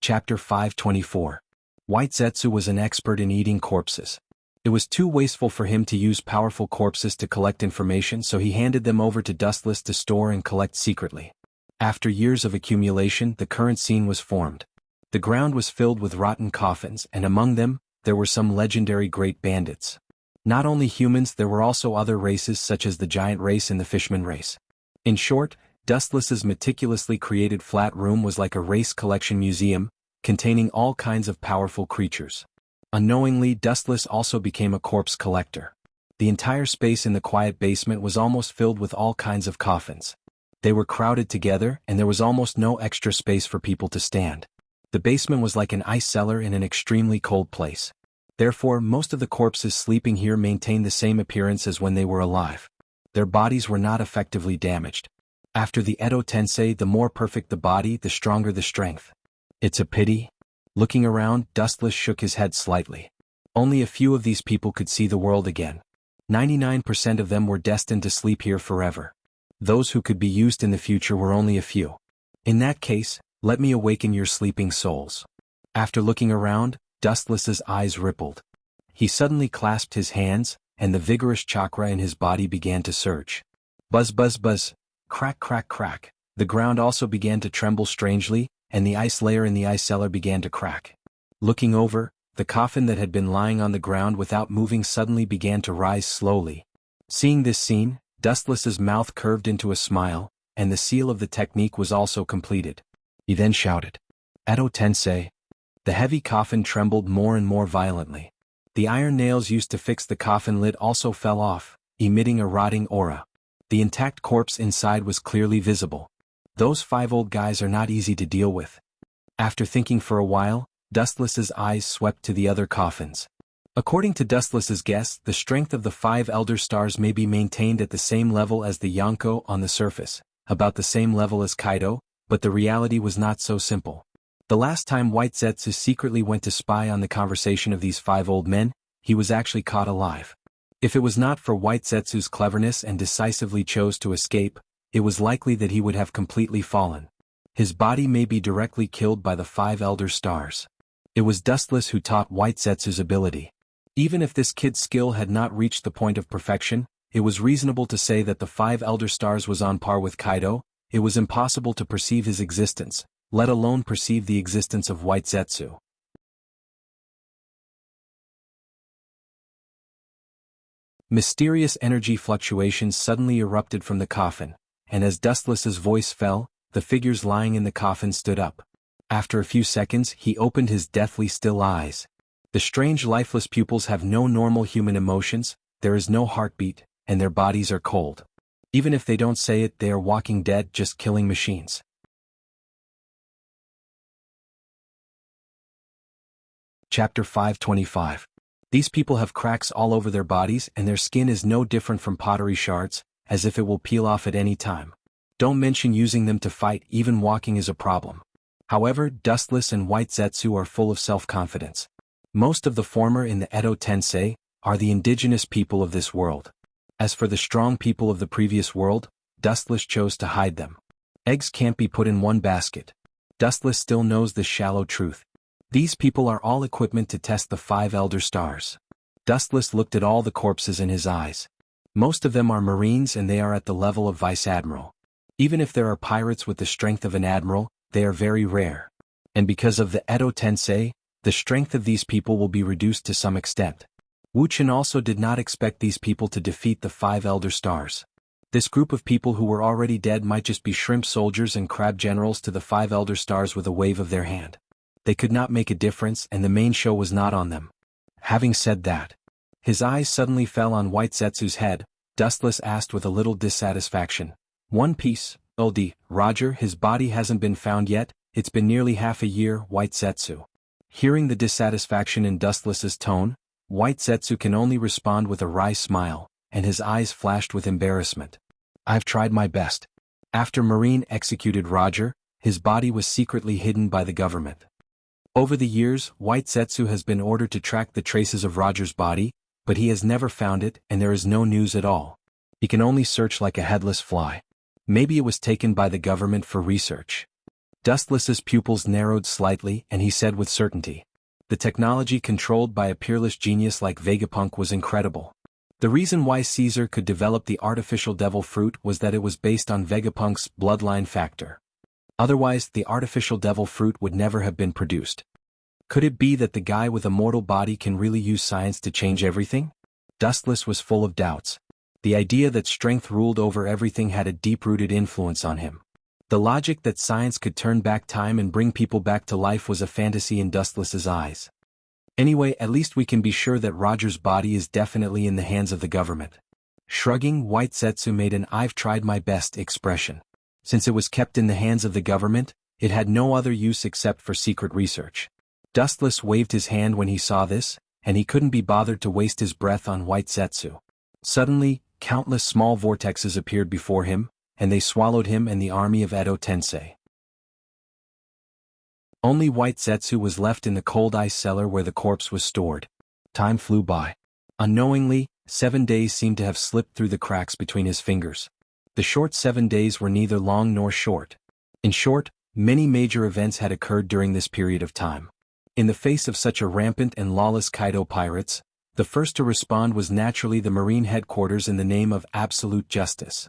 Chapter 524. White Zetsu was an expert in eating corpses. It was too wasteful for him to use powerful corpses to collect information, so he handed them over to Dustless to store and collect secretly. After years of accumulation, the current scene was formed. The ground was filled with rotten coffins, and among them, there were some legendary great bandits. Not only humans, there were also other races such as the giant race and the fishman race. In short, Dustless's meticulously created flat room was like a race collection museum, containing all kinds of powerful creatures. Unknowingly, Dustless also became a corpse collector. The entire space in the quiet basement was almost filled with all kinds of coffins. They were crowded together, and there was almost no extra space for people to stand. The basement was like an ice cellar in an extremely cold place. Therefore, most of the corpses sleeping here maintained the same appearance as when they were alive. Their bodies were not effectively damaged. After the Edo Tensei, the more perfect the body, the stronger the strength. It's a pity. Looking around, Dustless shook his head slightly. Only a few of these people could see the world again. 99% of them were destined to sleep here forever. Those who could be used in the future were only a few. In that case, let me awaken your sleeping souls. After looking around, Dustless's eyes rippled. He suddenly clasped his hands, and the vigorous chakra in his body began to surge. Buzz buzz buzz, crack crack crack. The ground also began to tremble strangely, and the ice layer in the ice cellar began to crack. Looking over, the coffin that had been lying on the ground without moving suddenly began to rise slowly. Seeing this scene, Dustless's mouth curved into a smile, and the seal of the technique was also completed. He then shouted, "Edo Tensei." The heavy coffin trembled more and more violently. The iron nails used to fix the coffin lid also fell off, emitting a rotting aura. The intact corpse inside was clearly visible. Those 5 old guys are not easy to deal with. After thinking for a while, Dustless's eyes swept to the other coffins. According to Dustless's guess, the strength of the 5 Elder Stars may be maintained at the same level as the Yonko on the surface, about the same level as Kaido, but the reality was not so simple. The last time White Zetsu secretly went to spy on the conversation of these 5 old men, he was actually caught alive. If it was not for White Zetsu's cleverness and decisively chose to escape, it was likely that he would have completely fallen. His body may be directly killed by the 5 Elder Stars. It was Dustless who taught White Zetsu's ability. Even if this kid's skill had not reached the point of perfection, it was reasonable to say that the 5 Elder Stars was on par with Kaido. It was impossible to perceive his existence, let alone perceive the existence of White Zetsu. Mysterious energy fluctuations suddenly erupted from the coffin, and as Dustless's voice fell, the figures lying in the coffin stood up. After a few seconds, he opened his deathly still eyes. The strange lifeless pupils have no normal human emotions, there is no heartbeat, and their bodies are cold. Even if they don't say it, they are walking dead, just killing machines. Chapter 525. These people have cracks all over their bodies, and their skin is no different from pottery shards, as if it will peel off at any time. Don't mention using them to fight, even walking is a problem. However, Dustless and White Zetsu are full of self-confidence. Most of the former in the Edo Tensei are the indigenous people of this world. As for the strong people of the previous world, Dustless chose to hide them. Eggs can't be put in one basket. Dustless still knows the shallow truth. These people are all equipment to test the 5 Elder Stars. Dustless looked at all the corpses in his eyes. Most of them are Marines, and they are at the level of Vice Admiral. Even if there are pirates with the strength of an admiral, they are very rare. And because of the Edo Tensei, the strength of these people will be reduced to some extent. Wuxian also did not expect these people to defeat the 5 Elder Stars. This group of people who were already dead might just be shrimp soldiers and crab generals to the 5 elder stars with a wave of their hand. They could not make a difference, and the main show was not on them. Having said that, his eyes suddenly fell on White Zetsu's head. Dustless asked with a little dissatisfaction. "One piece, Old Roger, his body hasn't been found yet. It's been nearly half a year, White Zetsu." Hearing the dissatisfaction in Dustless's tone, White Zetsu can only respond with a wry smile, and his eyes flashed with embarrassment. "I've tried my best." After Marine executed Roger, his body was secretly hidden by the government. Over the years, White Zetsu has been ordered to track the traces of Roger's body, but he has never found it, and there is no news at all. He can only search like a headless fly. Maybe it was taken by the government for research. Dustless's pupils narrowed slightly, and he said with certainty, "The technology controlled by a peerless genius like Vegapunk was incredible. The reason why Caesar could develop the artificial devil fruit was that it was based on Vegapunk's bloodline factor. Otherwise, the artificial devil fruit would never have been produced. Could it be that the guy with a mortal body can really use science to change everything?" Dustless was full of doubts. The idea that strength ruled over everything had a deep-rooted influence on him. The logic that science could turn back time and bring people back to life was a fantasy in Dustless's eyes. Anyway, at least we can be sure that Roger's body is definitely in the hands of the government. Shrugging, White Zetsu made an "I've tried my best" expression. Since it was kept in the hands of the government, it had no other use except for secret research. Dustless waved his hand when he saw this, and he couldn't be bothered to waste his breath on White Zetsu. Suddenly, countless small vortexes appeared before him, and they swallowed him and the army of Edo Tensei. Only White Zetsu was left in the cold ice cellar where the corpse was stored. Time flew by. Unknowingly, 7 days seemed to have slipped through the cracks between his fingers. The short 7 days were neither long nor short. In short, many major events had occurred during this period of time. In the face of such a rampant and lawless Kaido pirates, the first to respond was naturally the Marine headquarters in the name of absolute justice.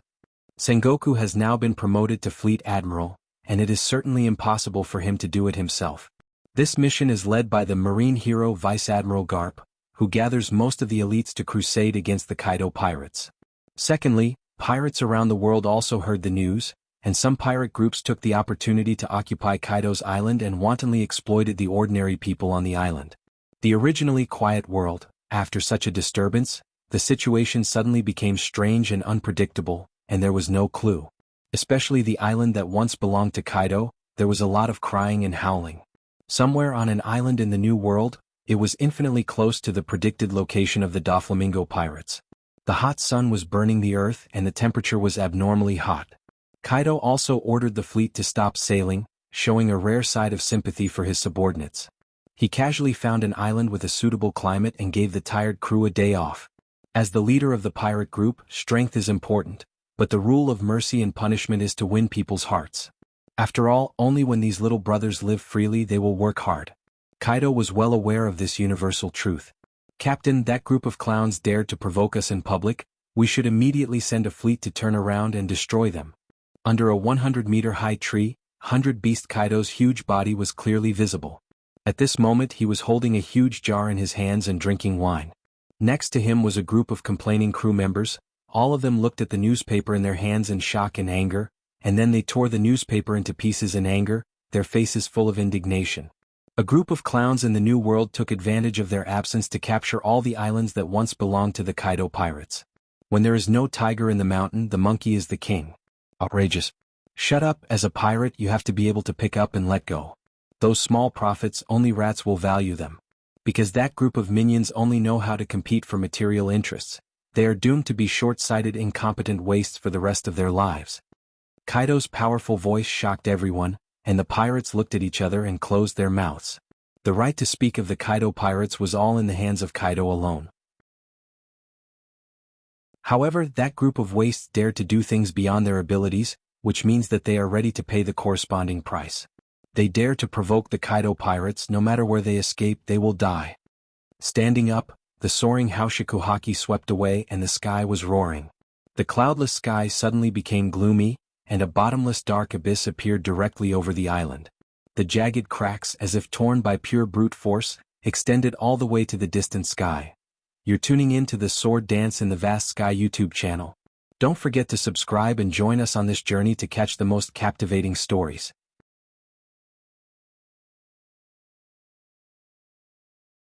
Sengoku has now been promoted to Fleet Admiral, and it is certainly impossible for him to do it himself. This mission is led by the Marine hero Vice Admiral Garp, who gathers most of the elites to crusade against the Kaido pirates. Secondly, pirates around the world also heard the news, and some pirate groups took the opportunity to occupy Kaido's island and wantonly exploited the ordinary people on the island. The originally quiet world, after such a disturbance, the situation suddenly became strange and unpredictable, and there was no clue. Especially the island that once belonged to Kaido, there was a lot of crying and howling. Somewhere on an island in the New World, it was infinitely close to the predicted location of the Doflamingo pirates. The hot sun was burning the earth and the temperature was abnormally hot. Kaido also ordered the fleet to stop sailing, showing a rare side of sympathy for his subordinates. He casually found an island with a suitable climate and gave the tired crew a day off. As the leader of the pirate group, strength is important, but the rule of mercy and punishment is to win people's hearts. After all, only when these little brothers live freely they will work hard. Kaido was well aware of this universal truth. "Captain, that group of clowns dared to provoke us in public. We should immediately send a fleet to turn around and destroy them." Under a 100-meter-high tree, 100 Beast Kaido's huge body was clearly visible. At this moment he was holding a huge jar in his hands and drinking wine. Next to him was a group of complaining crew members. All of them looked at the newspaper in their hands in shock and anger, and then they tore the newspaper into pieces in anger, their faces full of indignation. A group of clowns in the New World took advantage of their absence to capture all the islands that once belonged to the Kaido pirates. When there is no tiger in the mountain, the monkey is the king. Outrageous. Shut up, as a pirate you have to be able to pick up and let go. Those small profits, only rats will value them. Because that group of minions only know how to compete for material interests. They are doomed to be short-sighted, incompetent wastes for the rest of their lives. Kaido's powerful voice shocked everyone, and the pirates looked at each other and closed their mouths. The right to speak of the Kaido pirates was all in the hands of Kaido alone. However, that group of wastes dared to do things beyond their abilities, which means that they are ready to pay the corresponding price. They dare to provoke the Kaido pirates. No matter where they escape, they will die. Standing up, the soaring Haushiku Haki swept away and the sky was roaring. The cloudless sky suddenly became gloomy, and a bottomless dark abyss appeared directly over the island. The jagged cracks, as if torn by pure brute force, extended all the way to the distant sky. You're tuning in to the Sword Dance in the Vast Sky YouTube channel. Don't forget to subscribe and join us on this journey to catch the most captivating stories.